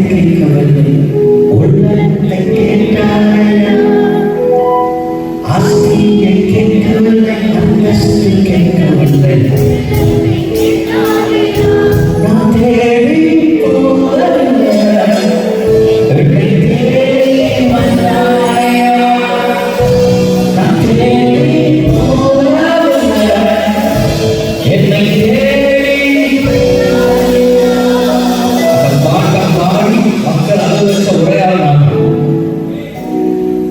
கேட்கவில்லை, உள்ளத்தை கேட்டாயா? ஆஸ்தியை கேட்கவில்லை, அந்தஸ்து கேட்கவில்லை. நான் தேடி போவதில்லை, என்னை தேடி வந்தாயா? நான் தேடி போவதில்லை, என்னை தேடி. அந்த பாட்டை பாடி மக்கள் அலுவலக உரையாடலாம்.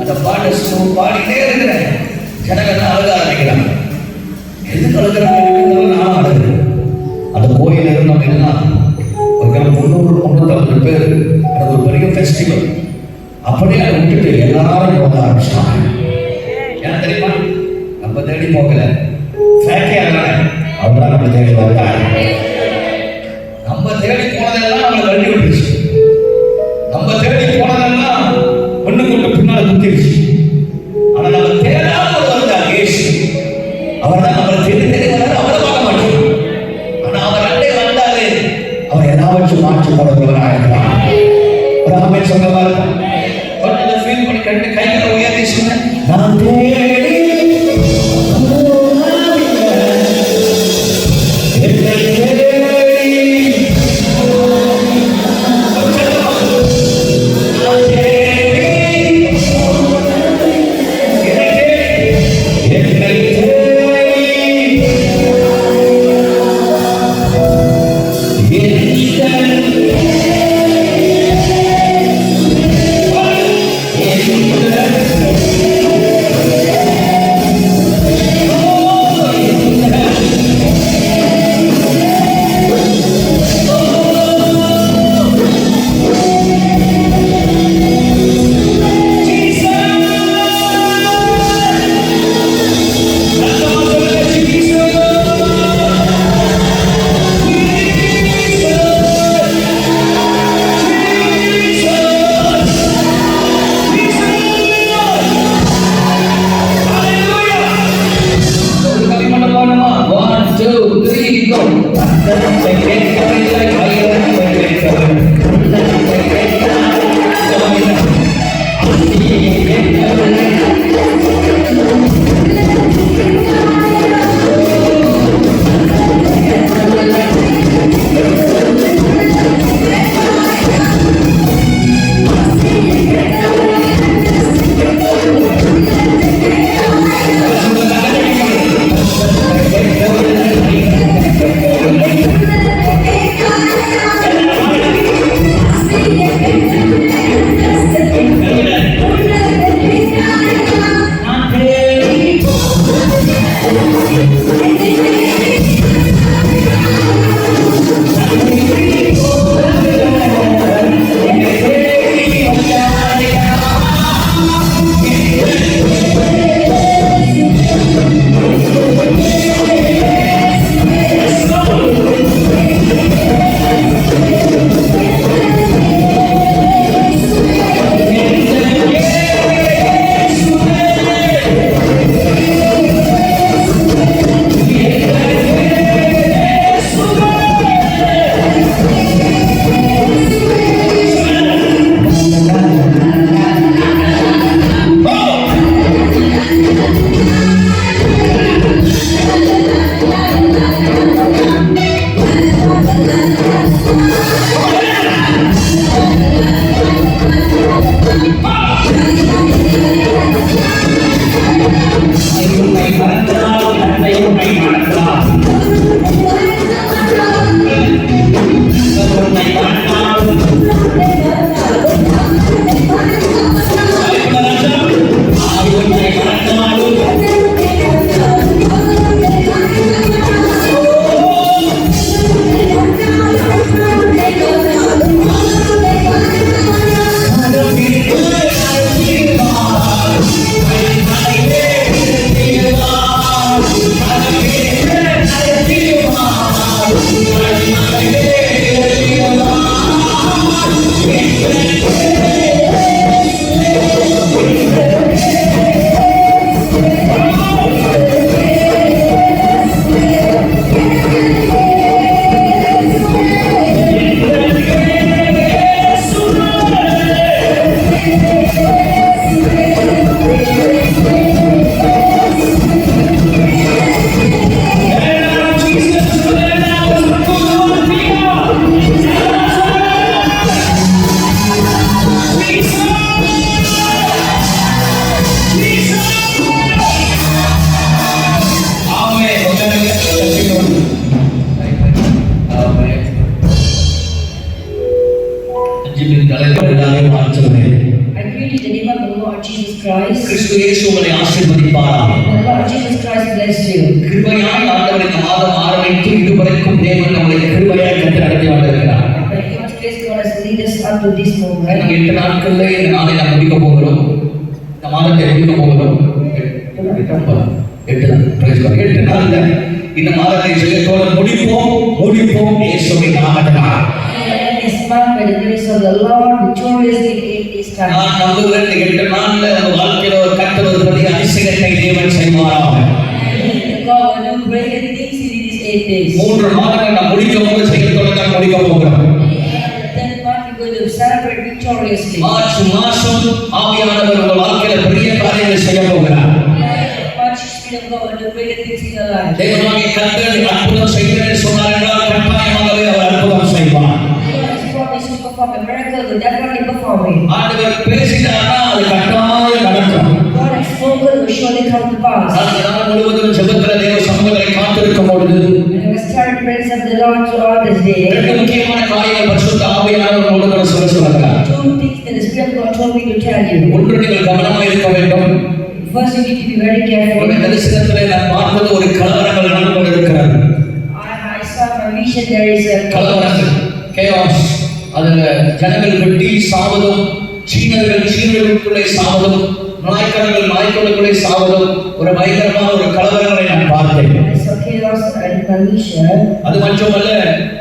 அந்த பாட்டை பாடிட்டே இருக்கிறேன். ஜனங்கள் அழுக ஆரம்பிக்கிறாங்க. எதுக்கு அழுகிறாங்க? நான் அழுகிறேன். அந்த கோயில் இருந்தவங்க எல்லாம் ஒரு 300-350 பேர். அது ஒரு பெரிய ஃபெஸ்டிவல். அப்படியே அதை விட்டுட்டு எல்லாரும் போக ஆரம்பிச்சாங்க. ஏன் தெரியுமா? நம்ம தேடி போகல, ஃபேக்கே ஆகல. அவங்களாம் நம்ம தேடி வந்தாங்க. நம்ம தேடி போனதெல்லாம் அவங்களை தள்ளி விட்டுருச்சு. நம்ம தேடி போனதெல்லாம் ஒண்ணு கொண்டு பின்னால் குத்திருச்சு. ஆனா நம்ம தேடாத ஒரு வந்தார் இயேசு. அவர் தான் நம்மளை தேடி தேடி வந்தார். அவரை பார்க்க மாட்டோம். ஆனா அவர் அண்டை வந்தாரு. அவர் எல்லாவற்றும் மாற்றி போடுறவராக இருக்கிறார். ஒரு ஆமென் சொல்ல பாருங்க. கொஞ்சம் ஃபீல் பண்ணி கண்டு கைகளை உயர்த்தி சொன்ன, நான் தேடி ஜிபின் தலைவர் எல்லாமே மாற்றுவேன். I greet you in the name of the Lord Jesus Christ. கிறிஸ்து இயேசு உங்களை ஆசீர்வதிப்பாராக. The Lord Jesus Christ bless you. கிருபையாய் ஆண்டவர் இந்த மாதம் ஆரம்பித்து இதுவரைக்கும் தேவன் நம்மை கிருபையாய் கண்டு நடத்தி வந்திருக்கிறார். By God's grace, God has lead us up to this moment. 8 நாட்கள்ல இந்த நாளை நாம் முடிக்க போகிறோம். இந்த மாதத்தை முடிக்க போகிறோம். 8 நாள்ல இந்த மாதத்தை ஜெயத்தோடு முடிப்போம் இயேசுவின் நாமத்தினால். This month, by the grace of the Lord, victoriously in this time. நான் நம்புகிறேன் 8 நாள்ல உங்க வாழ்க்கையில ஒரு கர்த்தர் ஒரு பெரிய அதிசயத்தை தேவன் செய்வாராக. God will do great things in these 8 days. 3 மாதங்கள் நாம் முடிக்கும் போது ஜெயத்தோடு தான் முடிக்க போகிறோம். Then month we going to celebrate victoriously. March மாசம் ஆவியானவர் உங்கள் வாழ்க்கையில பெரிய காரியங்களை செய்ய போகிறார். March Spirit of God will do great things in your life. தேவனாகிய கர்த்தர் அற்புதம் செய்கிறேன் சொன்னார் என்றால் கட்டாயமாகவே அவர் அற்புதம் செய்வார். God has promised to perform a miracle, will definitely perform it. ஆண்டவர் பேசினார்னா அது கட்டாயம் நடக்கும். God has spoken, will surely come to pass. நாள் முழுவதும் ஜெபத்திலே தேவ சமூகத்தை காத்திருக்கும் பொழுது And we start praise of the Lord throughout this day. 2 முக்கியமான காரியங்கள் பரிசுத்த ஆவியானவர் உங்களுக்கு சொல்லுகிறார். 2 things that the Spirit of God told me to tell you. ஒன்று நீங்கள் கவனமாக இருக்க வேண்டும். First, you need to be very careful. இந்த தரிசனத்திலே நான் பார்த்தது ஒரு கலவரங்கள் நடந்து கொண்டிருக்கிறது. I saw my vision, there is a கலவரங்கள், chaos. அதுல ஜனங்கள் வெட்டி சாவதும், சீனர்களுக்குள்ளே சாவதும், நாய்க்கர்களுக்குள்ளே சாவதும், ஒரு பயங்கரமான ஒரு கலவரங்களை நான் பார்த்தேன். I saw chaos and Malaysia. அது மட்டுமல்ல,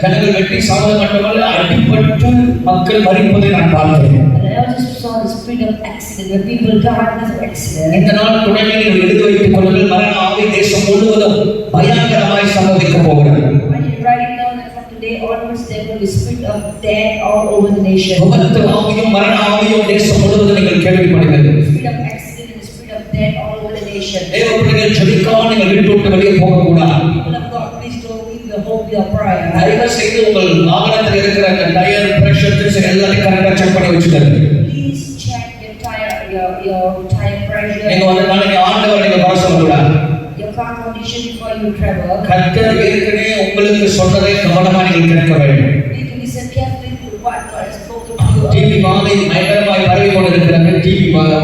ஜனங்கள் வெட்டி சாவது மட்டுமல்ல, அடிபட்டு மக்கள் மரிப்பதை நான் பார்த்தேன். And I also saw the spirit of accident, where people died because of accident. இந்த நாள் தொடங்கி நீங்கள் எழுதி வைத்துக் கொள்ளுங்கள், மரண ஆவி தேசம் முழுவதும் பயங்கரமாய் சம்பவிக்க போகிறது. When you write it down, from today onwards, there will be spirit of death all over the nation. விபத்து ஆவியும் மரண ஆவியும் தேசம் முழுவதும் நீங்கள் கேள்விப்படுவீர்கள். Spirit of accident and the spirit of death all over the nation. தேவ பிள்ளைகள் ஜெபிக்காம நீங்கள் வீட்டு விட்டு வெளியே போகக்கூடாது. People of God, please don't leave your hope, your prayer. தயவு செய்து உங்கள் வாகனத்தில் இருக்கிற அந்த டயர் பிரஷர் எல்லாத்தையும் கரெக்டாக செக் பண்ணி வச்சுக்கோங்க. Please check your tire pressure. நீங்க வந்து நாளைக்கு ஆண்டவர் நீங்க வர சொல்லக்கூடாது. Your car condition before you travel. கர்த்தர் ஏற்கனவே உங்களுக்கு சொன்னதை கவனமாக நீங்கள் கேட்க வேண்டும். You need to listen carefully to what God has spoken to you. TV வாதை பயங்கரமாய் பரவி கொண்டிருக்கிறது. டிவி வாதை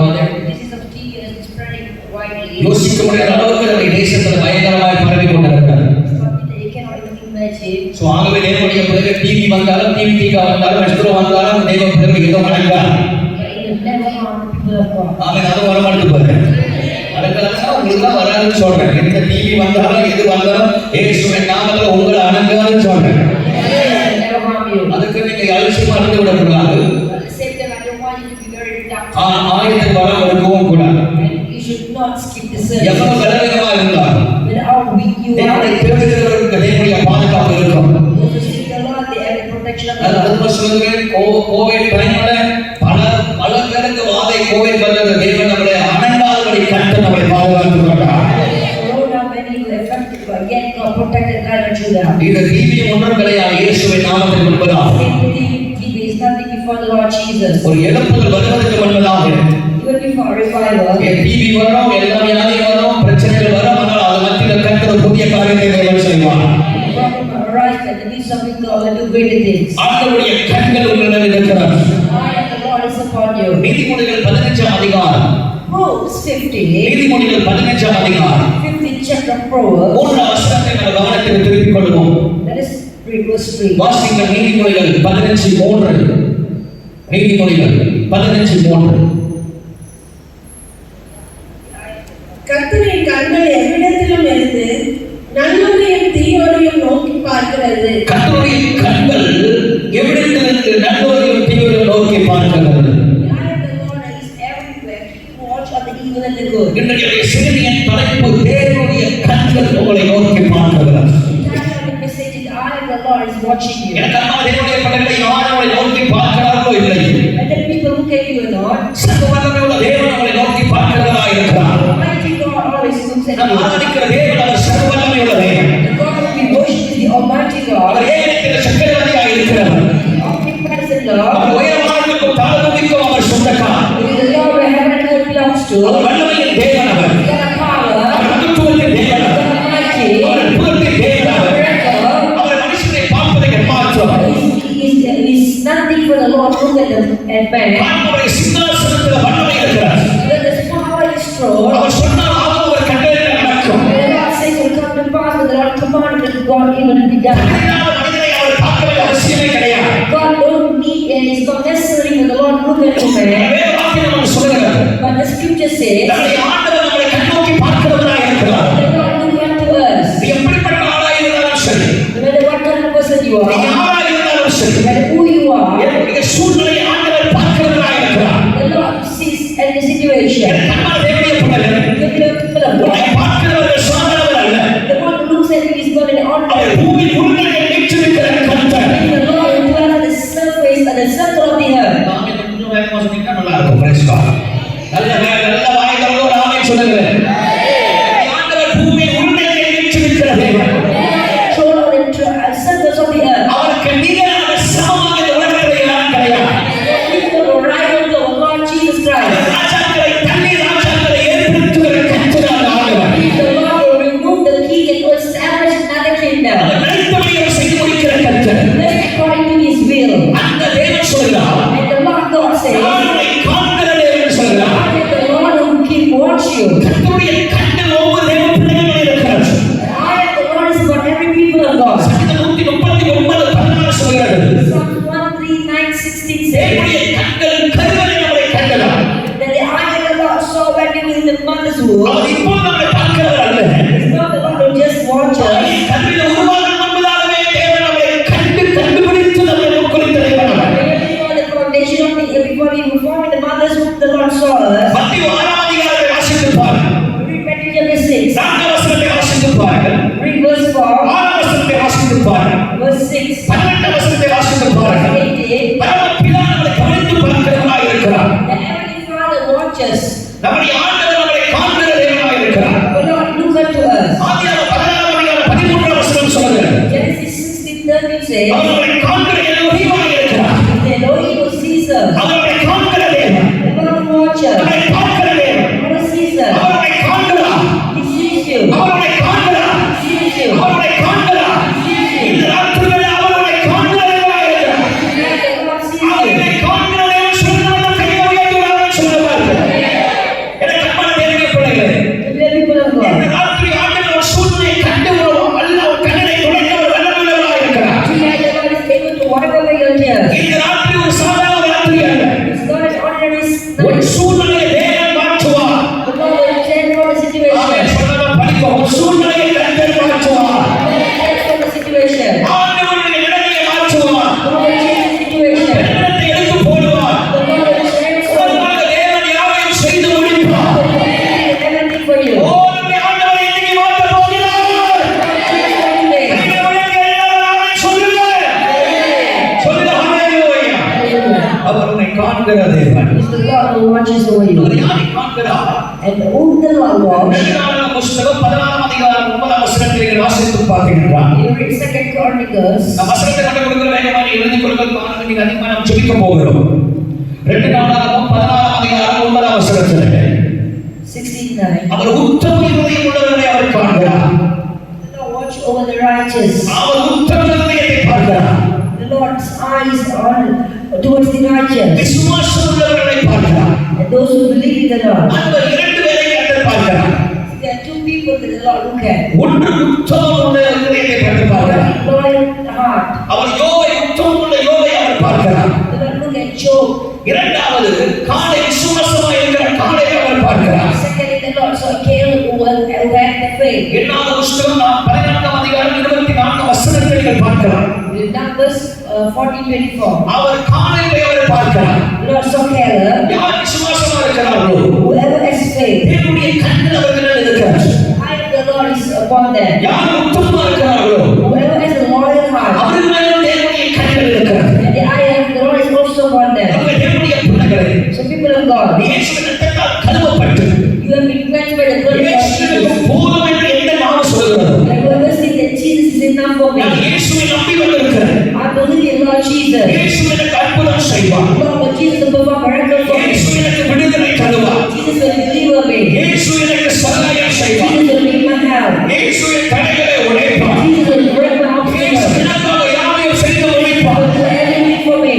Disease of TB is spreading widely. யோசிக்க முடியாத அளவுக்கு நம்ம தேசத்தில் பயங்கரமாய் பரவி கொண்டிருக்கிறது. Something that you cannot even imagine. So ஆகவே தேவனுடைய பிள்ளைகள் டிவி வந்தாலும் டிவி தீக்கா வந்தாலும் நஷ்டம் வந்தாலும் தேவ பிள்ளைகள் ஏதோ வணங்காது. But it will never harm the people of God. ஆமே அதை வரமாட்டு பாருங்க. அதுக்காக உங்களுக்கு தான் வராதுன்னு சொல்றேன். எந்த டிவி வந்தாலும் எது வந்தாலும் இயேசுவின் நாமத்தில் உங்களை அணங்காதுன்னு சொல்றேன். It will never harm you. அதுக்கு நீங்க அலட்சியமா இருந்து விடக்கூடாது. At the same time, I don't want you to be very reductive. ஆயத்துக்கு வர இருக்கவும் கூடாது. And you should not skip the service. எவ்வளவு பலவீனமா இருந்தாலும் With how weak you are, தேவனை தேடுகிறவர்களுக்கு தேவனுடைய பாதுகாப்பு இருக்கும். those who seek the Lord, they have the protection of the அது Lord. சொல்லுகிறேன். கோவிட் டைம்ல பல பேருக்கு வாதை கோவிட் வந்தது. தேவன் நம்மளை அணங்காதபடி கர்த்தர் நம்மளை பாதுகாத்து கொண்டார். Corona, many were affected, but yet God protected God and Judah. இந்த டிவி ஒன்றும் கிடையாது, இயேசுவின் நாமத்தில் முன்பதாக. TB is nothing before the Lord Jesus. ஒரு எழுப்புதல் வருவதற்கு முன்பதாக Even before revival, டிவி வரும், எல்லா வியாதியும் வரும், பிரச்சனைகள் வரும். ஆனால் அது மத்தியில் கர்த்தர் ஒரு புதிய காரியத்தை தேவன் செய்வார். problem arise at the midst of it, God will do greater things. ஆண்டவருடைய கண்கள் உங்களிடம் இருக்கிறார். The eye of the Lord is upon you. நீதிமொழிகள் 15ஆம் அதிகாரம். Proverbs 50, நீதிமொழிகள் 15ஆம் அதிகாரம் 15th chapter of Proverbs. 3 வசனத்தை நம்ம கவனத்தில் திருப்பிக் கொள்வோம். Let us read verse 3. வாசிங்கள் நீதிமொழிகள் 15:3. நீதிமொழிகள் 15:3. கர்த்தரின் கண்கள் எவ்விடத்திலும் இருந்து நல்லோரையும் தீயோரையும் நோக்கி பார்க்கிறது. கர்த்தருடைய கண்கள் எவ்விடத்திலிருந்து நல்லோரையும் தீயோரையும் நோக்கி பார்க்கிறது. The eye of the Lord is everywhere, keeping watch on the evil and the good. இன்றைய செய்தியின் தலைப்பு தேவனுடைய கண்கள் உங்களை நோக்கி பார்க்கிறது. The title of the message is, the eye of the Lord is watching you. எனக்காக தேவனுடைய கண்களை யார் உங்களை நோக்கி பார்க்கிறார்களோ இல்லை. Whether people look at you or not, சர்வவல்லமையுள்ள தேவன் உங்களை நோக்கி பார்க்கிறவராக இருக்கிறார். Almighty God always looks at நாம் you. ஆராதிக்கிற தேவன் அவர் சர்வவல்லமையுள்ள தேவன். The God who we worship is the Almighty God, அவர் ஏகத்திலே சக்கரவர்த்தியாக இருக்கிறவர். omnipresent Lord. அவர் உயரமானவருக்கும் தாழ்ந்தவருக்கும் அவர் சொந்தக்காரர். He is the Lord where heaven and earth belongs to. அவர் வல்லமையின் தேவன் அவர். He has power. அவர் மகத்துவத்தின் தேவன் He அவர். is mighty. அவர் அற்புதத்தின் தேவன் அவர். Miracle. அவர் மனுஷனை பார்ப்பதை எம்மாற்றம். He is nothing for the Lord to look at man. அவருடைய சிங்காசனத்தில் வல்லமை இருக்கிறது. When the power is strong, அவர் சொன்னால் ஆகும், அவர் கட்டளையிட நடக்கும். when the Lord says will come to pass, when the Lord commanded God even to be done. மனிதனை அவர் பார்க்க வேண்டிய அவசியமே கிடையாது. God don't need and it's not necessary for the Lord to look at man. வேத வாக்கியம் நமக்கு சொல்லுகிறது. But the scripture says, நம்முடைய ஆண்டவர் நம்மை கண்ணோக்கி பார்க்கிறவராக இருக்கிறார். the Lord look unto us. நீ எப்படிப்பட்ட ஆளாக இருந்தாலும் சரி, No matter what kind of person you நீ are, யாராக இருந்தாலும் சரி, no matter who you are, என்னுடைய சூழ்நிலையை ஆண்டவர் பார்க்கிறவராக இருக்கிறார். the Lord sees every situation. கண்ணால் தேவனுடைய பிள்ளைகள், The people of உன்னை God, பார்க்கிறவர் சாதாரணவர் அல்ல. the one who looks at you is not an our ordinary. பூமி உருண்டையை மீட்டிருக்கிற கர்த்தர். The Lord who dwells on the surface and the circle of the earth. நாமே கொஞ்சம் வேகமா சொன்னீங்கன்னா நல்லா இருக்கும். Praise God. நல்ல வாய் திறந்து ஒரு ஆமென் சொல்லுங்க. ஆண்டவர் பூமி உருண்டையை மீட்டிருக்கிற தேவன். Thrown on the circles of the earth. அவருக்கு நிகரான சமமாக இந்த உலகத்தில் யாரும் கிடையாது. The rival of the Lord Jesus Christ. ராஜாக்களை தள்ளி ராஜாக்களை ஏற்படுத்துகிற கர்த்தரான ஆண்டவர். The Lord will remove the king and will establish another kingdom. அவர் நினைத்தபடி அவர் செய்து முடிக்கிற கர்த்தர். That's according to his will. அந்த தேவன் சொல்கிறார், And the Lord God says, நான் உன்னை காண்கிற தேவன் சொல்கிறார். I am the Lord who can watch you. கர்த்தருடைய கண்கள் ஒவ்வொரு தேவ பிள்ளைகளும் இருக்கிறது. I am the Lord is for every people of God. சங்கீதம் 139:16 சொல்கிறது. Psalm 139:16 says தேவனுடைய கண்கள் கருவறை நம்மை கண்டதா. that the eye of the Lord saw when we were in the mother's womb. அவர் இப்போது நம்மை பார்க்கிறவர் அல்ல. It's not the Lord who just watches us. கண்ணில் உருவாகும் முன்பதாகவே தேவன் நம்மை கண்டுபிடித்து நம்மை குறித்த தேவன் அவர். Before the foundation of the before we were formed in the mother's womb, the Lord saw us. மத்தேயு 6ஆம் அதிகாரத்தை வாசித்து பாருங்கள். Read Matthew chapter 6. 4ஆம் வசனத்தை வாசித்து பாருங்கள். Read verse 4, 6ஆம் வசனத்தை வாசித்து பாருங்கள். verse 6, 12ஆம் வசனத்தை வாசித்து பாருங்கள். 8. பரமபிதா நம்மை கவனித்து பார்க்கிறவராக இருக்கிறார். The Heavenly Father watches. நம்முடைய ஆண்டவர் நம்மை காண்கிற தேவனாக இருக்கிறார். The Lord look unto us. ஆதியாகமம் 16ஆம் அதிகாரம் 13ஆம் வசனம் சொல்கிறது. Genesis 16:13 says, அவர் நம்மை காண்கிற எலோஹீமாக இருக்கிறார். the Elohim who sees us. அவர் நம்மை காண்கிற தேவன். The Lord who watches. நம்மை பார்க்கிற தேவன். The Lord sees us. அவர் நம்மை காண்கிறார். He sees you. அவர் நம்மை காண்கிறார். He sees you. அவர் நம்மை காண்கிறார். இந்த ராத்திரிகளில் அவர் நம்மை காண்கிற தேவனாக இருக்கிறார். The Lord sees our you. நம்மை காண்கிற தேவன் சொன்னால் நம் கையை உயர்த்துவார்கள் சொல்லுவார்கள். எனக்கு அன்பான தேவனுடைய பிள்ளைகளே, To the people of இந்த God. ராத்திரி ஆண்டவர் ஒரு சூழ்நிலையை கண்டு ஒரு கண்ணனை துடைக்க ஒரு வல்லமையுள்ளவராக இருக்கிறார். Tonight the Lord is able to wipe away your tears. இந்த ராத்திரி ஒரு சாதாரண ராத்திரி அல்ல. It's not an ordinary ஒரு night. சூழ்நிலையை தேவன் மாற்றுவார். The Lord will transform the situation. ஆமென். சொன்னதை படிப்போம். ஒரு சூழ்நிலையை கர்த்தர் மாற்றுவார். The Lord will transform the situation. ஆண்டவருடைய நிலைமையை மாற்றுவார். The Lord will change the situation. வெள்ளத்தை எடுத்து போடுவார். The Lord will transform அதற்காக தேவன் யாவையும் செய்து முடிப்பார். everything for you. ஓ, நம்முடைய ஆண்டவர் இன்னைக்கு மாற்றப் போகிறார். Today. நீங்கள் உயர்ந்த எல்லாரும் ஆமென் சொல்லுங்க. சொல்லுங்க, ஹல்லேலூயா. Hallelujah. அவர் உன்னை காண்கிற தேவன். It's the Lord who watches over our you. யாரை காண்கிறார்? And whom the Lord watches. ரெண்டாம் புஸ்தகம் 16ஆம் அதிகாரம் 9ஆம் வசனத்தை நீங்கள் வாசித்து பார்த்தீங்கன்னா, You read 2 Chronicles. நான் வசனத்தை கண்டு கொடுக்கிற வேகமாக நீ எழுதி கொடுக்கிறது காரணம் நீங்கள் அதிகமாக நாம் ஜெபிக்க போகிறோம். 2 நாளாகவும் 16ஆம் அதிகாரம் 9ஆம் வசனத்திலே 16:9. அவர் உத்தம இருதயம் உள்ளவர்களை அவர் காண்கிறார். The Lord watch over the righteous. அவர் உத்தம இருதயத்தை பார்க்கிறார். The Lord's eyes are towards the righteous விசுவாசம் உள்ளவர்களை பார்க்கிறார். and those who believe in the Lord. அந்த இரண்டு பேரை கண்டு பார்க்கிறார். There are two people that the Lord look at. ஒன்று உத்தமம் உள்ள இருதயத்தை கண்டு பார்க்கிறார். Loyal heart. அவர் யோபை உத்தமம் உள்ள யோபை அவர் பார்க்கிறார். The Lord look at Job. இரண்டாவது காலை விசுவாசமா இருக்கிற காலை அவர் பார்க்கிறார். Secondly, the Lord saw Caleb who had the faith. என்னாவது புஸ்தகம் 14ஆம் அதிகாரம் 24ஆம் வசனத்தை நீங்கள் பார்க்கலாம். In Numbers 14:24. அவர் காலையிலே அவர் பார்க்கிறார். The Lord saw Caleb. யார் விசுவாசமா இருக்கிறார்களோ Whoever has faith, தேவனுடைய கண்கள் அவர்களிடம் இருக்கிறது. the eye of the Lord is upon them. யார் உத்தமமா இருக்கிறார்களோ Whoever has a loyal heart, அவர்கள் மேலும் தேவனுடைய கண்கள் இருக்கிறது. and the eye of the Lord is also upon them. அவங்க தேவனுடைய பிள்ளைகளே, So people of God, இயேசுவின் இரத்தத்தால் கழுவப்பட்டு you have been cleansed by the blood of இயேசுவுக்கு Jesus. போதும் என்று எந்த நாமம் சொல்கிறது? And whoever says that Jesus is enough for me, நான் இயேசுவை நம்பி வந்திருக்கிறேன். I believe in Lord Jesus. இயேசு எனக்கு அற்புதம் செய்வார். Lord Jesus will perform miracle for me. இயேசு எனக்கு விடுதலை தருவார். Jesus will deliver me. இயேசு எனக்கு சகாயம் செய்வார். Jesus will make my help. இயேசு என் தடைகளை உடைப்பார். Jesus will break my இயேசு obstacles. எனக்காக யாவையும் செய்து முடிப்பார். He will do everything for me.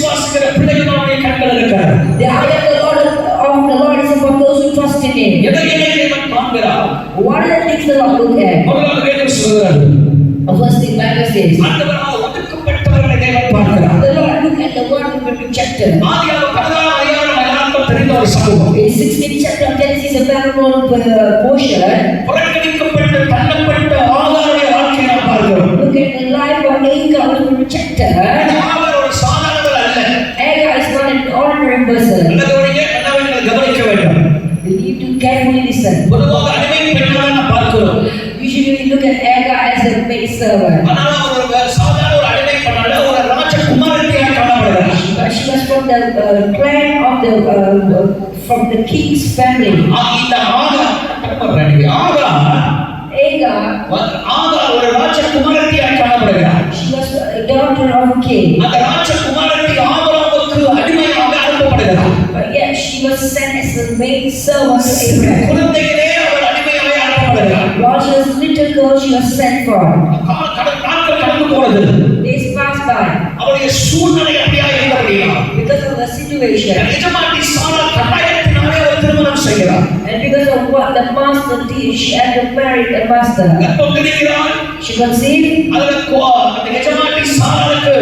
விசுவாசிக்கிற பிள்ளைகளுடைய கண்கள் இருக்கிறது. The eye of the Lord is upon those who trust in Him. எதை தேவன் காண்கிறார்? What are the things the Lord look at? முதலாவது வேதம் சொல்கிறது, First thing Bible says, ஆண்டவரால் ஒதுக்கப்பட்டவர்களை தேவன் பார்க்கிறார். the Lord look at the one who been rejected. ஆதியாகமம் 16 அதிகாரம் எல்லாருக்கும் தெரிந்த ஒரு சம்பவம். In 16th chapter of Genesis, a well-known portion. புறக்கணிக்கப்பட்ட தள்ளப்பட்ட ஆகாருடைய வாழ்க்கையை நாம் பார்க்கிறோம். Look at the life of Hagar who was rejected. ஆகார் ஒரு சாதாரணவர் அல்ல. Hagar is not an ordinary person. நல்லவரையே நல்லவர்கள் கவனிக்க வேண்டும். We need to carefully listen. பொதுவாக அடிமை பெண்ணாக நாம் பார்க்கிறோம். Usually we look at Hagar as a maid servant. ஆனால் அவர் ஒரு சாதாரண ஒரு அடிமை பெண்ணாக ஒரு ராஜகுமாரத்தியாக காணப்படுகிறார். She was from the clan of from the king's family. இந்த ஆகார் ஒரு ராஜகுமாரத்தியாக காணப்படுகிறார். She was a daughter of a king. அந்த ராஜகுமாரத்தி ஆபிரகாமுக்கு அடிமையாக அனுப்பப்படுகிறார். But yet she was sent as a maid servant to Abraham. குழந்தைகளே அவள் அடிமையாக அனுப்பப்படுகிறார். While she was a little girl, she was sent for. நாட்கள் கடந்து போனது. Days passed by. அவளுடைய சூழ்நிலை அப்படியா இருந்தபடியா? Because of the situation. எஜமாட்டி சாராள் கட்டாயத்தினாலே ஒரு திருமணம் செய்கிறார். And because of what the master did, she had to marry the master. கர்ப்பம் தெரிகிறாள். She conceived. அந்த எஜமாட்டி சாராளுக்கு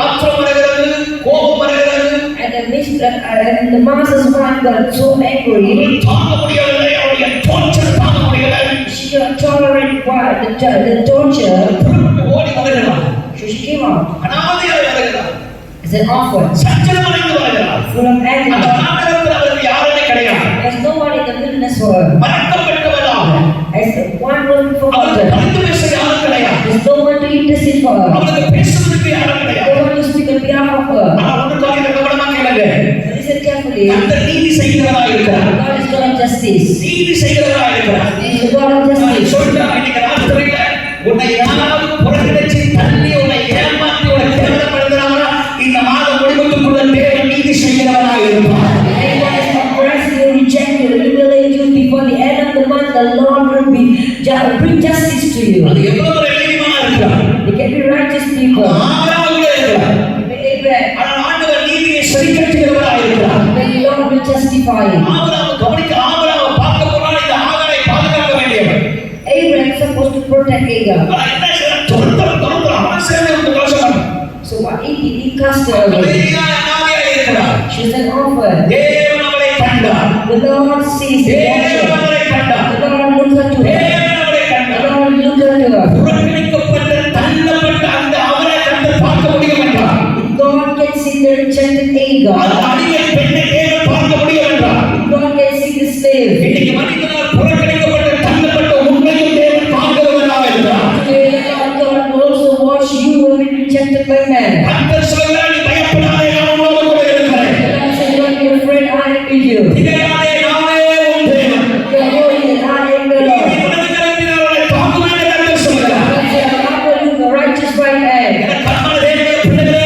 ஆத்திரம் வருகிறது, கோபம் வருகிறது. And the master's wife got so angry. தாங்க முடியவில்லை, அவளுடைய torture தாங்க முடியவில்லை. She could tolerate the torture. ஓடி வருகிறாள். So she came out. அனாதையாக வருகிறாள். As an orphan. சஞ்சலமடைந்து வருகிறாள். Full of agony. அந்த நாட்டத்தில் அவருக்கு யாருமே கிடையாது. There's nobody in the wilderness for her. மறக்கப்பட்டவளாக. As one woman forgotten. அவளுக்கு பேச யாரும் கிடையாது. There's no one to intercede for her. அவளுக்கு பேசுவதற்கு யாரும் கிடையாது. No one to speak on behalf of her. ஆனால் ஒன்று காரியத்தை கவனமாக கேளுங்க. Listen carefully. கர்த்தர் நீதி செய்கிறவராக இருக்கிறார். God is God of justice. நீதி செய்கிறவராக இருக்கிறார். He is the God of justice. சொல்றார், இன்னைக்கு ராத்திரியில உன்னை யாராவது புறக்கணிச்சு தள்ளி உன்னை ஏமாற்றி உன்னை கேவலப்படுத்துறாங்கன்னா இந்த மாதம் முடிவுக்குள்ள தேவன் நீதி செய்கிறவராக இருப்பார். Anyone is oppressed, you rejected, humiliated you before the end of the month, the Lord will bring justice to you. அது எவ்வளவு ஒரு நீதிமானா இருக்கிறார். They can be righteous people. ஆபிரகாமும் இருக்கிறார். Abraham. ஆனால் ஆண்டவர் நீதியை சரிக்கட்டுகிறவராக இருக்கிறார். The Lord will justify him. Abraham கவனிக்க, ஆபிரகாம் பார்க்க போனால் இந்த ஆகாரை பாதுகாக்க வேண்டியவர். Abraham is supposed to protect Hagar. ஆனால் என்ன செய்யறார்? தொடுத்தான் அவன் சேர்ந்து விட்டு கலசம். So what he did, he cast her away. அனாதையாக இருக்கிறார். She was an orphan. தேவன் அவளை கண்டார். The Lord sees the தேவன் orphan. அவளை கண்டார். The Lord looked unto her. தேவன் அவளை The கண்டார். Lord looked unto her. புறக்கணிக்கப்பட்ட தள்ளப்பட்ட அந்த அவரை கண்டு பார்க்க முடியும் என்றார். God can see the rejected Hagar. அந்த அடிமை பெண்ணை தேவன் பார்க்க முடியும் என்றார். God can see the slave. இன்னைக்கு மனிதனால் புறக்கணிக்கப்பட்ட தள்ளப்பட்ட உண்மையும் தேவன் பார்க்கிறவராக இருக்கிறார். Today, God will also watch you who have been rejected by man. கர்த்தர் சொல்கிறார், நீ பயப்படாதே, நான் உன்னோடு கூட இருக்கிறேன். God said, don't be afraid, I am with you. திகையாதே, நானே உன் தேவன். You are holy and I am the Lord. நீ உனது கரத்தினால் அவளை தாங்குவேன் என்று கர்த்தர் சொல்கிறார். God said, I will uphold you with the righteous right hand. எனக்கு அன்பான தேவனுடைய பிள்ளைகளே,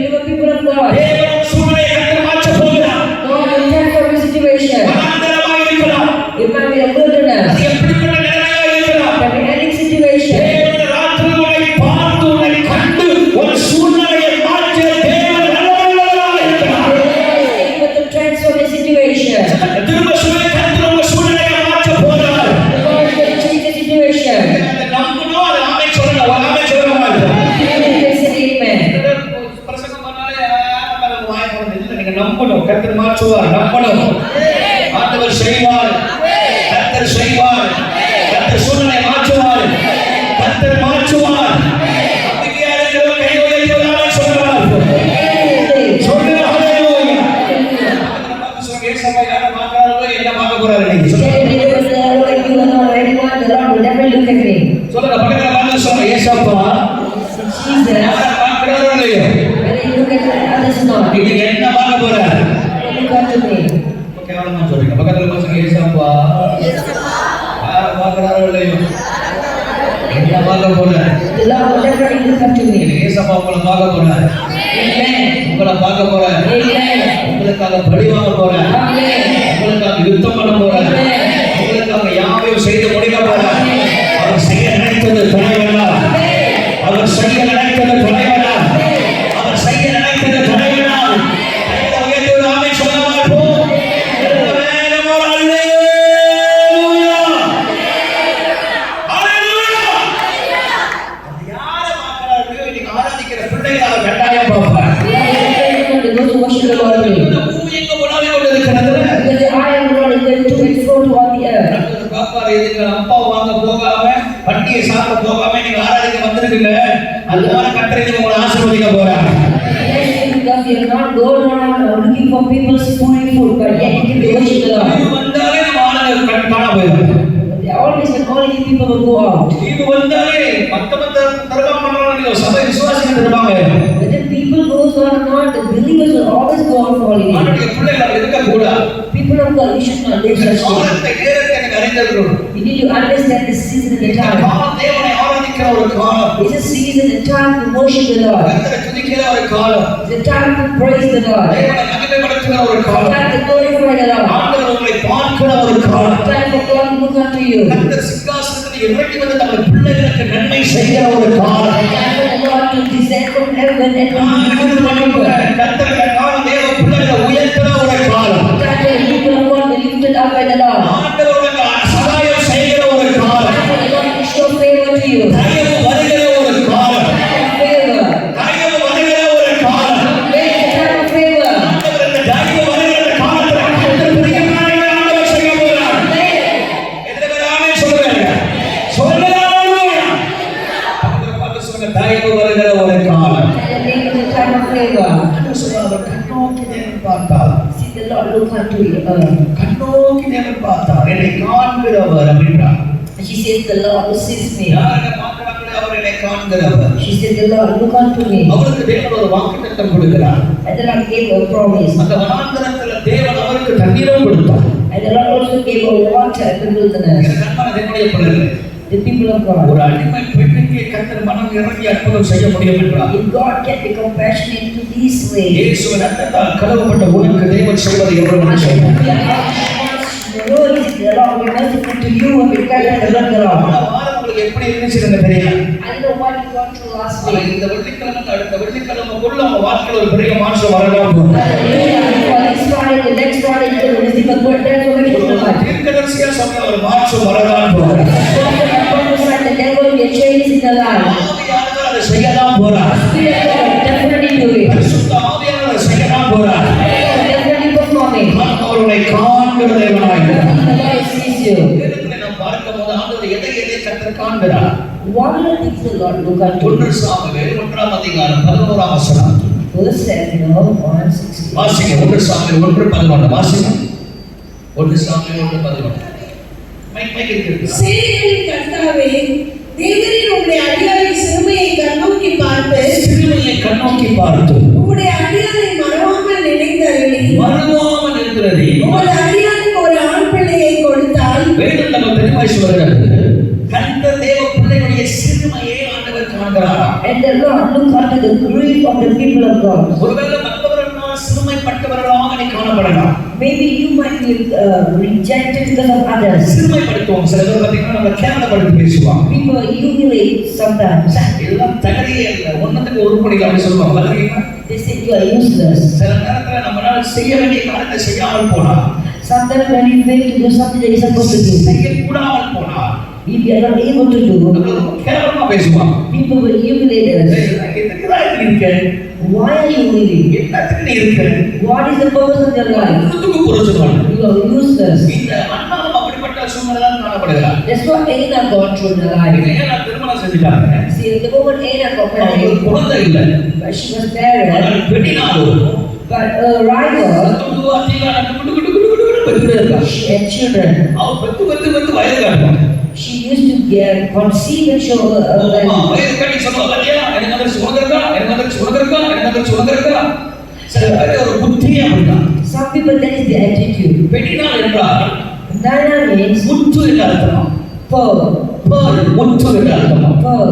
You are people of God. தேவன் சூழ்நிலையை கர்த்தர் மாற்றப் போகிறார். God will transform your situation. வனாந்தரமாக இருக்கலாம். It might be a wilderness. அது எப்படிப்பட்ட நிலைமையாக இருக்கலாம். It can be any situation. தேவன் ராத்திரி உன்னை பார்த்து உன்னை கண்டு ஒரு சூழ்நிலையை மாற்ற தேவன் நல்லவராக இருக்கிறார். God is able to transform your situation. திரும்ப சொல்லி கர்த்தர் உங்க சூழ்நிலையை மாற்றப் போகிறார். God is going to change the situation. அதை நம்பணும், அதை ஆமென் சொல்லணும். ஒரு ஆமென் சொல்ல மாட்டோம். You say amen. பிரசங்கம் பண்ணாலே நமக்கு வாய் போறது இல்லை. நீங்க நம்பணும், கர்த்தர் மாற்றுவார். நம்பணும், ஆண்டவர் செய்வார். கர்த்தர் செய்வார். கர்த்தர் சூழ்நிலை மாற்றுவார். கர்த்தர் மாற்றுவார். அமைதியா இருக்கிறவங்க கை உயர்த்துவதாக சொல்றார். சொல்லுங்க ஹல்லேலூயா. பார்த்து சொல்லுங்க, ஏசப்பா யாரை பார்க்கறாரோ என்ன பார்க்க போறாரு நீங்க சொல்லுங்க. சொல்லுங்க, பக்கத்துல பார்த்து சொல்லுங்க, ஏசப்பா யாரை பார்க்கறாரோ இல்லையோ நீங்க என்ன பார்க்க போறாரு. கேவலமா சொல்றீங்க. பக்கத்துல பார்த்து ஏசப்பா யாரை பார்க்கறாரோ இல்லையோ என்ன பார்க்க போறாரு. ஏசப்பா உங்களை பார்க்க போறாரு. உங்களை பார்க்க போறாரு. உங்களுக்காக பழி வாங்க போறாரு. உங்களுக்காக யுத்தம் பண்ண போறாரு. உங்களுக்காக யாவையும் செய்து முடிக்க போறாரு. அவர் செய்ய நினைத்தது துணைவனார். அவர் செய்ய நினைத்தது துணைவனார். அவர் செய்ய நினைத்தது துணைவனார். worship the Lord with. இந்த பூமி எங்க போனாலும் கொண்டு இருக்கிறது. Because the eye of the Lord is going to and fro throughout the earth. அடுத்து பாப்பாரு எதுக்கு அப்பா வாங்க போகாம பண்டிகை சாப்பிட போகாம நீங்க ஆராதிக்க வந்திருக்கீங்க. அதனால கர்த்தர் உங்களை ஆசீர்வதிக்க போறார். Because you are not going around looking for people's food, but yet you can worship the Lord. இது வந்தாலே நம்ம ஆளுங்க காண போயிடும். Always and only people will go out. இது வந்தாலே மத்த தர்க்கம் பண்றவங்க சபை விசுவாசிகள் இருப்பாங்க. But the people goes on and on, the believers will always go on following. அவருடைய பிள்ளைகள் இருக்க கூடாது. People of God, we should not live such way. காலத்தை நேரத்தை எனக்கு அறிந்திருக்கிறோம். We need to understand the season and the time. காலம் தேவனை ஆராதிக்கிற ஒரு காலம். It's a season and time to worship the Lord. கர்த்தரை துதிக்கிற ஒரு காலம். It's a time to praise the Lord. தேவனை மகிமைப்படுத்துகிற ஒரு It's a காலம். time to glorify the Lord. ஆண்டவர் உங்களை பார்க்கிற ஒரு காலம். It's a time for God to look unto you. கர்த்தர் சிங்காசனத்தில் இறங்கி வந்து தம்முடைய பிள்ளைகளுக்கு நன்மை செய்கிற ஒரு காலம். It's a time for the Lord to descend from heaven and to do the people. கர்த்தருடைய காலம் தேவ பிள்ளைகளை உயர்த்துகிற ஒரு காலம். It's a time for the people of God to be lifted up by the Lord. ஆண்டவர் உங்களுக்கு சகாயம் செய்கிற ஒரு காலம். It's a time for the Lord to show favor to you. தயவு வருகிற ஒரு காலம். Favor. தயவு வருகிற ஒரு காலம். It's a time of favor. ஆண்டவர் இந்த தயவு வருகிற காலத்துல கர்த்தர் பெரிய காரியங்களை ஆண்டவர் செய்ய போகிறார். எத்தனை பேர் ஆமென் சொல்லுங்க? சொல்லுங்க ஹalleluya. பக்கத்துல பார்த்து சொல்லுங்க தயவு வருகிற ஒரு காலம். And the name is a time of favor. ஆண்டவர் சொல்றாரு கண்ணோக்கி தேவன் பார்த்தார். See the Lord look unto you. கண்ணோக்கி தேவன் பார்த்தார். என்னை காண்கிறவர் அப்படின்றார். She says the Lord who sees me. யாரை பார்க்கறாங்களோ அவர் என்னை காண்கிறவர். She said the Lord look unto me. அவருக்கு தேவன் ஒரு வாக்குத்தத்தம் கொடுக்கிறார். And the Lord gave her a promise. அந்த வனாந்தரத்துல தேவன் அவருக்கு தண்ணீரும் கொடுத்தார். And the Lord also gave her water in the wilderness. எனக்கு அன்பான தேவனுடைய பிள்ளைகளே, The people of God. ஒரு அடிமை பெண்ணுக்கு கர்த்தர் மனம் இறங்கி அற்புதம் செய்ய முடியும் என்றார். If God can be compassionate to these slaves, இயேசுவின் ரத்தத்தால் கழுவப்பட்ட உனக்கு தேவன் செய்வதை எவ்வளவு நிச்சயம். the Lord is the Lord will be merciful to you and be kind to the Lord. போன வாரம் உங்களுக்கு எப்படி இருந்துச்சுன்னு தெரியல. I don't know what you got through last ஆனா week. இந்த வெள்ளிக்கிழமை அடுத்த வெள்ளிக்கிழமைக்குள்ள உங்க வாழ்க்கையில ஒரு பெரிய மாற்றம் வரலாம் போகுது. Hallelujah. For this Friday, the next Friday, you will receive a good transformation in your life. தீர்க்கதரிசியா சொன்ன ஒரு மாற்றம் வரலாம் போகுது. The devil will be changed in the life. ஆவியானவர் அதை செய்யலாம் போறார். Spirit of God definitely do it. பரிசுத்த ஆவியானவர் அதை செய்யலாம் போறார். Definitely perform it. அவருடைய காண்கிற தேவனாய் The Lord sees you. வேதத்திலே நாம் பார்க்கும்போது ஆண்டவர் எதை கர்த்தர் காண்கிறார். What are the things the Lord look unto? 1 Samuel 1ஆம் அதிகாரம் 11ஆம் வசனம். First Samuel 1:16. வாசிங்க 1 சாமுவேல் 1:11 வாசிங்க. 1 சாமுவேல் 1:11. மைக் இருக்கிறது. சேனைகளின் கர்த்தாவே, தேவரீர் உம்முடைய அடியாரின் சிறுமையை கண்ணோக்கி பார்த்து, சிறுமையை கண்ணோக்கி பார்த்து உம்முடைய அடியாரை மறவாமல் நினைந்தருளி, மறவாமல் இருக்கிறது. உமது அடியாருக்கு ஒரு ஆண் பிள்ளையை கொடுத்தால், வேதம் நம்ம தெளிவாய் சொல்கிறது. கர்த்தர் தேவ பிள்ளைகளுடைய சிறுமையை ஆண்டவர் காண்கிறார். And the Lord look unto the grief of the people of God. ஒருவேளை மற்றவர்களால் சிறுமைப்பட்டவர்களாக நீ காணப்படலாம். Maybe you might be rejected because of others. சிறுமைப்படுத்துவோம். சில பேர் பார்த்தீங்கன்னா நம்ம கேவலப்படுத்தி பேசுவாங்க. People humiliate sometimes. இதெல்லாம் தகுதியே இல்லை, ஒன்னத்துக்கு ஒரு படிக்க அப்படி சொல்லுவாங்க. பார்த்தீங்கன்னா They say you are useless. சில நேரத்துல நம்மளால செய்ய வேண்டிய காரியத்தை செய்யாமல் போனா, Sometimes when you fail to do something that you're supposed to do, செய்யக்கூடாமல் போனா if you are not able to do, கேவலமா பேசுவாங்க. people will humiliate us. எதுக்குதான் இப்படி இருக்க? Why are you living? என்னத்துக்கு நீ இருக்க? What is the purpose of your life? ஒன்னுத்துக்கு குறை சொல்லுவாங்க. You are useless. இந்த அண்ணாவும் அப்படிப்பட்ட சூழ்நிலை தான் காணப்படுகிறார். That's what Anna gone through in her life. ஏன்னா திருமணம் செஞ்சுட்டாங்க. See, the woman Anna got அவங்களுக்கு married, குழந்தை இல்லை. but she was barren. ஆனால் பெண்ணினாலும் But a rival, she had children. அவ பெத்து வயது காட்டுவாங்க. She used to conceive and show her. வயது காட்டி சொல்லுவா, பாத்தியா எனக்கு வந்துருச்சு உனக்கு இருக்கா, எனக்கு வந்துருச்சு உனக்கு இருக்கா, எனக்கு வந்துருச்சு உனக்கு இருக்கா. சில பேர் ஒரு புத்தியே அப்படிதான். Some people, that is the attitude. பெண்ணினால் என்றால் Nana means முத்து என்று அர்த்தம். pearl. முத்து என்று அர்த்தம். Pearl.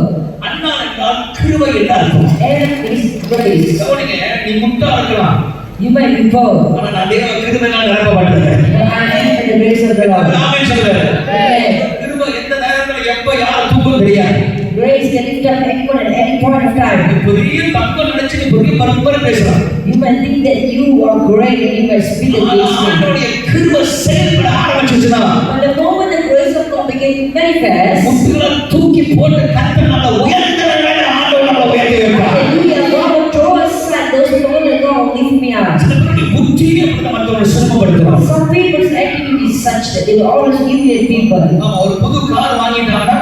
அண்ணா என்றால் கிருபை என்று அர்த்தம். And is grace. கவனிங்க, நீ முட்டா இருக்கலாம், You might be pearl. ஆனா நான் தேவ கிருபையால் நிரப்பப்பட்டிருக்கேன். But I am in the grace of the Lord. ஆமென் சொல்லுங்க. Amen. கிருபை எந்த நேரத்துல எப்ப யாரை தூக்கும் தெரியாது. Grace can lift up anyone at any point of time. நீ பெரிய தங்கம் நினைச்சு நீ பெரிய பரம்பரை பேசலாம். You might think that you are great and you might speak ஆனா against me. ஆண்டவருடைய கிருபை செயல்பட ஆரம்பிச்சுச்சுன்னா But the moment the grace of God began to manifest, முட்டுகளை தூக்கி போட்டு கர்த்தர் நம்மை உயர்த்துறவரை ஆண்டவர் நம்மை உயர்த்தி வைப்பார். hallelujah, God will throw aside those people that God will lift me up. சில சிலருடைய புத்தியை அப்படி மற்றவங்களை சிரமப்படுத்துறோம். Some people's attitude is such that they will always humiliate people. ஆமா, ஒரு புது கார் வாங்கிட்டாங்கன்னா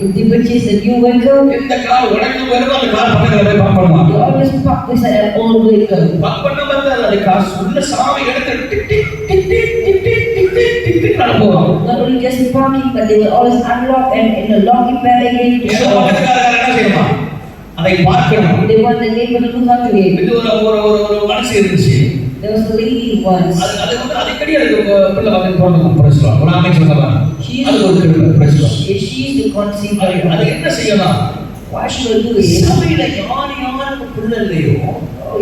If they purchase a new vehicle, இந்த கார் உடைஞ்சு போயிருக்கும், அந்த கார் பக்கத்துல போய் பார்க் பண்ணுவாங்க. they always park beside an old vehicle. Park பண்ண பார்த்தா அது காசு உள்ள சாவி எடுத்து tick tick tick tick tick tick tick tick tick tick நடப்போம். Not only just parking, but they will always unlock and lock it back again to ஏதோ show off. பக்கத்துக்காரங்க என்ன செய்யணும், அதை பார்க்கணும். They want the neighbor to look up to it. இது ஒரு மனசு இருந்துச்சு. There was a lady once. அது வந்து அடிக்கடி அதுக்கு பிள்ளை வந்து போடணும் பிரச்சனை ஒரு அமைச்சு சொல்லலாம். அது ஒரு பிரச்சனை. She is the conceive. அது என்ன செய்யலாம்? What she will do is, சபையில யாருக்கு பிள்ளை இல்லையோ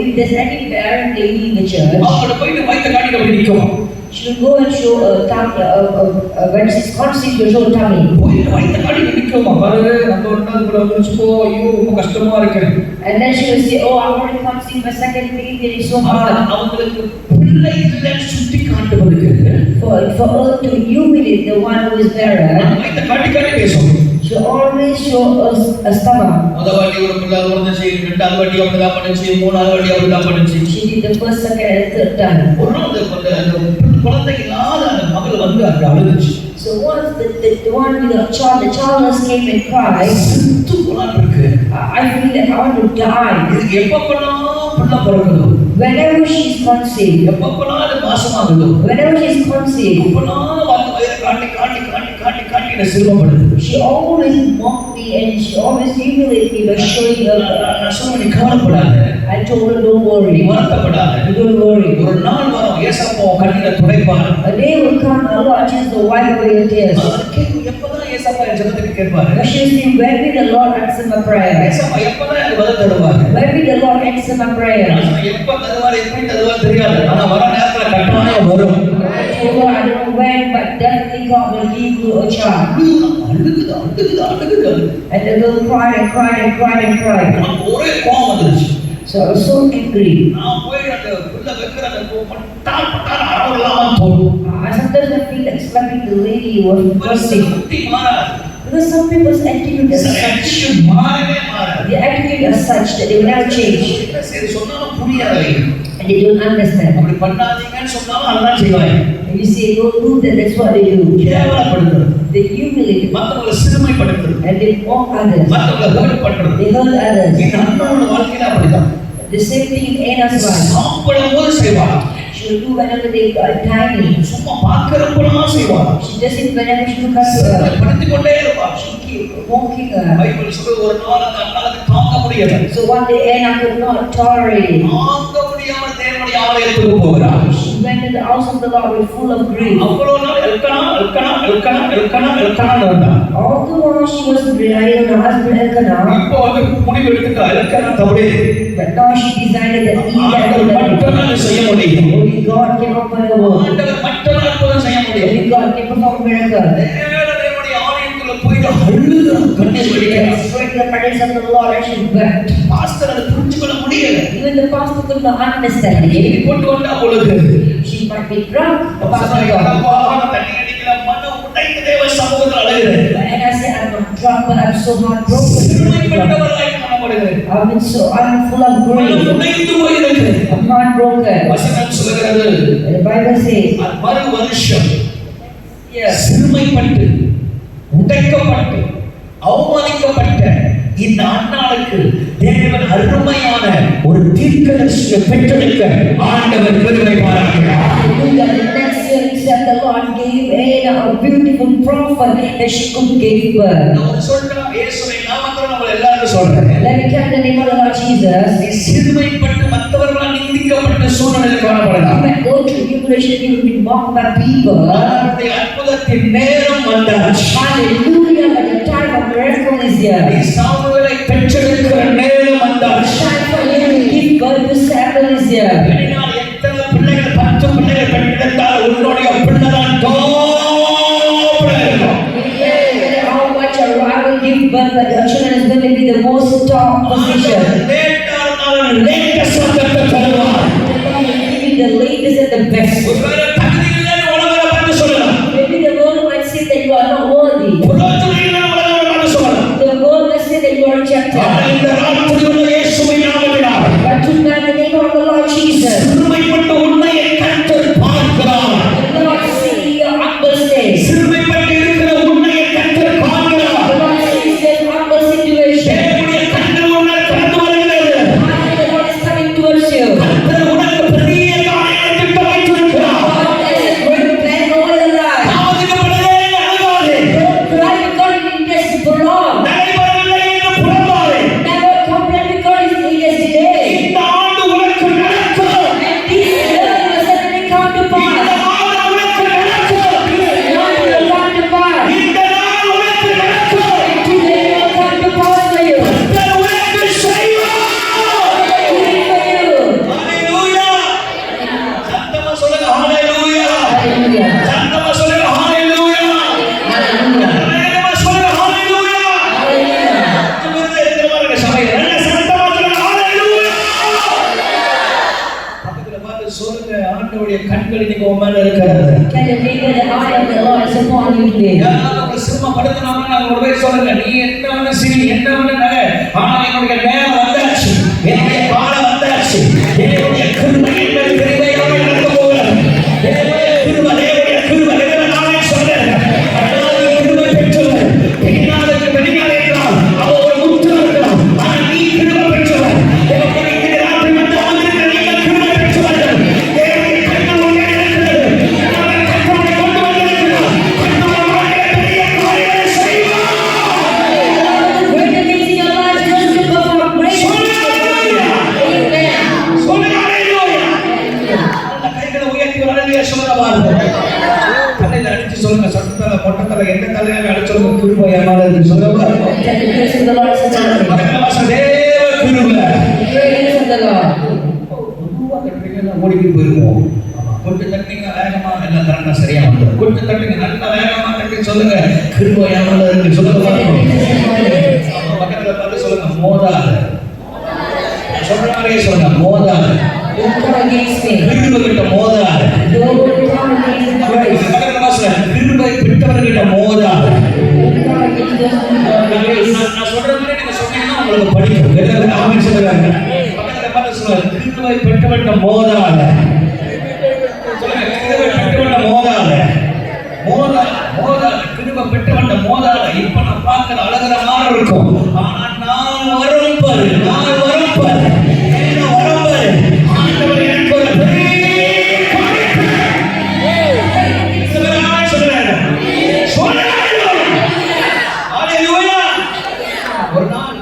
if there's any parent lady in the church, அவங்கள போயிட்டு வயிற்ற காட்டிட்டு அப்படி நிற்கும். she will go and show a tummy, when she's conceived, she'll show a tummy. போயிட்டு வயிற்ற காட்டிட்டு நிற்குமா, பாரு நம்ம ஒன்றாவது கூட வந்துச்சுப்போ, ஐயோ ரொம்ப கஷ்டமா இருக்கு. And then she will say, oh, I'm already conceived my second baby, it's so hard. அவங்களுக்கு பிள்ளை இல்லைன்னு சுட்டி காட்டுவதற்கு For her to humiliate the one who is barren, வயிற்ற காட்டி காட்டி பேசும். she always show us a stomach. முதல் வாட்டி ஒரு பிள்ளை வந்துச்சு, ரெண்டாவது வாட்டி அப்படிதான் பண்ணுச்சு, மூணாவது வாட்டி அப்படிதான் பண்ணுச்சு. She did the first, second, and third time. ஒரு நாள் அந்த குழந்தை இல்லாத அந்த மகள் வந்து அங்க அழுதுச்சு. So once the one with the childless came and cried, செத்து போலான்னு இருக்கு. I feel that I want to die. இதுக்கு எப்ப பண்ணாலும் பிள்ளை பிறகுதோ, Whenever she is conceived, எப்ப பண்ணாலும் மாசமாகுதோ, whenever she is conceived, அப்பனாலும் வந்து வயிறை காட்டி காட்டி காட்டி காட்டி காட்டி என்னை சிரமப்படுது. she always mocked me and she always humiliated me by showing her. நான் சொன்னேன், நீ கவலைப்படாத, I told her, don't நீ worry, வருத்தப்படாத. don't worry. ஒரு நாள் வரும், ஏசப்பா கண்ணீரை துடைப்பார். A day will come, the Lord Jesus will wipe away your tears. அவர் கேட்கும், எப்பதான் ஏசப்பா என் ஜெபத்துக்கு கேட்பாரு? But she will say, when will the Lord answer my prayer? ஏசப்பா எப்பதான் எனக்கு பதில் தருவாரு? When will the Lord answer my prayer? நான் சொன்னேன், எப்ப தருவாரு, எப்படி தருவாரு தெரியாது, ஆனா வர நேரத்துல கட்டாயம் வரும். I told her, I don't know when, but definitely God will give you a child. அழுகுது அழுகுது அழுகுது. And the girl cried and cried and cried and cried. எனக்கு ஒரே கோவம் வந்துருச்சு. So I was so angry. நான் போய் அந்த உள்ள வைக்கிற அந்த பட்டால் பட்டால் அறவலாமா தோணும். Sometimes I feel like slapping the lady who was cursing. புத்தி மாறாது. Because some people's attitude is such. attitude மாறவே மாறாது. The attitude is such that they will never change. என்ன சரி சொன்னாலும் புரியாது. And they don't understand. அப்படி பண்ணாதீங்கன்னு சொன்னாலும் அதான் செய்வாங்க. If you say don't do that, that's what they do. கேவலப்படுத்துறது. They humiliate மற்றவங்களை சிறுமைப்படுத்துறது. and they mock others. மற்றவங்களை ஹர்ட் பண்றது. They hurt others. என் அண்ணனோட வாழ்க்கையில அப்படிதான். The same thing in Anna's life. சாப்பிடும் போது செய்வாங்க. She will do whenever they are tiny. சும்மா பார்க்கிறப்பெல்லாம் செய்வாங்க. She does it whenever she looks at her. படுத்திக் கொண்டே இருப்பாங்க. She keep mocking her. Bible சொல்லுது, ஒரு நாள் அந்த அண்ணாளுக்கு தாங்க முடியல. So one day Anna could not tolerate it. தாங்க முடியாம தேவனுடைய ஆலயத்துக்கு போகிறார். She went to the house of the Lord with full of grief. அவ்வளவு நாள் எல்கனா வந்தான். All the while she was relying on her husband Elkanah, இப்போ வந்து முடிவு எடுத்துட்டா எல்கனா தவறே. but now she decided that he had to மட்டும்தான் செய்ய முடியும். only God can open the world. ஆண்டவர் மட்டும்தான் அற்புதம் செய்ய முடியும். Only God can perform miracles. தேவனுடைய ஆலயத்துக்குள்ள போயிட்டு அழுது கண்ணீர் வடிக்கிறார். Straight in the presence of the Lord and she wept. Pastor அதை புரிஞ்சுக்கொள்ள முடியல. Even the pastor could not understand it. இப்படி கொண்டு வந்தா பொழுது She might be drunk. The pastor thought. தண்ணி அடிக்கல, மன உடைந்து தேவ சமூகத்தில் அழுகிறேன். And I said, I'm not drunk, but I'm so heartbroken. சிறுமைப்பட்டவர்களாய் காணப்படுகிறேன். I'm full of மனம் grief. உடைந்து போயிருக்கிறேன். I'm heartbroken. வசனம் சொல்கிறது, The Bible says, மறு வருஷம் yes, சிறுமைப்பட்டு உடைக்கப்பட்டு அவமானிக்கப்பட்ட இந்த அண்ணாளுக்கு தேவன் அருமையான ஒரு தீர்க்கதரிசியை பெற்றெடுக்க ஆண்டவர் பெருமை பாராட்டுகிறார். hallelujah. The next year itself, the Lord gave Anna a beautiful prophet that she could give birth. நான் சொல்றேன், இயேசுவின் நாமத்தில் நம்ம எல்லாரும் சொல்றேன். Let me tell the name of the Lord Jesus. நீ சிறுமைப்பட்டு மற்றவர்களால் நிந்திக்கப்பட்ட சூழ்நிலையில் காணப்படலாம். You might go through tribulation, you will be mocked by people. அவருடைய அற்புதத்தின் நேரம் வந்தாச்சு. Hallelujah, but the time of miracle is நீ here. சாமுவேலை பெற்றெடுக்கிற நேரம் வந்தாச்சு. Time for you to give birth to Samuel is here. வெளிநாடு எத்தனை பிள்ளைகள் 10 பிள்ளைகள் பெற்றெடுத்தால் உன்னுடைய பிள்ளைதான் How much I will give birth, but your children is going to be the most top position. லேட்டா இருந்தாலும் லேட்டஸ்ட் சத்தத்தை தருவார். God will give you the latest and the best. ஒருவேளை தகுதி இல்லைன்னு உலகத்தை பார்த்து சொல்லலாம். Maybe the world might say that you are not worthy. புரோஜனம் இல்லைன்னு உலகத்தை பார்த்து சொல்லலாம். The world might say that you are rejected. ஆனால் இந்த ராத்திரி உள்ள இயேசுவின் நாமத்தினால் But tonight, in the name of the Lord Jesus, சிறுமைப்பட்டு சொல்லுங்க, ஆண்டவருடைய கண்கள் இன்னைக்கு உன் மேல இருக்கிறது. Can you feel the eye of the Lord is upon you today? யாராவது உங்களை சிரமப்படுத்தினாங்கன்னா நான் ஒரு போய் சொல்லுங்க, நீ என்ன வேணா சிரி, என்ன வேணா நகை, ஆனா என்னுடைய நேரம் வந்தாச்சு, என்னுடைய காலம் வந்தாச்சு, என்னுடைய கிருபை என்பது கிருபையாக நடக்க போகிறது. என்னுடைய கிருபை நானே சொல்றேன். அதாவது கிருபை பெற்றவர் பெண்ணாளுக்கு வெளிநாடு என்றால் அவ ஒரு முற்று இருக்கலாம். ஆனா நீ கிருபை பெற்றவர். இந்த ராத்திரி வந்து அமர்ந்திருக்கிற நீங்கள் கிருபை பெற்றவர்கள். தேவனுடைய கண்கள் உங்களை இருக்கிறது. அவருடைய கண்களை கொண்டு வந்திருக்கிறார். கண்கள் வாழ்க்கையில பெரிய காரியங்களை செய்வார். Greater things in your life is going to perform. Greater things in your life. Amen. சொல்லுங்க, அல்லேலூயா. அந்த கைகளை உயர்த்தி ஒரு அல்லேலூயா சொல்லுங்க பாருங்க. தலையில அடிச்சு சொல்லுங்க, சட்டத்தலை பொட்டத்தலை எந்த தலையால அடிச்சு சொல்லுங்க, கிருபை என்னால இருக்கு சொல்லுங்க பாருங்க. That the grace of the Lord is upon you. பக்கத்துல வாசல் தேவ கிருபை. Grace of the Lord. பொதுவா கட்டுறீங்கன்னா ஓடிட்டு போயிருவோம். கொஞ்சம் தட்டிங்க வேகமா எல்லாம் கரெக்டா சரியா வந்துடும். கொஞ்சம் தட்டுங்க நல்லா வேகமா தட்டி சொல்லுங்க, கிருபை என்னால இருக்கு சொல்லுங்க பாருங்க. பக்கத்துல பார்த்து சொல்லுங்க, மோதாத. சொல்றாரே சொல்லுங்க, மோதாத. Don't come against me. கிருபை கிட்ட மோதாத. Don't come against grace. பக்கத்துல வாசல் கிருபை பெற்றவர்கிட்ட மோதாத. Don't come against those who have grace. நான் சொல்ற மாதிரி நீங்க சொன்னீங்கன்னா உங்களுக்கு படிக்கும். எல்லாரும் ஆமென் சொல்லுங்க. பக்கத்துல பார்த்து சொல்லுங்க, கிருபை பெற்றவர்கிட்ட மோதாத. சொல்லுங்க, கிருபை பெற்றவர்கிட்ட மோதாத. மோதாத. கிருபை பெற்றவர்கிட்ட மோதாத. இப்ப நான் பார்க்கிற அழகுற மாதிரி இருக்கும். ஆனா நான் வரும் பாரு. ஆண்டவர் எனக்கு ஒரு பெரிய காரியத்தை சொல்றாரு. ஒரு நாள்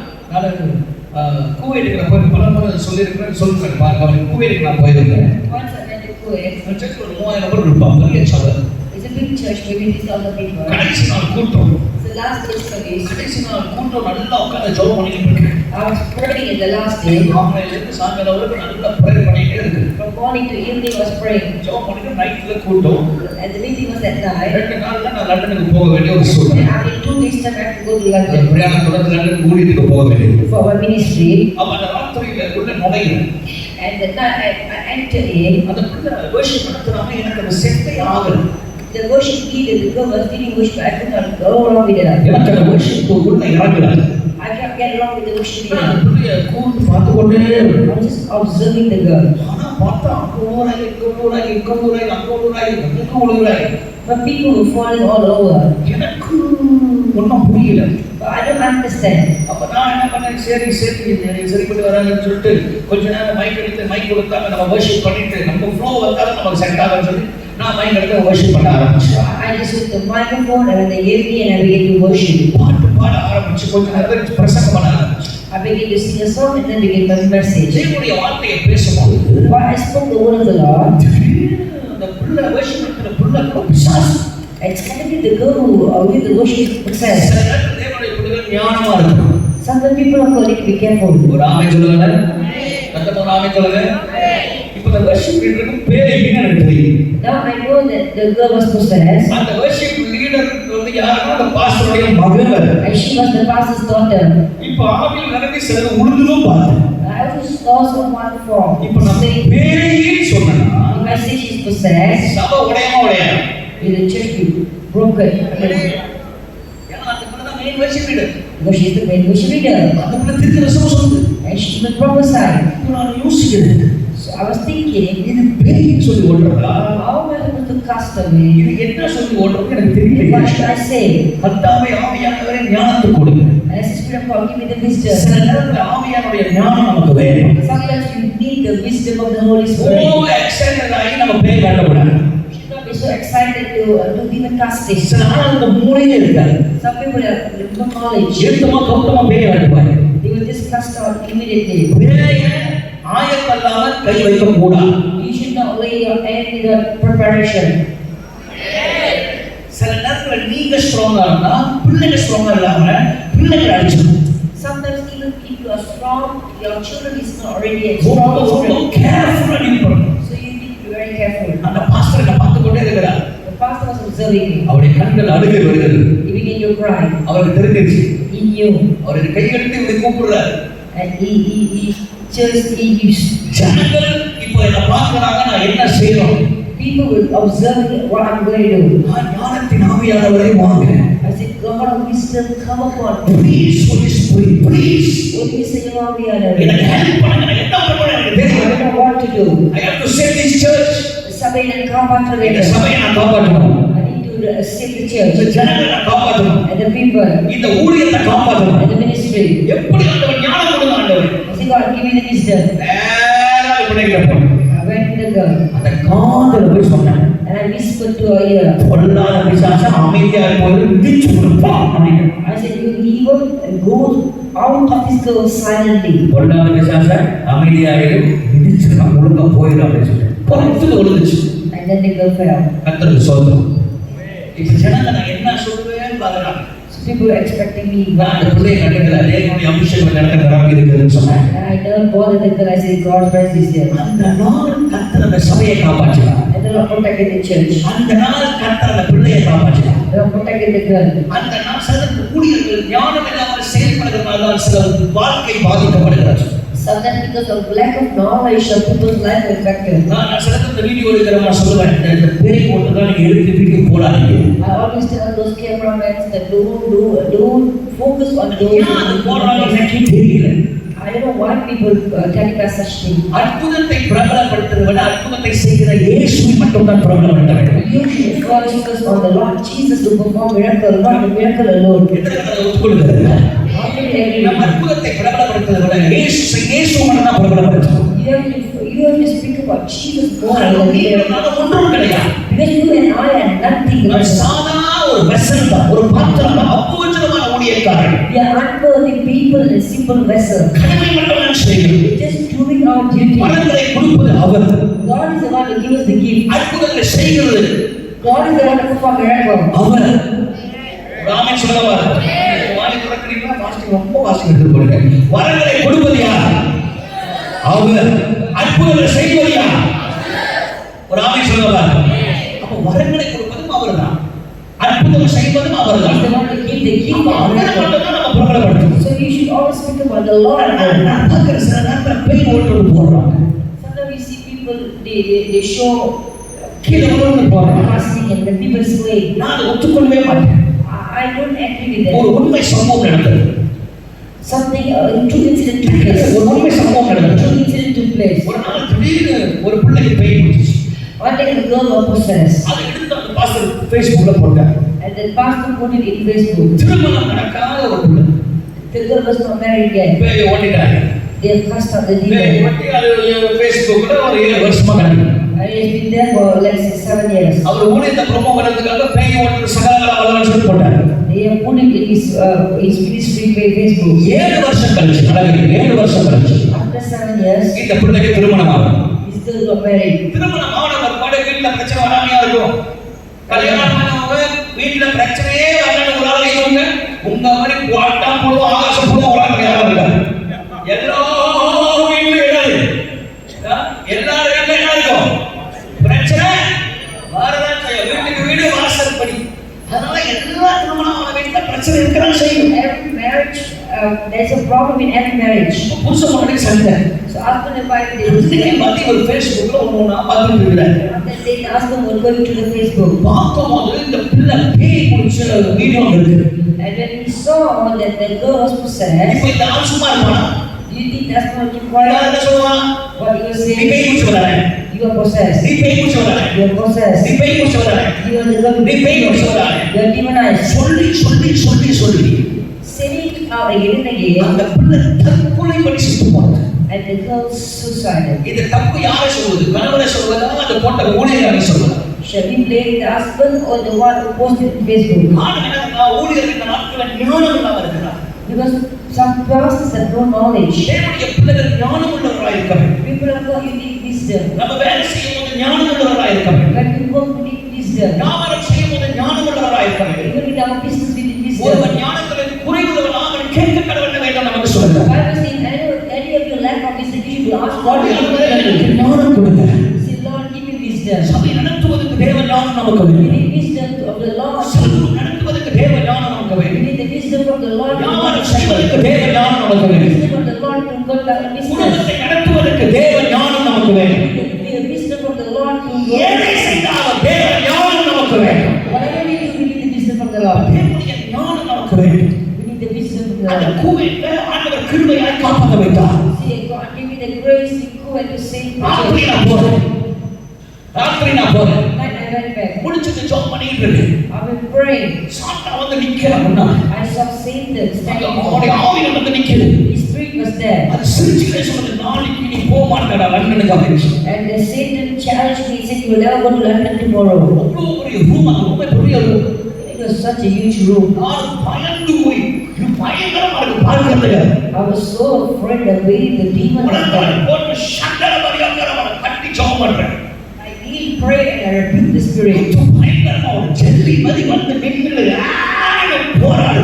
நான் குவைட்டுக்கு போய் பல முறை சொல்லியிருக்கிறேன், சொல்லுறேன் பாருங்க. குவைட்டுக்கு நான் போயிருந்தேன். Once I went to Kuwait. சர்ச்சில் ஒரு 3000 பேர் இருப்பாங்க, பெரிய சபை. It's a big church, maybe 3,000 people. கடைசி நாள் கூட்டம். It's the last day service. கடைசி நாள் கூட்டம் நல்லா உட்கார்ந்து ஜெபம் பண்ணிட்டு இருக்கு. I was praying in the last day. காலையில இருந்து சாயங்காலம் வரைக்கும் நல்லா ப்ரேயர் பண்ணிட்டே இருக்கு. From morning to evening, I was praying. ஜெபம் பண்ணிட்டு நைட்ல கூட்டம். And the meeting was at night. 2 நாள்ல நான் லண்டனுக்கு போக வேண்டிய ஒரு சூழ்நிலை. And after 2 weeks, time I had to go to London பிரயாணத்தோட லண்டன் ஊழியத்துக்கு போக வேண்டியது. for our ministry. அப்ப அந்த ராத்திரியில உள்ள நுழைகிறேன். And the night I entered in. அந்த பிள்ளை worship நடத்துறாங்க, எனக்கு அது செட்டே ஆகல. The worship leader, the girl was leading worship. I could not go along with it. எனக்கு அந்த worship உள்ள இறங்கல. I can't get along with the worship நான் leader. அந்த பிள்ளைய கூர்ந்து பார்த்து கொண்டே I was just observing the girl. ஆனா பார்த்தா அங்க ஊராய் But people were falling all over. எனக்கு ஒன்றும் புரியல. But I don't understand. அப்ப நான் என்ன பண்ணேன், சரி பண்ணி வராங்கன்னு சொல்லிட்டு கொஞ்ச நேரம் மைக் கொடுத்தாங்க, நம்ம வர்ஷிப் பண்ணிட்டு நம்ம ஃப்ளோ வந்தாலும் நமக்கு செட் ஆகும்னு சொல்லி நான் மைக் எடுத்து வர்ஷிப் பண்ண ஆரம்பிச்சேன். I just took the microphone and they gave me and I began to worship. பாட்டு பாட ஆரம்பிச்சு கொஞ்ச நேரம் பிரசங்கம் பண்ண ஆரம்பிச்சு. I began to sing a song and then began my message. தேவனுடைய வார்த்தையை பேசும்போது While I spoke the word of the Lord, அந்த பிள்ளை வர்ஷிப் பண்ணுற பிள்ளை பிசாசு. it's kind of the girl who with the worship success. சில நேரத்தில் தேவனுடைய பிள்ளைகள் ஞானமா இருக்கும். Sometimes people are calling to be careful. ஒரு ஆமை சொல்லுங்க, ஒரு ஆமை சொல்லுங்க. இப்ப இந்த வர்ஷிப் லீடருக்கு பேர் என்ன எனக்கு தெரியும். Now I know that the girl was possessed. அந்த வர்ஷிப் லீடர் வந்து யாருன்னா அந்த பாஸ்டருடைய மகள். And she was the pastor's daughter. இப்ப ஆவியில் நடந்து சிலது உழுதுலும் பார்த்தேன். I was also one from. இப்ப நான் பேரையே சொன்னேன்னா If I say she's possessed, சபை உடையாது. will the church be broken? ஏன்னா அந்த பிள்ளை தான் main worship leader. Because she's the main worship leader. அந்த பிள்ளை தீர்க்கதரிசனம் சொல்லுது. And she will prophesy. நான் யோசிக்கிறேன், So I was thinking, இது பேரைன்னு சொல்லி ஓடுறதா, how am I going to cast away? இது என்ன சொல்லி ஓடுறது எனக்கு தெரியல. What should I say? கர்த்தாவே ஆவியானவரே ஞானத்தை கொடுங்க. And as the Spirit of God, give me the wisdom. சில நேரத்துல ஆவியானுடைய ஞானம் நமக்கு வேணும். Sometimes you need the wisdom of the Holy Spirit. Oh excited ஆகி நம்ம பேய் காட்டக்கூடாது. You should not be so excited to even cast it. சில ஆள் அந்த மூளையே இருக்காது. Some people have no knowledge. ஏத்தமா கௌத்தமா பேய் காட்டுவாங்க. They will just cast out immediately. பேய ஆயத்தல்லாம கை வைக்க கூடாது. You should not lay your hand without preparation. சில நேரத்துல நீங்க ஸ்ட்ராங்கா இருந்தா பிள்ளைங்க ஸ்ட்ராங்கா இல்லாம பிள்ளைகளை அடிச்சிடும். Sometimes even if you are strong, your children is not already strong. ரொம்ப கேர்ஃபுல்லா டீல் பண்ணணும். So you need to be very careful. அந்த பாஸ்டர் என்ன பார்த்து கொண்டே இருக்கிறார். The pastor was observing me. அவருடைய கண்கள் அழுகை வருகிறது. He began to cry. அவருக்கு தெரிஞ்சிருச்சு. He knew. அவர் கையெடுத்து இப்படி கூப்பிடுறாரு. And he just used. ஜனங்கள் இப்ப இப்போ என்ன பார்க்கறாங்க நான் என்ன செய்யணும். People will observe what I'm going to do. நான் ஞானத்தின் ஆவியானவரை வாங்க. I said, God of wisdom, come upon me. Please Holy Spirit, please. What is your ஆவியானவர்? எனக்கு ஹெல்ப் பண்ணுங்க. நான் என்ன பண்ணணும் எனக்கு I தெரியும். don't know what to do. I have to save this church. சபையை நான் காப்பாற்ற இந்த வேண்டும். சபையை நான் காப்பாற்றணும். I need to save the church இந்த ஜனங்களை நான் காப்பாற்றணும். and the people இந்த ஊழியத்தை காப்பாற்றணும். and the ministry. எப்படி ஆண்டவர் ஞானம் கொடுங்க ஆண்டவர். I said, God, give me the wisdom. நேரா பிள்ளைகளை I went to the girl அந்த காதுல போய் சொன்னேன். and I whispered to her ear. பொல்லாத பிசாசம் அமைதியா போய் மிதிச்சு கொடுப்பா அப்படின்னு. I said, you evil and go out of this girl silently. பொல்லாத பிசாசம் அமைதியாயிரு மிதிச்சுக்கலாம் ஒழுங்கா போயிடும் அப்படின்னு சொல்லிட்டு பொறுத்து ஒழுங்குச்சு. And then the girl fell. கர்த்தருக்கு ஸ்தோத்திரம். இப்ப ஜனங்க நான் என்ன சொல்லுவேன்னு பாக்குறாங்க. So people were expecting me. நான் அந்த பிள்ளையை கண்டுக்கல. தேவனுடைய அபிஷேகம் நடக்க நடக்க இருக்குதுன்னு சொன்னேன். And I don't bother the girl. I said, God's presence is there. அந்த நாள் கர்த்தர் அந்த சபையை காப்பாற்றினார். And the Lord protected the church. அந்த நாள் கர்த்தர் அந்த பிள்ளையை காப்பாற்றினார். The Lord protected the girl. அந்த நாள் சில ஊழியர்கள் ஞானம் இல்லாமல் செயல்படுகிறதுனால சில வாழ்க்கை பாதிக்கப்படுகிறது. Sometimes because of lack of knowledge, some people's life are affected. நான் சில இந்த வீடியோ எடுக்கிறவங்க சொல்லுவேன் இந்த பேய் போட்டு தான் நீங்க எடுத்து வீடியோ போடாதீங்க. I always tell those cameramen that don't focus on those. ஏன் அது போடுறாங்க எனக்கு தெரியல. I don't know why people telecast such things. அற்புதத்தை பிரபலப்படுத்துவதை விட அற்புதத்தை செய்கிற இயேசுவை மட்டும் தான் பிரபலப்படுத்த வேண்டும். You should focus on the Lord Jesus to perform miracle, not the miracle alone. எத்தனை ஒத்துக்கொள்கிறது? How can you agree? நம்ம அற்புதத்தை பிரபலப்படுத்துவதை விட இயேசுவை மட்டும் தான் பிரபலப்படுத்தணும். You have to speak about Jesus more than the miracle. அது ஒன்றும் கிடையாது. Because you and I are nothing. நான் சாதாரண ஒரு வெசல் தான், ஒரு பாத்திரம் தான், அற்புதமான ஊழியக்காரன். We are unworthy people and simple vessels. கடமை மட்டும் நான் செய்கிறேன். Just doing our duty. வரங்களை கொடுப்பது அவர். God is the one who gives us the gift. அற்புதங்களை செய்கிறது God is the one who performs miracles. அவர். ராமே சொல்லவா? வாய் திறக்கிறீங்களா? வாசிக்க ரொம்ப வாசிக்கிறது போடுங்க. வரங்களை கொடுப்பது யார்? அவர். அற்புதங்களை செய்வது யார்? ராமே சொல்லவா? அப்ப வரங்களை கொடுப்பதும் அவர்தான். அற்புதம் செய்வதும் அவர்தான். He's the one who gives the gift of அவரை miracles. மட்டும் தான் நம்ம பிரபலப்படுத்தணும். So you should always speak about the Lord. நான் பார்க்கிற சில நேரத்துல பேய் ஓட்டுறது போடுறாங்க. Sometimes we see people, they show கீழே விழுந்து போடுறாங்க. fasting and the people slay. நான் அதை ஒத்துக்கொள்ளவே மாட்டேன். I don't agree with ஒரு that. உண்மை சம்பவம் நடந்தது. Something, true incident took place. ஒரு உண்மை சம்பவம் நடந்தது. True incident took place. ஒரு நாள் திடீர்னு ஒரு பிள்ளைக்கு பேய் பிடிச்சிச்சு. One day the girl was possessed. அதை எடுத்து அந்த பாஸ்டர் Facebookல போட்டார். And the pastor put it in Facebook. திருமணம் நடக்காத ஒரு பிள்ளை. The girl was not married yet. பேய் ஓட்டிட்டாங்க. They have cast out the பேய் demon. ஓட்டி அது Facebookல ஒரு 7 வருஷமா நடக்குது. And he has been there for like 7 years. அவர் ஊழியத்தை ப்ரோமோ பண்ணதுக்காக பேய் ஓட்டுற சகல வல்லவன் சொல்லி போட்டார். They have put it in his ministry Facebook. 7 வருஷம் கழிச்சு நடக்குது. 7 வருஷம் கழிச்சு After 7 years, இந்த பிள்ளைக்கு திருமணம் ஆகும். he still got married. திருமணம் ஆனவர் கூட வீட்டுல பிரச்சனை வராமையா இருக்கும். கல்யாணம் ஆனவங்க வீட்டுல பிரச்சனையே வரலன்னு ஒரு ஆள் இருங்க. உங்க மாதிரி போட்டா போடுவோம் ஆகாசம் போடுவோம் ஒரு ஆள் யாரும் இருக்காது. எல்லா வீட்லயும் என்னது? எல்லா வீட்லயும் என்ன இருக்கும்? பிரச்சனை வரதான் செய்யும். வீட்டுக்கு வீடு வாசல் படி. அதனால எல்லா திருமணம் ஆன வீட்டுல பிரச்சனை இருக்கதான் செய்யும். Every marriage, there's a problem in every marriage. புருஷன் மனைவி சண்டை. So husband and wife, they will இதுக்கே மத்தி ஒரு Facebookல ஒண்ணா பார்த்துட்டு இருக்கிறாங்க. After they ask them, we're going to the Facebook. பார்க்கும்போது இந்த பிள்ளை பேய் பிடிச்ச வீடியோ இருக்கு. And when he saw that the girl was possessed, இப்போ இந்த ஆள் சும்மா இருப்பானா? do you think that's going to keep யார் quiet? என்ன சொல்லுவான்? What he was நீ பேய் saying? பிடிச்ச வரானே. You are possessed. நீ பேய் பிடிச்ச வரானே. You are possessed. நீ பேய் பிடிச்ச வரானே. You are the girl. நீ பேய் பிடிச்ச வரானே. You are demonized. சொல்லி சொல்லி சொல்லி சொல்லி Saying out again and again, அந்த பிள்ளை தற்கொலை பண்ணி செத்து போனாங்க. and the girl suicided. இது தப்பு யாரை சொல்வது? கணவனை சொல்வதா அது போட்ட ஊழியரை சொல்வதா? Shall we blame the husband or the one who posted in Facebook? ஊழியர் இந்த நாட்களில் ஞானம் இல்லாம இருக்கிறார். Because some pastors have no knowledge. தேவனுடைய பிள்ளைகள் ஞானம் உள்ளவர்களாக இருக்க வேண்டும். People of God, you need wisdom. நம்ம வேலை செய்யும் போது ஞானம் உள்ளவர்களாக இருக்க வேண்டும். When we work, we need wisdom. வியாபாரம் செய்யும் போது ஞானம் உள்ளவர்களாக இருக்க வேண்டும். Even with our business, we need wisdom. ஒருவன் ஞானத்தில் குறைவுள்ளவனாக அவன் கேட்க கடவுள் வேண்டும் நமக்கு சொல்லுங்க. Bible says, any of your lack of wisdom, you should ask God. ஞானம் கொடுங்க. Say, Lord, give me wisdom. சபை நடத்துவதற்கு தேவ ஞானம் நமக்கு We வேண்டும். need wisdom of the Lord. சபை நடத்துவதற்கு தேவ ஞானம் நமக்கு We வேண்டும். need the wisdom of the Lord. வியாபாரம் செய்வதற்கு தேவ ஞானம் நமக்கு வேண்டும். Wisdom of the Lord to conduct business. குடும்பத்தை நடத்துவதற்கு தேவ ஞானம் நமக்கு வேண்டும். We need the எதை செய்தாலும் தேவ ஞானம் நமக்கு வேண்டும். Whatever we do, we need the wisdom from the Lord. தேவனுடைய ஞானம் நமக்கு வேண்டும். We need the wisdom from the அந்த Lord. கூவையில ஆண்டவர் கிருபையாய் காப்பாற்ற வைத்தார். See, God give me the grace to go and to save ராத்திரி people. நான் போறேன். Night I went back. முடிச்சுட்டு ஜெபம் பண்ணிட்டு இருக்கேன். I've been praying. சாத்தா வந்து நிக்கிறான் முன்னாடி. I saw Satan standing அவனுடைய before me. ஆவியில வந்து நிக்குது. His spirit was there. அது சிரிச்சுக்கிட்டே சொன்னது, நாளைக்கு நீ போக மாட்டடா லண்டனுக்கு அப்படின்னு. And the Satan challenged me, said, you will never go to London tomorrow. அவ்வளவு பெரிய ரூம், அந்த ரூமே பெரிய room. It was such a huge room. நான் பயந்து போய் இது பயங்கரமா இருக்கு பார்க்கிறதுக்கு. I was so afraid the way the demon was உடனே there. போட்டு சண்டை பயங்கரமா கட்டி ஜெபம் பண்றேன். I kneel, pray, and I rebuke the spirit. பயங்கரமா ஒரு ஜெல்லி மாதிரி வந்து நின்று போராடு.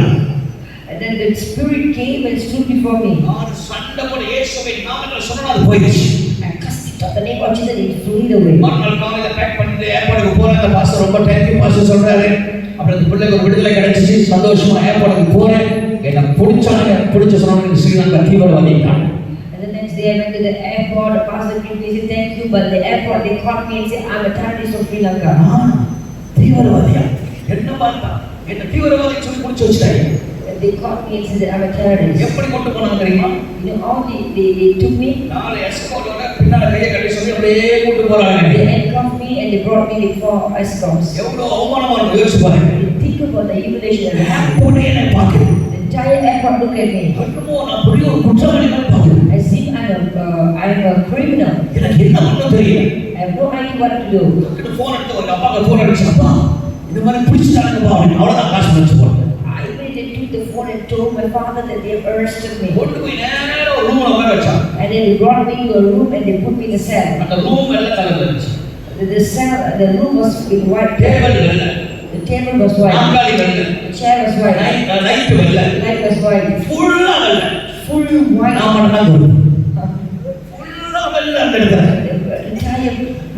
And then the spirit came and stood before me. நான் சண்டை போட இயேசுவின் நாமத்தில் சொன்னா அது போயிடுச்சு. I cursed it out the name of Jesus, it flew away. மறுநாள் காலையில பேக் பண்ணிட்டு ஏர்போர்ட்டுக்கு போறேன். அந்த பாஸ்டர் ரொம்ப தேங்க்யூ பாஸ்டர் சொல்றாரு. அப்புறம் இந்த பிள்ளைக்கு ஒரு விடுதலை கிடைச்சிச்சு, சந்தோஷமா ஏர்போர்ட்டுக்கு போறேன். என்ன பிடிச்ச சொன்னாங்க Sri Lanka தீவிரவாதிட்டாங்க. And the next day I went to the airport, the pastor came, he said thank you, but the airport they caught me and said I'm a terrorist from Sri Lanka. தீவிரவாதியா என்ன பார்த்தா என்ன தீவிரவாதி சொல்லி பிடிச்சி வச்சுட்டாங்க. And they caught me and said I'm a terrorist. எப்படி கொண்டு போனாங்க தெரியுமா? You know how they took me? நாலு எஸ்கார்ட்டோட பின்னால கையை கட்டி சொல்லி அப்படியே கூட்டு போறாங்க. They handcuffed me and they brought me before escorts. எவ்வளவு அவமானமா இருக்கு யோசிச்சு பாருங்க. Think about the humiliation. ஏர்போர்ட்டே என்ன பாக்குது. The entire airport look at me. என்னமோ நான் பெரிய ஒரு குற்றவாளி மாதிரி பாக்குது. I see I'm a criminal. எனக்கு என்ன பண்ண தெரியல. I have no idea what to do. கிட்ட போன் எடுத்து ஒரு அப்பாக்கு போன் அடிச்சு, அப்பா இந்த மாதிரி பிடிச்சிட்டாங்கப்பா அப்படின்னு அவ்வளவுதான் காசு வச்சு போறேன். I immediately took the phone and told my father that they have arrested me. கொண்டு போய் நேரா ஒரு ரூம்ல உட்கார வச்சாங்க. And then they brought me to a room and they put me in a cell. அந்த ரூம் வெள்ளை கலர்ல இருந்துச்சு. The room was in white. Table வெள்ளை, The table was white. நாற்காலி வெள்ளை, The chair was white. Light வெள்ளை, The light was white. ஃபுல்லா வெள்ளை. Full white. நான் மட்டும் தான் குரு. ஃபுல்லா வெள்ளை அந்த இடத்துல.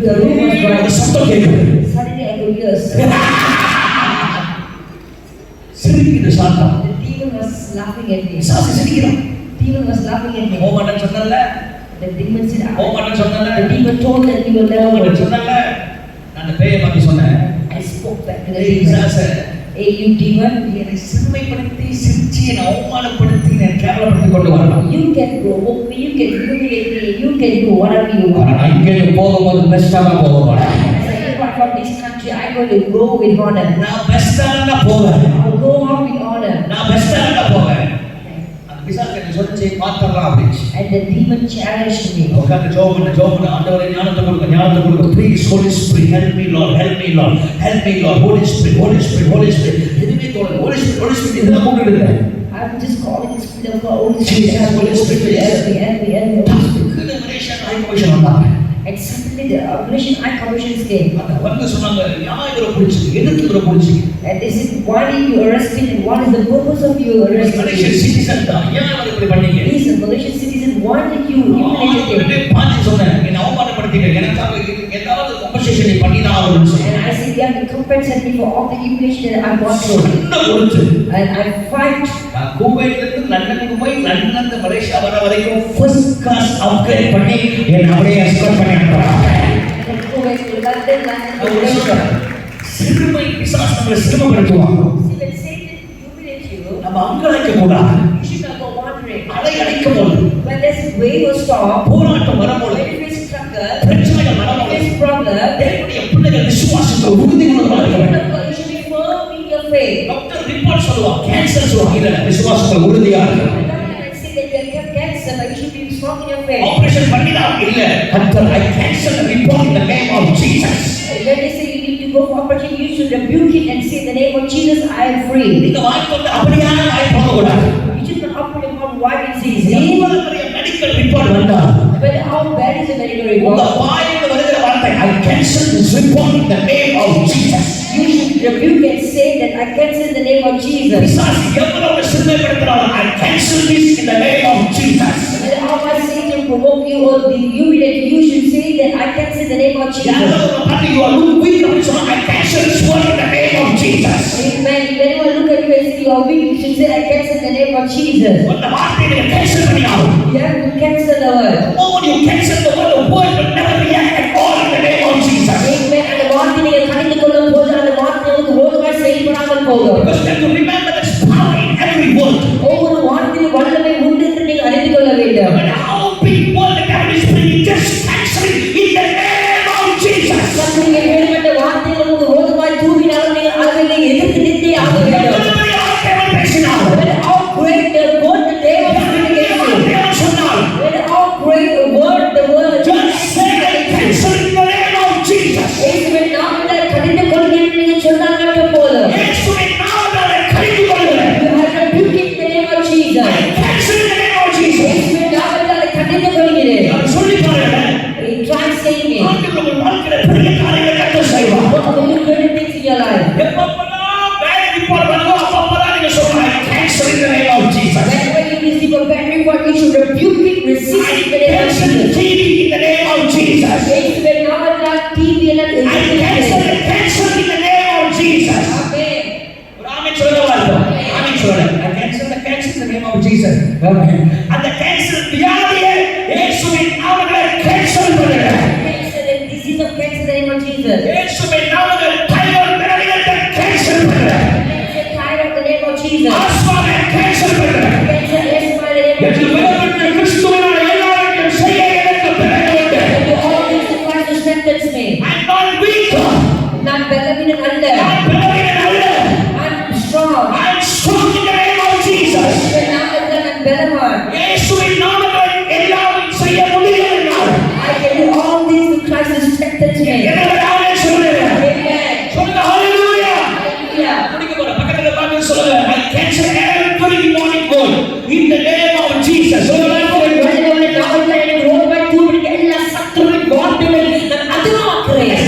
The room was ஒரு white. சத்தம் கேட்குது. Suddenly I could hear சிரிக்குது சாத்தா. the demon was laughing at me. Sassy சிரிக்கிறான். Demon was laughing at me. ஓமாட்டன் சொன்னல, The demon said, ஓமாட்டன் சொன்னல, the demon told that you will never ஓமாட்டன் go. சொன்னல. நான் அந்த பேயை பார்த்து சொன்னேன், I spoke back to the ஏய் demon. சாச, Hey, you demon, என்னை சிறுமைப்படுத்தி சிரிச்சு என்னை அவமானப்படுத்தி என்னை கேவலப்படுத்தி கொண்டு வரலாம். you can provoke me, you can humiliate me, you can do whatever you want. நான் இங்கே போகும்போது பெஸ்டா தான் போக போறேன். As I depart from this country, I'm going to go with honor. நான் பெஸ்டா தான் போவேன். I'll go out with honor. நான் பெஸ்டா தான் போவேன். அந்த பிசாசு என்ன சொல்லுச்சு, பாத்தறலாம் அப்படிச்சு. And the demon challenged me. உட்கார்ந்து ஜெபம் ஆண்டவரே ஞானத்தை கொடுங்க. Please Holy Spirit, help me Lord, help me Lord, help me Lord, Holy Spirit, Holy Spirit, Holy Spirit. எதுவுமே தோணல. Holy Spirit, Holy Spirit இதெல்லாம் கூப்பிட்டு இருக்கேன். I'm just calling the Spirit of God. Holy Spirit, help me, Holy Spirit, help me, help me, help me. And suddenly the Operation Eye Commission came. வந்து சொன்னாங்க, யா இவரை பிடிச்சி எதுக்கு இவரை பிடிச்சி? And they said, why did you arrest him and what is the purpose of you arresting Malaysian him? Citizen தான், ஏன் அவர் இப்படி பண்ணீங்க? He is a Malaysian citizen, why did you humiliate him? பாஞ்சி சொன்னேன், என்னை அவமானப்படுத்திங்க, எனக்காக ஏதாவது கம்பன்சேஷன் பண்ணிதான் ஆகணும்னு சொன்னேன். And I said, you have to compensate me for all the humiliation that I've gone through. என்ன கொடுத்து? And I fight. நான் குவைத்திலிருந்து லண்டனுக்கு போய் லண்டன்ல மலேசியா வர வரைக்கும் ஃபர்ஸ்ட் கிளாஸ் அப்கிரேட் பண்ணி என்னை அப்படியே எஸ்கார்ட் பண்ணி அனுப்புறாங்க. And go back to London, நான் ஒரு சொல்றேன், சிறுமை பிசாசு நம்மளை சிறுமைப்படுத்துவான். See, when Satan humiliates you, நம்ம அங்கலாய்க்க கூடாது. you should not go wandering. அலை அடிக்கும் போது, When there's wave or storm, போராட்டம் வரும்போது, when you face struggle, பிரச்சனைகள் வரும்போது, face problem, தேவனுடைய பிள்ளைகள் விசுவாசத்தை உறுதி உள்ளவர்களாக இருக்க வேண்டும். you should be firm in your faith. Doctor report சொல்லுவான், கேன்சர் சொல்லுவான், இல்ல விசுவாசத்துல உறுதியா இருக்கு. The doctor can say that you have cancer, but you should be strong in your faith. Operation பண்ணிதான் இல்ல, கர்த்தர் I cancel the report in the name of Jesus. When they say you need to go for operation, you should rebuke it and say in the name of Jesus, I am free. நீங்க வாய் கொண்டு அப்படியான வாய் போக கூடாது. You should not operate upon what is easy. எவ்வளவு பெரிய medical report வந்தா, But how bad is the medical உங்க report? வாயிலிருந்து வருகிற வார்த்தை I cancel this report in the name of Jesus. You should rebuke and say that I cancel in the name of Jesus. பிசாசு எவ்வளவு சிறுமைப்படுத்துறாலும் I cancel this in the name of Jesus. And how much Satan provoke you or humiliate you, you should say that I cancel in the name of Jesus. யாராவது பார்த்து you are look weak அப்படி சொன்னா I cancel this word in the name of Jesus. Amen. If anyone look at you and say you are weak, you should say I cancel in the name of Jesus. அந்த வார்த்தையை நீங்க cancel பண்ணி ஆகும். You have to cancel the word. The moment you cancel the word will never react at all in the name of Jesus. போகும். Because you have to remember there's power in every word. ஒவ்வொரு வார்த்தையிலும் வல்லமை உண்டு என்று நீங்கள் அறிந்து கொள்ள வேண்டும். No matter how big word the devil is bringing, just cancel it in the name of Jesus. நீங்கள் வேறுபட்ட வார்த்தைகள் உங்களுக்கு விரோதமாய் தூவினாலும் நீங்கள் அவைகளை எதிர்த்து நின்றே ஆக வேண்டும். When how great the word the devil is speaking against you. When how great the word Just say cancel in the name of Jesus. இயேசுவின் நாமத்தில் கடிந்து கொள்கிறேன் நீங்கள் சொன்னால் மட்டும் போதும். இயேசுவின் நாமத்தில் கடிந்து கொள்கிறேன். You are rebuking the name of Jesus. Cancel in the name of Jesus. இயேசுவின் நாமத்தில் கடிந்து கொள்கிறேன். நான் சொல்லி பாருங்க. Try saying it. ஆண்டவர் உங்கள் வாழ்க்கையில பெரிய காரியங்களை கட்ட செய்வார். What will you great things in your life? எப்பப்பெல்லாம் bad report வருதோ அப்பப்பெல்லாம் நீங்க சொல்லணும் cancel in the name of Jesus. Whenever you receive a bad report, you should rebuke it, resist it in the name of Cancel Jesus. TV in the name of Jesus. இயேசுவின் நாமத்தில் TV எல்லாம் I cancel in the name of Jesus. Amen. ஒரு ஆமென் சொல்லுங்க பாருங்க. ஆமென் சொல்லுங்க. I cancel in the name of Jesus. Amen. அந்த cancel வியாதியை இயேசுவின் நாமத்தில் cancel பண்ணுங்க. Cancel the disease of cancer in the name of Jesus. இயேசுவின் நாமத்தில் தைராய்டு வியாதியை cancel பண்ணுங்க. Cancel thyroid in the name of Jesus. ஆஸ்மாவை cancel பண்ணுங்க. Cancel asthma in the name of என்று Jesus. விலகப்பட்ட கிறிஸ்துவினால் எல்லாவற்றையும் செய்ய எனக்கு பிறகு உண்டு. Do all things to Christ who strengthens me. I'm not weak. நான் பலவீனன் அல்ல. நான் பலவீனன் அல்ல. I'm strong. I'm strong in the name of Jesus. இயேசுவின் நாமத்தில் நான் பலவான். இயேசுவின் நாமத்தில் எல்லாம் செய்ய முடியும் என்னால். I can do all things to Christ who strengthens me. என்னோட ஆமென் சொல்லுங்க. Amen. சொல்லுங்க ஹalleluya. Hallelujah. முடிக்க போற பக்கத்துல பார்த்து சொல்லுங்க. I cancel every demonic word in the name of Jesus. சொல்லுங்க. வல்லமையுள்ள நாமத்தில் எனக்கு விரோதமாய் தூவிடுகிற எல்லா சத்துருவின் வார்த்தைகளை நான் அதிகமாக்குகிறேன்.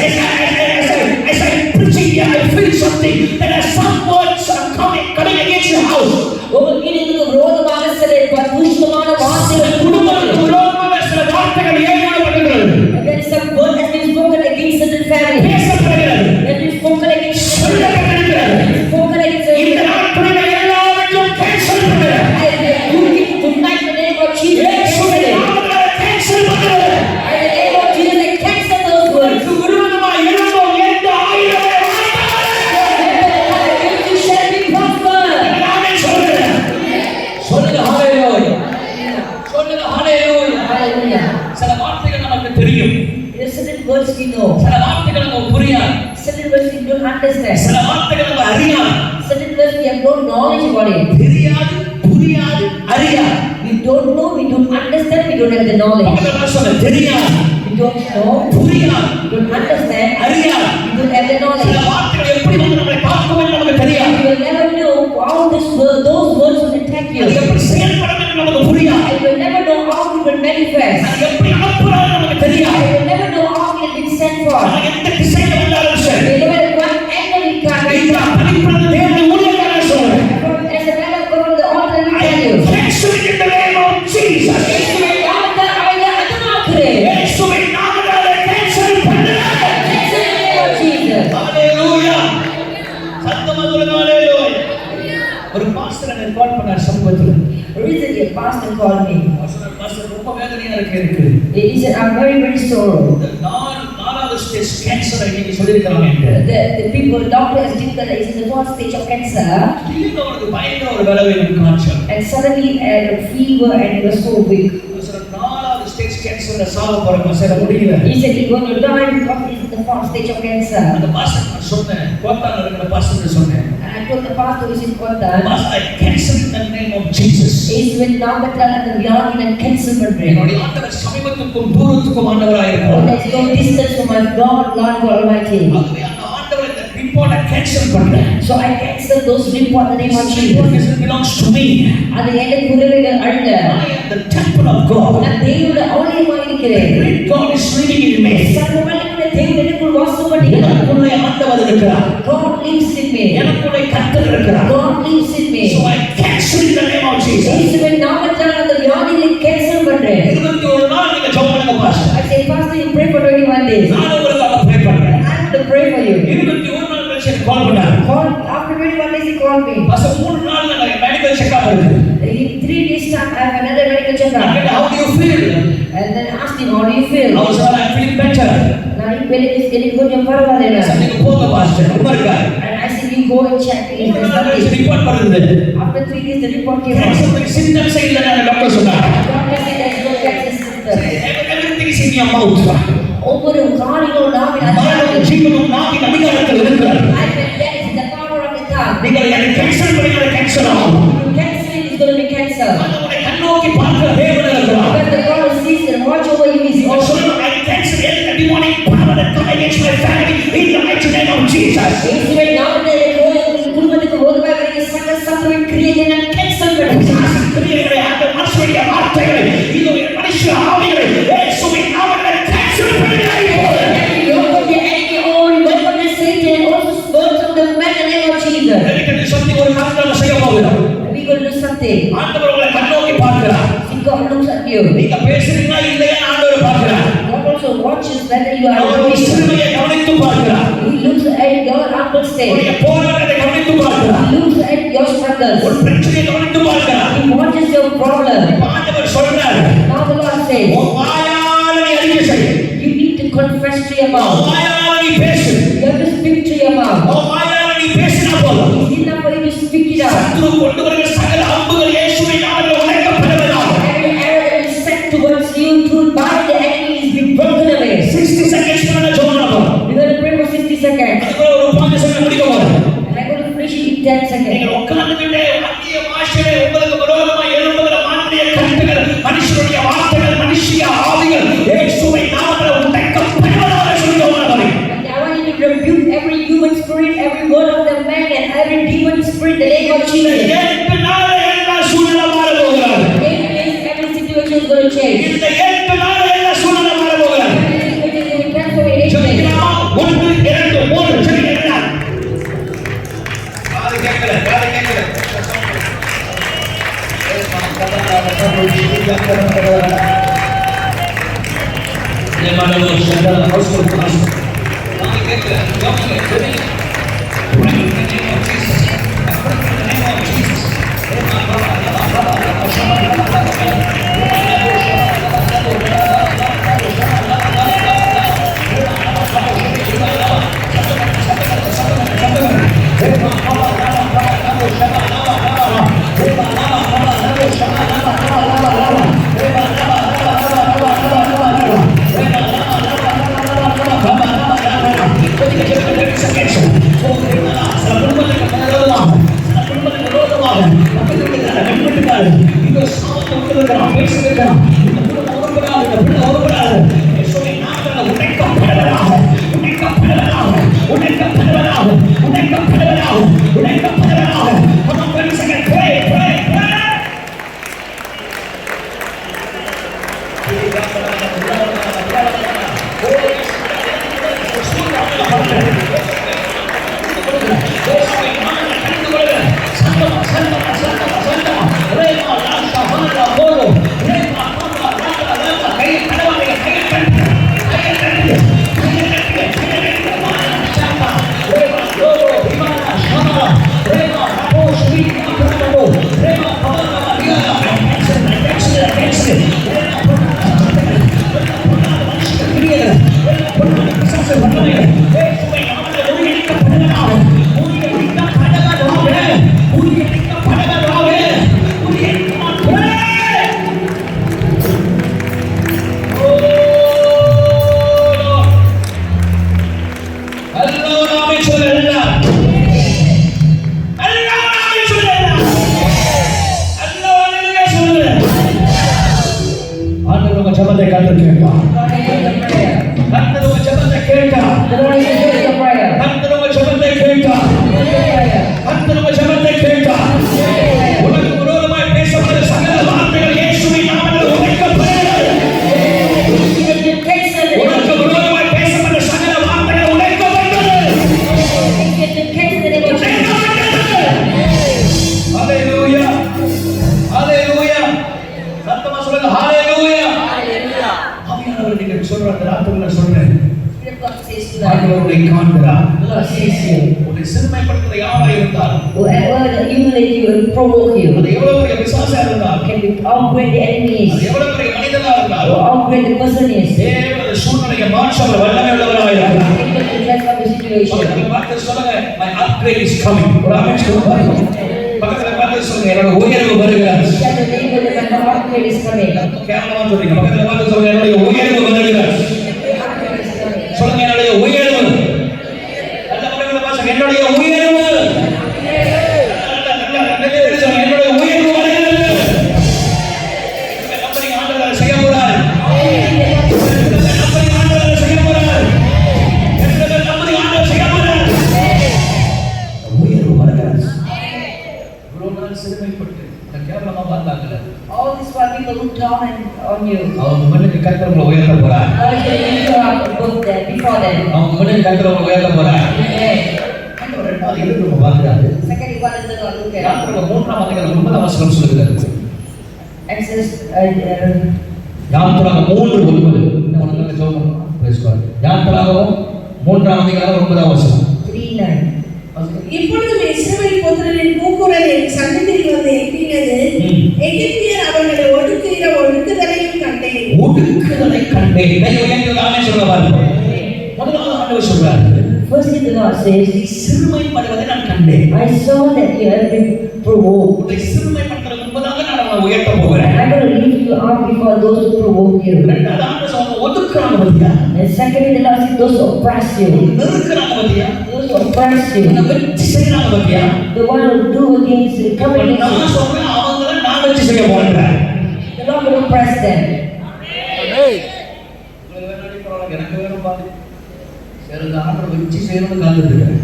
As I'm preaching here, I feel something that as some words are coming against your house. உங்கள் வீடுகளுக்கு விரோதமாக சில பரிசுத்தமான வார்த்தைகள் குடும்பத்துக்கு குடும்பங்கள் விரோதமாக சில வார்த்தைகள் ஏவப்படுகிறது. there is some word that has been spoken against certain family. பேசப்படுகிறது. That has been spoken against சொல்லப்படுகிறது. spoken against இந்த நாட்களில் எல்லாவற்றையும் கேன்சல் பண்ணுங்க. I rebuke it tonight in the name of Jesus. இயேசுவின் நாமத்தில் கேன்சல் பண்ணுங்க. In the name of Jesus, I cancel those words. இதுக்கு விரோதமாக எழும்பும் எந்த ஆயுதமே Against you shall be prospered. ஆமென் சொல்லுங்க. சொல்லுங்க ஹalleluya. சொல்லுங்க ஹalleluya. Hallelujah. சில வார்த்தைகள் நமக்கு தெரியும். There are certain words we know. சில வார்த்தைகள் நமக்கு புரியாது. Certain words we don't understand. சில வார்த்தைகள் நம்ம அறியாது. Certain words we have no knowledge about it. தெரியாது, புரியாது, அறியாது. We don't know, we don't understand, we don't have the knowledge. பக்கத்துல சொல்ல தெரியாது, We don't know, புரியாது, we don't understand, அறியாது. we don't have the சில knowledge. வார்த்தைகள் எப்படி வந்து நம்மளை தாக்கும் என்று நமக்கு தெரியாது. You will never know how those words will attack you. அது எப்படி செயல்படும் என்று நமக்கு புரியாது. You will never know how it will manifest. அது எப்படி அனுப்புறது நமக்கு தெரியாது. You will never know how it will be sent for. அது எந்த திசையில வந்தாலும் சரி. You never know what angle it இந்த comes. படிப்பது தேவனுடைய ஊழியக்காரன் சொல்றேன். As a man of God on the altar, we tell you. இயேசுவின் in the name of Jesus. இயேசுவின் நாமத்தில் அவளை அதிகமாக்குகிறேன். இயேசுவின் நாமத்தாலே கேன்சல் பண்ணுங்க. In the name of Jesus. ஹalleluya. சத்தமா சொல்லுங்க ஹalleluya. ஒரு பாஸ்டர் எனக்கு கால் பண்ணார் சமீபத்துல. Recently, a pastor called me. Pastor ரொம்ப வேதனையா இருக்கு. He said, I'm very, very sorrow. இந்த நாலாவது ஸ்டேஜ் கேன்சர் இன்னைக்கு சொல்லிருக்காங்க என்று. The people, doctor has declared that he's in the fourth stage of cancer. திடீர்னு அவருக்கு பயங்கர ஒரு வேதனை காய்ச்சல். And suddenly he had a fever and he was so weak. நாலாவது ஸ்டேஜ் கேன்சர்ல சாவ போறேன் சார் முடியல. He said he's going to die because he's in the fourth stage of cancer. அந்த பாஸ்டர் நான் சொன்னேன், கோத்தால இருக்கிற பாஸ்டர் சொன்னேன். And I told the pastor who's in Kota, pastor cancer in the name of Jesus. he's with Namatal and the Vyadi and cancer பண்றேன். என்னுடைய ஆண்டவர் சமீபத்துக்கும் தூரத்துக்கும் ஆண்டவராக Oh, இருக்கிறார். there's no distance from my God, Lord God Almighty. ஆகவே அந்த ஆண்டவர் இந்த ரிப்போர்ட்டை கேன்சல் பண்றேன். So I cancel those reports in the name of Jesus. This belongs to me. அது எனக்கு உறவுகள் அல்ல. I am the temple of God. நான் தேவனுடைய ஆலயமாக இருக்கிறேன். The great God is living in me. சர்வவல்லமையுள்ள தேவன் எனக்குள் வாசம் பண்ணுகிறார். எனக்குள்ளே ஆண்டவர் இருக்கிறார். God lives in me. எனக்குள்ளே கர்த்தர் இருக்கிறார். God lives in me. So I cancel in the name of Jesus. இயேசுவின் நாமத்தால் அந்த வியாதியை கேன்சல் பண்றேன். 21 நாள் நீங்க ஜெபம் பண்ணுங்க pastor. I say, Pastor, you pray for 21 days. நான் உங்களுக்காக ப்ரே பண்றேன். I'm going to pray for you. 21 நாள் கழிச்சு எனக்கு கால் பண்ணாரு. After 21 days, he called me. Pastor 3 நாள்ல எனக்கு மெடிக்கல் செக்அப் இருக்கு. In 3 days time, I have another medical checkup. How do you feel? And then I asked him, how do you feel? I was like, I'm feeling better. நான் இப்ப எனக்கு கொஞ்சம் பரவாயில்லை. நீங்க போங்க பாஸ்டர். உங்க இருக்காரு. And I said, you go go and check if there's nothing. Report வருது. After 3 days, the report came out. Cancer symptoms இல்லைன்னு டாக்டர் சொன்னார். Doctor said there is no cancer symptoms. Everything is in your mouth. ஒவ்வொரு காரியங்களும் நாவின் மரணம் அதிகாரத்தில் ஜீவனும் நாவின் அதிகாரத்தில் இருக்கிறது. life and death is in the power of the tongue. நீங்கள் எனக்கு கேன்சர் பண்ணிக்கிற கேன்சர் ஆகும். Cancer is going to be cancer. உங்களை கண்ணோக்கி பார்க்கிற தேவன் இருக்கிறார். But the God who sees and watch over you is நீங்கள் also. சொல்லணும், I cancel every demonic power that come against my family in the mighty name of Jesus. இயேசுவின் நாமத்தில் குடும்பத்துக்கு விரோதமாக வருகிற சகல சத்துருவின் கிரியைகளை நான் cancel பண்ணுகிறேன். கிரியைகளை, அந்த மனுஷனுடைய வார்த்தைகளை, இது மனுஷ ஆவிகளை இயேசுவின் நாமத்தில் cancel பண்ணுகிறேன். Every yoke of the enemy, all yoke of the Satan, also works of the mighty name of Jesus. எனக்கு சொல்லி ஒரு காரியத்தை செய்ய போகிறோம். We going to do something. ஆண்டவர் உங்களை கண்ணோக்கி பார்க்கிறார். See, God looks at you. நீங்க பேசுறீங்களா இல்லையா ஆண்டவர் பார்க்கிறார். God also watches whether you are our doing it. சிறுமையை கவனித்து பார்க்கிறார். He looks at your humble state. உங்களுடைய போராட்டத்தை கவனித்து பார்க்கிறார். He looks at your struggles. ஒரு பிரச்சனையை கவனித்து பார்க்கிறார். He watches your problem. இப்ப ஆண்டவர் சொல்றார், Now the Lord says, உன் வாயால நீ அறிக்கை செய். you need to confess to your உன் mouth. வாயால நீ பேசு. You have to speak to your mouth. உன் வாயால நீ பேசினா போதும். It's enough for you to speak it out. சத்துரு கொண்டு வருகிற சகல அம்புகள் இயேசுவின் நாமத்தில் உடைக்கப்படுவதாக. Every arrow that is set towards you through by the enemy is being broken away. 60 seconds பண்ண ஜெபம். We're going to pray for 60 seconds. அதுக்குள்ள ஒரு 5 செகண்ட் முடிக்க போறோம். And I'm going to finish it in 10 seconds. நீங்கள் உட்கார்ந்துகிட்டே அந்நிய பாஷையிலே உங்களுக்கு விரோதமாய் எழும்புகிற மானுடைய கருத்துகள், மனுஷருடைய வார்த்தைகள், மனுஷிய ஆவிகள் இயேசுவின் நாமத்தில் உடைக்கப்படுவதாக சொல்லுவார்கள். And I want you to rebuke every human spirit, every word of the man, and every demon spirit in the name of Jesus. இந்த 8 நாள்ல எல்லா சூழ்நிலை மாற போகிறது. 8 days, every situation is going to change. இந்த 8 நாள்ல எல்லா சூழ்நிலை மாற போகிறது. Every situation will be transformed in 8 days. சொல்லுங்களா? 1 2 3 சொல்லுங்க. காது கேட்கல, காது கேட்கல. ஜெபத்தை கர்த்தர் கேட்பார். கர்த்தர் உங்க ஜெபத்தை கேட்பார். கர்த்தர் உங்க ஜெபத்தை கேட்பார். கர்த்தர் உங்க ஜெபத்தை கேட்பார். உனக்கு விரோதமாய் பேசப்படுற சகல வார்த்தைகள் இயேசுவின் நாமத்தில் உடைக்கப்படுகிறது. உனக்கு விரோதமாய் பேசப்படுற சகல வார்த்தைகள் உடைக்கப்படுகிறது. ஹalleluya. ஹalleluya. சத்தமா சொல்லுங்க ஹalleluya. ஆவியானவர் நீங்க சொல்ற அந்த ராத்திரில சொல்றேன். ஆண்டவரை காண்கிறார். உன்னை சிறுமைப்படுத்துகிற யாராக இருந்தாலும் whoever humiliate you and provoke you அது எவ்வளவு பெரிய பிசாசா இருந்தாலும் can be how great the enemy is அது எவ்வளவு பெரிய மனிதனா or இருந்தாலும் how great the person is. தேவனுடைய சூழ்நிலையை மாற்ற வல்லமை உள்ளவராக இருக்கிறார். Able to transform the situation. situation. பக்கத்துல பார்த்து சொல்லுங்க, my upgrade is coming. ஒரு ஆமென் சொல்லுங்க. பக்கத்துல பார்த்து சொல்லுங்க, என்னோட உயர்வு வருகிறது. Tell the neighbor that my upgrade is coming. கேவலமா சொல்றீங்க. பக்கத்துல பார்த்து சொல்லுங்க, என்னோட உயர்வு வருகிறது. Upgrade is coming. சொல்லுங்க, என்னோட உயர்வு. அந்த பக்கத்துல பார்த்து என்னோட உயர்வு. என்னோட உயர்வு வருகிறது. கம்பெனி ஆண்டவர் செய்ய போறார். கம்பெனி ஆண்டவர் செய்ய போறார். கம்பெனி ஆண்டவர் செய்ய போறார். உயர்வு வருகிறது. இவ்வளவு நாள் சிறுமைப்பட்டு கேவலமா பார்த்தாங்கல்ல. All this while people look down on you. அவங்க முன்னுக்கு கர்த்தர் உங்களை உயர்த்த போறார். God is going to lift you up above them, before them. அவங்க முன்னுக்கு கர்த்தர் உங்களை உயர்த்த போறார். Amen. ஆண்டவர் ரெண்டாவது எதுக்கு நம்ம பார்க்கிறாரு? Secondly, what does the Lord look at? யாத்திராகமம் 3ஆம் அதிகாரம் 9ஆம் வசனம் சொல்லுகிறது. Exodus யாத்திராகமம் 3:9. இந்த உனக்கு சொல்றேன். praise God. யாத்திராகமம் 3ஆம் அதிகாரம் 9ஆம் வசனம். 3:9. இப்பொழுதும் இஸ்ரவேல் புத்திரரின் கூக்குரல் என் சன்னதியில் வந்து எட்டினது. எகிப்தியர் அவர்களை ஒடுக்குகிற ஒடுக்குதலையும் கண்டேன். ஒடுக்குதலை கண்டேன். கை உயர்த்தி ஆமென் சொல்ல பாருங்க. முதலாவது ஆண்டவர் சொல்றாரு, Firstly, the Lord says, சிறுமைப்படுவதை நான் கண்டேன். I saw that you have been provoked. உன்னை சிறுமைப்படுத்துறதுக்கு முன்பதாக நான் உன்னை உயர்த்த போகிறேன். And I'm going to lift you up before those who provoke you. ரெண்டாவது ஆண்டவர் சொல்ற ஒடுக்குறாங்க பத்தியா? And secondly, the Lord says, those who oppress you. நெருக்குறாங்க பத்தியா? Those who oppress உன்னை you. வெற்றி செய்யறாங்க பத்தியா? The one who do against you, come against நான் you. சொல்றேன், அவங்கள நான் வெற்றி செய்ய போறேன். The Lord will oppress them. எனக்கு வேணும் பாரு. சரி, இந்த ஆண்டவர் வெற்றி செய்யணும்னு காத்துட்டு இருக்கேன்.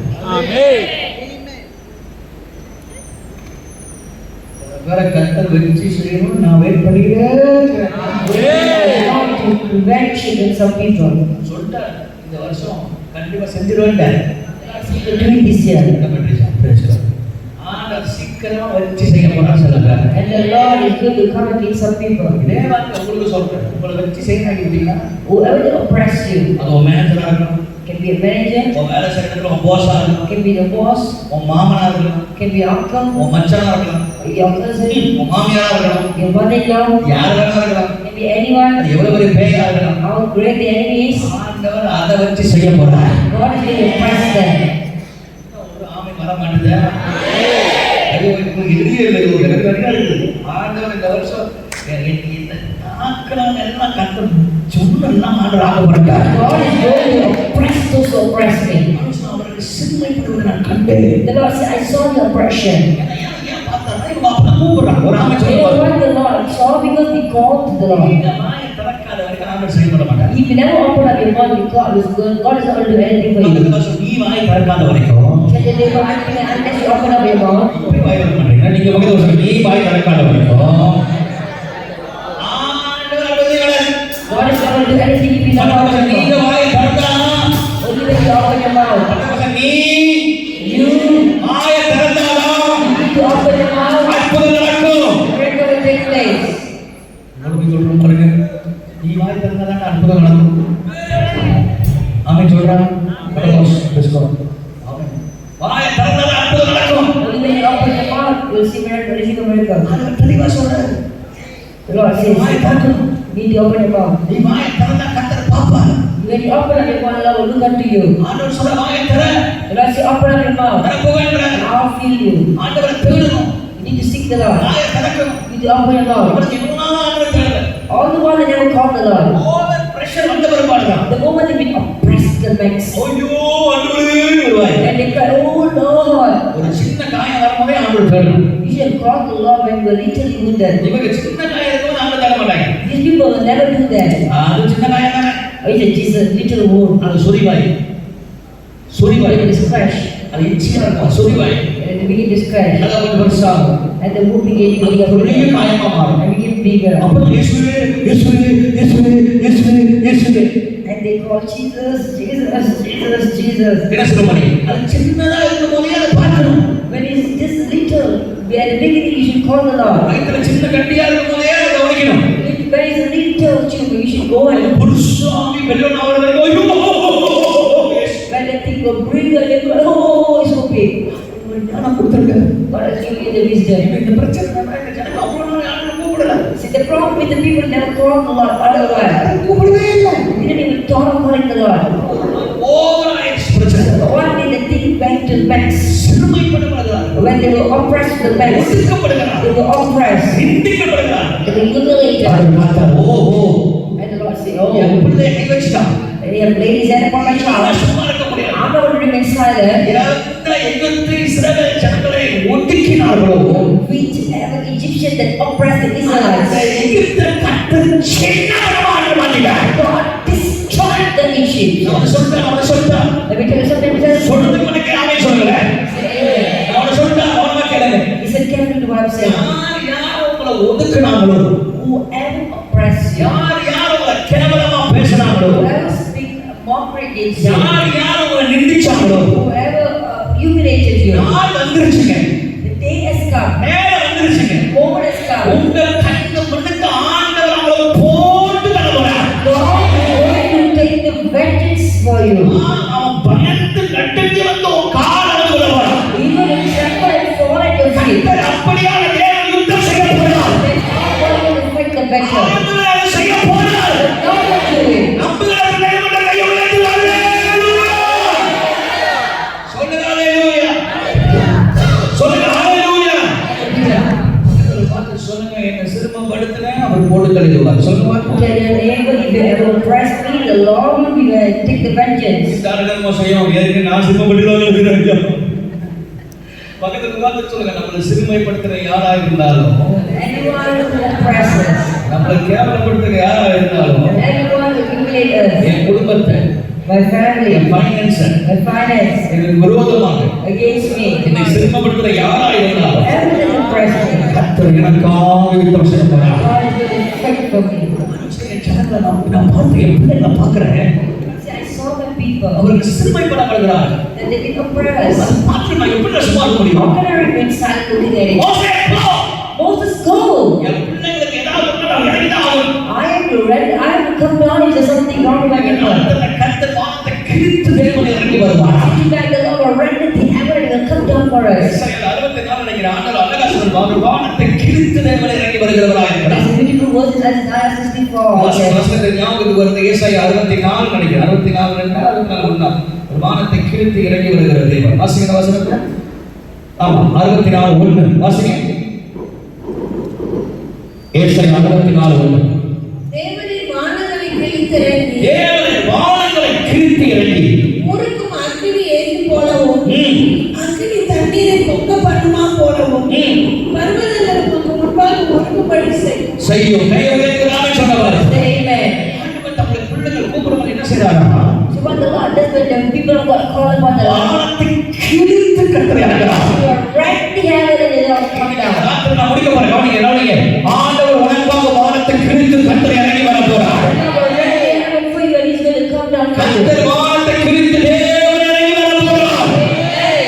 வேற கர்த்தர் வெற்றி செய்யணும்னு நான் வெயிட் பண்ணிக்கிட்டே இருக்கேன். To prevent against some people. சொல்லிட்டார், இந்த வருஷம் கண்டிப்பா செஞ்சிருவேன். People do it this year. ஆண்டவர் சீக்கிரமா வெற்றி செய்ய போறான்னு சொல்லுங்க. And the Lord is going to come against some people. இதே வார்த்தை உங்களுக்கு சொல்றேன். உங்களை வெற்றி செய்யணும் அப்படின்னா Whoever that oppress you, அது உன் மேனேஜரா இருக்கணும், can be a manager, உன் வேலை செய்யற இடத்துல உன் போஸா இருக்கணும், can be the boss, உன் மாமனா இருக்கணும், can be uncle, உன் மச்சானா இருக்கணும், your cousin, உன் மாமியாரா இருக்கணும், your mother-in-law, யார் வேணா இருக்கலாம். can be anyone. அது எவ்வளவு பெரிய பேயா இருக்கலாம். How great the enemy is, ஆண்டவர் அதை வச்சு செய்ய போறார். God is going to oppress them. ஒரு ஆமை வர மாட்டேது. ஐயோ, இப்போ எதிரியே இல்லை, எனக்கு நிறைய இருக்குது. ஆண்டவர் இந்த வருஷம் இந்த ஆக்களவங்க எல்லாம் கத்த சொன்னெல்லாம் ஆண்டவர் ஆகப்பட்டார். God is going to oppress those who oppress me. அவருக்கு சிறுமைப்படுவதை நான் கண்டேன். The Lord said, I saw the oppression. ஏன் பார்த்தாரா? இவங்க அப்பா கூப்பிடுறாங்க. ஒரு ஆமை You know சொல்லுவாங்க, what the Lord saw? Because we called to the Lord. இந்த வாயை திறக்காத வரைக்கும் ஆண்டவர் செய்யப்பட மாட்டார். If you never open up your mouth, God is not going to do anything for you. நீ வாயை திறக்காத வரைக்கும் Tell the neighbor, unless you open up your mouth, எப்படி வாயை திறக்க மாட்டீங்க? நீங்க பக்கத்துல ஒரு சொல்லுங்க, நீ வாயை திறக்காத வரைக்கும் ஆண்டவர் அற்புதங்களை God is not going to do anything if you never open your நீங்க mouth. வாயை திறந்தானா Only when you open your mouth. நீ You வாயை திறந்தாலும் need to open your mouth. அற்புதம் நடக்கும். Miracle will take place. உங்களுக்கு சொல்றோம் பாருங்க, நீ வாய் திறந்தாதான் அற்புதம் நடக்கும். ஆமென் சொல்றான். கடவுள் பேசுறோம். ஆமென். வாயை திறந்தாதான் அற்புதம் நடக்கும். Only when you open your mouth, you will see miracle, receive a miracle. ஆண்டவர் தெளிவா சொல்றாரு. The Lord says, வாயை திறக்கணும். you need to open your mouth. நீ வாயை திறந்தா கர்த்தர் பாப்பார். When you open up your mouth, Allah will look unto you. ஆண்டவர் சொல்ற வாயை திற. The Lord says, open up your mouth. திறப்புகள்ன்றார். And I'll fill you. ஆண்டவரை தேடணும். You need to seek the Lord. வாயை திறக்கணும். You need to open your mouth. அவருக்கு இவ்வளவு ஆண்டவர் தேடல. All the while they never called the Lord. Over pressure வந்த பிறகுதான் The moment they've been oppressed the max. ஐயோ ஆண்டவரே வருவாய். And they cry, oh Lord. ஒரு சின்ன காயம் வரும்போதே ஆண்டவர் தேடணும். You should call the Lord when you are literally wounded. இவங்க சின்ன காயம் இருக்கும்போது ஆண்டவர் தேட மாட்டாங்க. These people will never do that. அது சின்ன காயம் தானே. Oh, it's just a little wound. அது சொரிவாய். சொரிவாய். It is fresh. அது இச்சியா இருக்கும். சொரிவாய். And they begin to scratch. அது கொஞ்சம் பெருசாகும். And the wound begin to அது become பெரிய bigger. காயமா மாறும். And become bigger. அப்ப இயேசுவே இயேசுவே இயேசுவே இயேசுவே இயேசுவே And they call Jesus, Jesus, Jesus, Jesus. என்ன சொல்றீங்க? அது சின்னதா இருக்கும்போதே அதை பார்க்கணும். When it's just little, at the beginning you should call the Lord. வயித்துல சின்ன கட்டியா இருக்கும்போதே அதை கவனிக்கணும். When it's a little children, you should go and புருஷாமி பெல்லோன் அவரை வரைக்கும் ஐயோ when the thing will bring a little, oh, it's so big. நான் கொடுத்துருக்கேன். God has given you the wisdom. இந்த பிரச்சனை எனக்கு ஜனங்க அவ்வளவு நாள் யாரும் கூப்பிடல. See, the problem with the people never call the Lord otherwise. கூப்பிடவே இல்லை. They didn't even thought of calling the Lord. Over பிரச்சனை. One max. சிறுமைப்படுகிறார்கள், When they were oppressed to the max, ஒடுக்கப்படுகிறார்கள், they were oppressed, நிந்திக்கப்படுகிறார்கள். they were humiliated. அவர் பார்த்தார், ஓஹோ, And the Lord said, N oh, பிள்ளை கை வச்சுட்டான், they have laid his hand upon my நான் child. சும்மா இருக்க முடியாது. I'm not going to remain silent. எந்த எகிப்து இஸ்ரவேல் ஜனங்களை ஒடுக்கினார்களோ, Whichever Egyptian that oppressed the Israelites, அந்த எகிப்தை கர்த்தர் சின்னமாக மாற்றினார். God destroyed the Egypt. அவன் சொல்லிட்டான். Let me tell you something. He said, சொல்றதுக்கு முன்னாடி ஆமென் சொல்லுங்க. amen. அவன் சொல்லிட்டான், அவனை கேளுங்க. He said, careful to what I'm saying. யார் உங்களை ஒதுக்குனாங்களோ, Whoever oppressed you, யார் உங்களை கேவலமா பேசினாங்களோ, whoever speak mockery against you, யார் உங்களை நிந்திச்சாங்களோ, whoever humiliated you, யார் வந்துருச்சுங்க, the day has come, நேரம் வந்துருச்சுங்க. the moment has come. உங்க கண்ணு முன்னுக்கு ஆண்டவர் அவங்களை போட்டு தரப்போறார். God is going to take the vengeance for you. அவன் பயந்து நடுங்கி வந்து உன் கால் அளவு விழுவான். Even if tremble and fall at your feet, கர்த்தர் அப்படியான தேவன் யுத்தம் செய்ய போகிறார். then God will fight the battle. ஆண்டவர் அதை செய்ய போகிறார். God will do it. நம்புகிறவர்கள் தேவனுடைய கையை உயர்த்தி அல்லேலூயா. சொல்லுங்க அல்லேலூயா. சொல்லுங்க அல்லேலூயா. பார்த்து சொல்லுங்க, என்ன சிறுமப்படுத்தினேன் அவர் போட்டு தள்ளிடுவார். சொல்லுங்க. Tell your neighbor, if you ever oppress me, the Lord will take the vengeance. தாரகமா செய்யும், ஏற்கனவே நான் சிறுமப்படுத்துவாங்க இருக்கிறேன். பக்கத்துல பார்த்து சொல்லுங்க, நம்மளை சிறுமைப்படுத்துற யாரா இருந்தாலும், Anyone who oppresses, நம்மளை கேவலப்படுத்துற யாரா இருந்தாலும், anyone who humiliates us, என் குடும்பத்தை, my family, N ஃபைனான்ஸை, my finance, எனக்கு விரோதமாக against me, என்னை சிறுமப்படுத்துற யாரா இருந்தாலும், whoever has oppressed me, கர்த்தர் எனக்காக யுத்தம் செய்ய போறார். God is going to fight for me. ஜனங்களை நான் பார்த்து என் பிள்ளைகளை பார்க்கிறேன், See, I saw my people, அவருக்கு சிறுமைப்படப்படுகிறார். that they've been oppressed. அதை பார்த்து நான் எப்படி சும்மா இருக்க முடியும்? How can I remain silent looking at it? மோசே, போ. Moses, go! என் பிள்ளைங்களுக்கு ஏதாவது ஒண்ணு நான் இறங்கிதான் ஆகணும். I am ready. I have to come down if there's something wrong with my people. கர்த்தர் வானத்தை கிழித்து தேவனை இறங்கி வருவார். Sitting back, the Lord will render the heaven and will come down for us. ஏசாயா 64 நினைக்கிறேன், ஆண்டவர் அழகா சொல்வார், வானத்தை கிழித்து தேவனை இறங்கி வருகிறவராய் இருக்கிறார். It's a beautiful verse in Isaiah 64. வசனத்தை ஞாபகத்துக்கு வருது, ஏசாயா 64 நினைக்கிறேன், 64 ரெண்டா 64 ஒண்ணா, ஒரு வானத்தை கிழித்து இறங்கி வருகிற தேவன். வாசிக்கிற வசனத்தை, ஆமா 64:1 வாசிங்க. ஏசாயா 64:1. தேவனின் வானங்களை கிழித்திறங்கி, தேவன் வானங்களை கிழித்து இறங்கி, முறுக்கும் அக்கினி ஏறி போலவும், ம், அக்கினி தண்ணீரை பொங்க பண்ணுமா போலவும், ம், பர்வதங்களுக்கு முன்பாக ஒடுங்கும்படி செய்யும். செய்யும். கை உயர்த்துகிறான்னு சொன்னவர். Amen. ஆண்டவர் தம்முடைய பிள்ளைகள் கூப்பிடும்போது என்ன செய்றாரா? So what the Lord does when the people of God call upon the Lord, வானத்தை கிழித்து கர்த்தர் இறங்குகிறார். you are right in the heaven and the Lord come down. ராத்திரி நான் முடிக்க போறேன், கவனிங்க. ஆண்டவர் உனக்காக வானத்தை கிழித்து கர்த்தர் இறங்கி வர போறார். Now we're ready in heaven for you and He's going to come down for you. கர்த்தர் வானத்தை கிழித்து தேவன் இறங்கி வர போறார். Amen.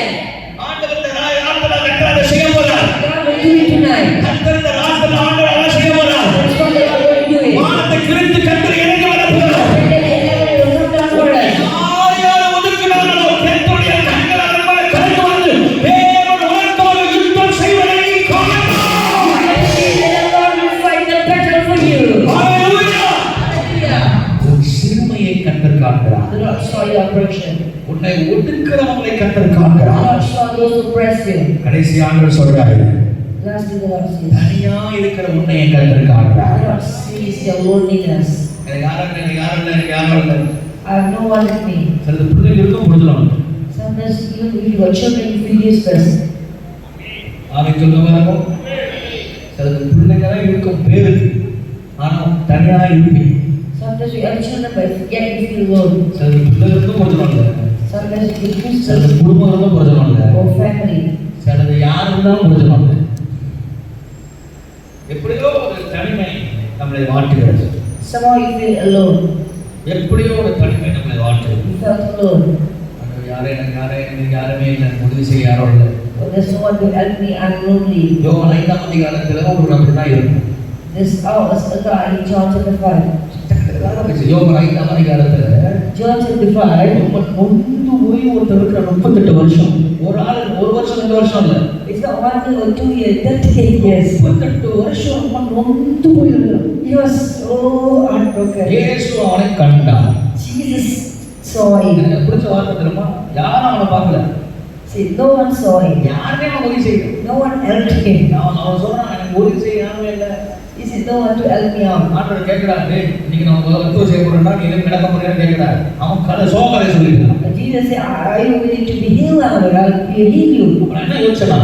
ஆண்டவர் இந்த ராத்திரி கர்த்தர் அதை செய்ய போறார். God will do it tonight. கர்த்தர் இந்த ராத்திரி ஆண்டவர் அதை செய்ய போறார். That's what the Lord will do it. வானத்தை கிழித்து கர்த்தர் இறங்கி வர போறார். Ready in heaven and will come down for us. யார் யார் ஒதுக்குனார்களோ, கர்த்தருடைய கண்கள் அவர் மேல் கடந்து வந்து தேவன் உனக்காக யுத்தம் செய்வதை நீ காணலாம். And the Lord will fight the battle for you. Hallelujah. Hallelujah. உன் சிறுமையை கர்த்தர் காண்கிறார். The Lord saw your oppression. உன்னை ஒடுக்கிறவங்களை கர்த்தர் The காண்கிறார். Lord saw those who oppress you. கடைசி ஆண்டவர் சொல்றாரு, Lastly, the Lord sees. தனியா இருக்கிற உன்னை கர்த்தர் காண்கிறார். The Lord sees your loneliness. எனக்கு யாரும் இல்லை. I have no one with me. சில பிள்ளைகள் இருக்கும் பொழுதுலாம் Sometimes even if you are children, you feel useless. ஆமை சொல்லுங்க இருக்கும். சில பிள்ளைகள் இருக்கும் பேரு, ஆனா தனியா இருப்பீங்க. Sometimes you have children, but yet you feel alone. சில பிள்ளைகளுக்கும் பிரச்சனை இல்லை, Sometimes you feel சில useless குடும்பங்களுக்கும் பிரச்சனை இல்லை, or family. சிலது யாரும் தான் பிரச்சனை இல்லை. எப்படியோ ஒரு தனிமை நம்மளை வாட்டுகிறது. Somehow you feel alone. எப்படியோ ஒரு தனிமை நம்மளை வாட்டுகிறது. You felt alone. எனக்கு யாருமே இல்லை, உதவி செய்ய யாரும் இல்லை. But there's no one to help me. I'm lonely. யோவான் 5ஆம் அதிகாரத்துல ஒரு நபர் தான் இருக்கும். This hours a guy in John chapter 5. யோவான் 5ஆம் அதிகாரத்துல John chapter 5. நொந்து போய் ஒருத்தர் இருக்கிற 38 வருஷம். ஒரு ஆள் 1 வருஷம் 2 வருஷம் இல்ல, It's not 1 year or 2 years, 38 years. 38 வருஷம் நொந்து போய் இருந்தார். He was so heartbroken. இயேசு அவனை கண்டார். Jesus saw him. எனக்கு பிடிச்ச வார்த்தை தெரியுமா? யாரும் அவனை பார்க்கல. See, no one saw him. யாருமே அவன் உதவி செய்யல. No one helped him. அவன் சொல்றான், எனக்கு உதவி செய்ய யாருமே இல்லை. He said, no one to help me out. ஆண்டவர் கேட்கிறாரு, இன்னைக்கு நம்ம உதவி செய்ய போறோம்னா நீ என்ன நடக்க முடியாது கேட்கிறாரு. அவன் கதை சோகரை சொல்லிட்டான். But Jesus said, are you willing to be healed? I will heal you. அவன் என்ன யோசிச்சனா?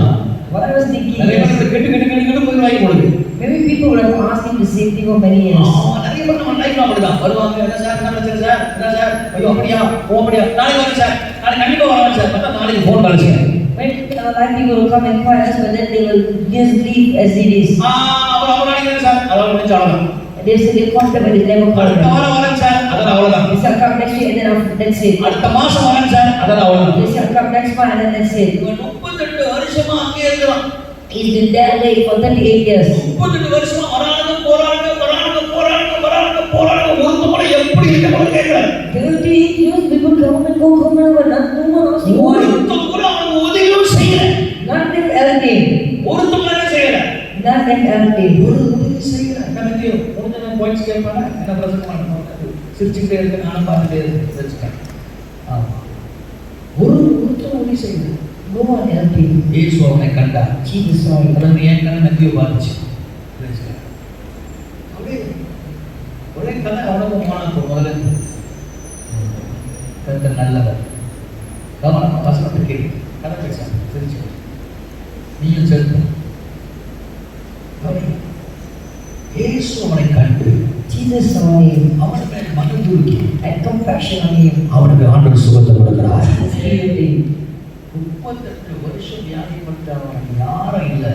What I was thinking, நிறைய பேர் கெட்டு போய் வாங்கி போடுது. maybe people would have asked him the same thing for many years. நிறைய பேர் நம்ம லைஃப்ல அப்படிதான் வருவாங்க. என்ன சார், என்ன பிரச்சனை சார், என்ன சார், ஐயோ அப்படியா, ஓ அப்படியா, நாளைக்கு வரேன் சார், நாளைக்கு கண்டிப்பா வரேன் சார், பார்த்தா நாளைக்கு ஃபோன் பண்ணுங்க. When like people will come and call us, but then they will just leave as it is. அப்புறம் நாளைக்கு வரேன் சார், அதெல்லாம் முடிஞ்ச அவ்வளவுதான். They say they contact but they never call. அடுத்த வாரம் வரேன் சார், அதெல்லாம் அவ்வளவுதான். They say come next week and then that's it. அடுத்த மாசம் வரேன் சார், அதெல்லாம் அவ்வளவுதான். They say come next month and then that's it. 38 வருஷமா அங்கே இருக்கிறான். He's been there late for 38 years. 38 வருஷமா வராங்க போறாங்க ஒருத்த கூட எப்படி இருக்கணும் கேக்குறாங்க. 38 years people come and go but no one asking. ஒருத்த கூட அவனுக்கு உதவியும் செய்யல. Not them helping. ஒருத்த கூட செய்யல. Not them helping. ஒரு உதவி செய்யல. நமக்கு ஒருத்தன பாயிண்ட்ஸ் கேட்பாங்க, என்ன பிரச்சனை பண்ணணும், சிரிச்சுக்கிட்டே இருக்க நானும் பார்த்துட்டே இருக்கேன். ஒருத்த உதவி செய்யல. No one helping. இயேசு அவனை கண்டார். Jesus saw him. கடந்து ஏன் கண்ணை நம்பியோ பாதிச்சு. ஒரே கதை அனுபவமான முதல்ல கருத்து நல்லவர். கவனமா வசனத்தை கேட்டு கதை பேச தெரிஞ்சு நீயும் சேர்த்து இயேசு அவனை கண்டு Jesus saw him. அவனுக்கு மேல் மனதுருகி Had compassion on him. அவனுக்கு ஆண்டவர் சுகத்தை கொடுக்கிறார். Jesus healed him. 38 வருஷம் வியாதிப்பட்டவன் யாரும் இல்லை.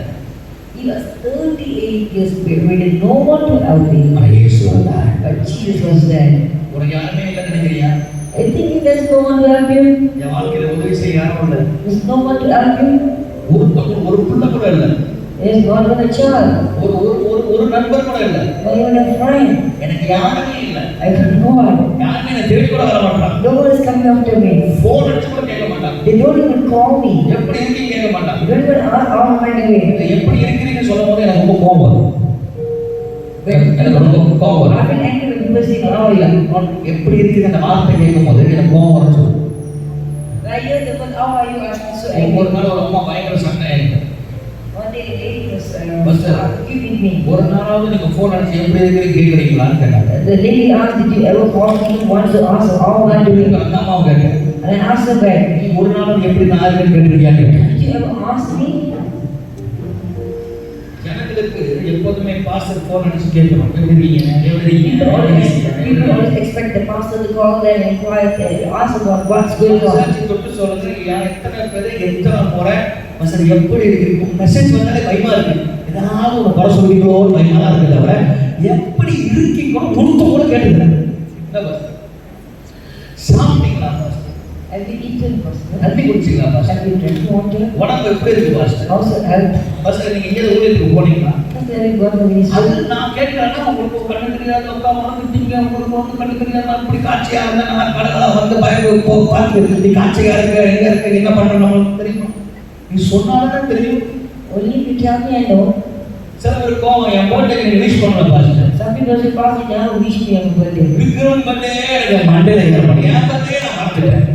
He was 38 years bedridden, no one to help him. இயேசு வந்தார். But Jesus was there. உனக்கு யாருமே இல்லை நினைக்கிறியா? I think there's no one to help you. என் வாழ்க்கையில உதவி செய்ய யாரும் இல்லை. There's no one to help you. ஒரு புள்ள கூட இல்லை. There's not even a child. ஒரு நண்பர் கூட இல்லை. Not even a friend. எனக்கு யாருமே இல்லை. I have no one. யாருமே என்னை தேடி கூட வர மாட்டாங்க. No one is coming after me. Phone அடிச்சு கூட கேட்க மாட்டாங்க. They don't even call me. எப்படி இருக்கீங்க கேட்க மாட்டாங்க. They don't even ask how am I doing. எப்படி இருக்கிறீங்கன்னு சொல்லும் போது எனக்கு ரொம்ப கோபம் வரும். எனக்கு ரொம்ப கோபம் வரும். I've been angry when people say how are you. எப்படி இருக்கீங்க அந்த வார்த்தை கேட்கும் போது எனக்கு கோபம் வரும் சொல்லு. I hear the word how are you asking so ஒரு angry. நாள் ஒரு அம்மா பயங்கர சண்டை ஆயிருக்கு. One day a lady was Pastor. giving me. ஒரு நாளாவது நீங்க ஃபோன் அடிச்சு எப்படி இருக்கீங்க கேக்குறீங்களான்னு கேட்டாங்க. The lady asked, did you ever call me once to ask her how am I doing? அந்த அம்மாவும் கேட்டேன். And I asked her back, நீ ஒரு நாளாவது எப்படி நான் இருக்கேன்னு கேட்டிருக்கியான்னு கேட்டேன். did you ever ask me? ஜனங்களுக்கு எப்போதுமே பாஸ்டர் ஃபோன் அடிச்சு கேட்கணும். எப்படி இருக்கீங்க? People always expect the pastor to call them and inquire and ask about what's going on. சாட்சி தொட்டு சொல்றது இல்லையா? எத்தனை பேர் எத்தனை முறை மசர் எப்படி இருக்கு மெசேஜ் வந்தாலே பயமா இருக்கு. ஏதாவது ஒரு குறை சொல்லிங்களோ பயமா இருக்கு தவிர எப்படி இருக்கீங்களோ கொடுத்த கூட கேட்டுக்கிறேன். சாப்பிட்டீங்களா pastor? Have you eaten, pastor? தண்ணி குடிச்சீங்களா pastor? Have you drank water? உடம்பு எப்படி இருக்கு pastor? How's your health? Pastor நீங்க எங்க ஊருக்கு போனீங்களா? Pastor, have you gone to ministry? அது நான் கேட்கிறேன்னா உங்களுக்கு கண்ணு தெரியாத உட்கா மறந்துட்டீங்க, உங்களுக்கு வந்து கண்ணு தெரியாத அப்படி காட்சியா இருந்தா நான் கடவுளா வந்து பயந்து பார்த்து நீ காட்சியா இருக்க எங்க இருக்க என்ன பண்றோம் நம்மளுக்கு தெரியுமா? நீ சொன்னாதான் தெரியும். Only if you tell me I know. சில பேர் கோவம் என் பர்த்டே நீங்க விஷ் பண்ணல pastor. Some people say, pastor, now wish me on birthday. Vikram birthday எனக்கு மண்டேல ஏற பண்ணி என் பர்த்டே நான் மறந்துட்டேன்.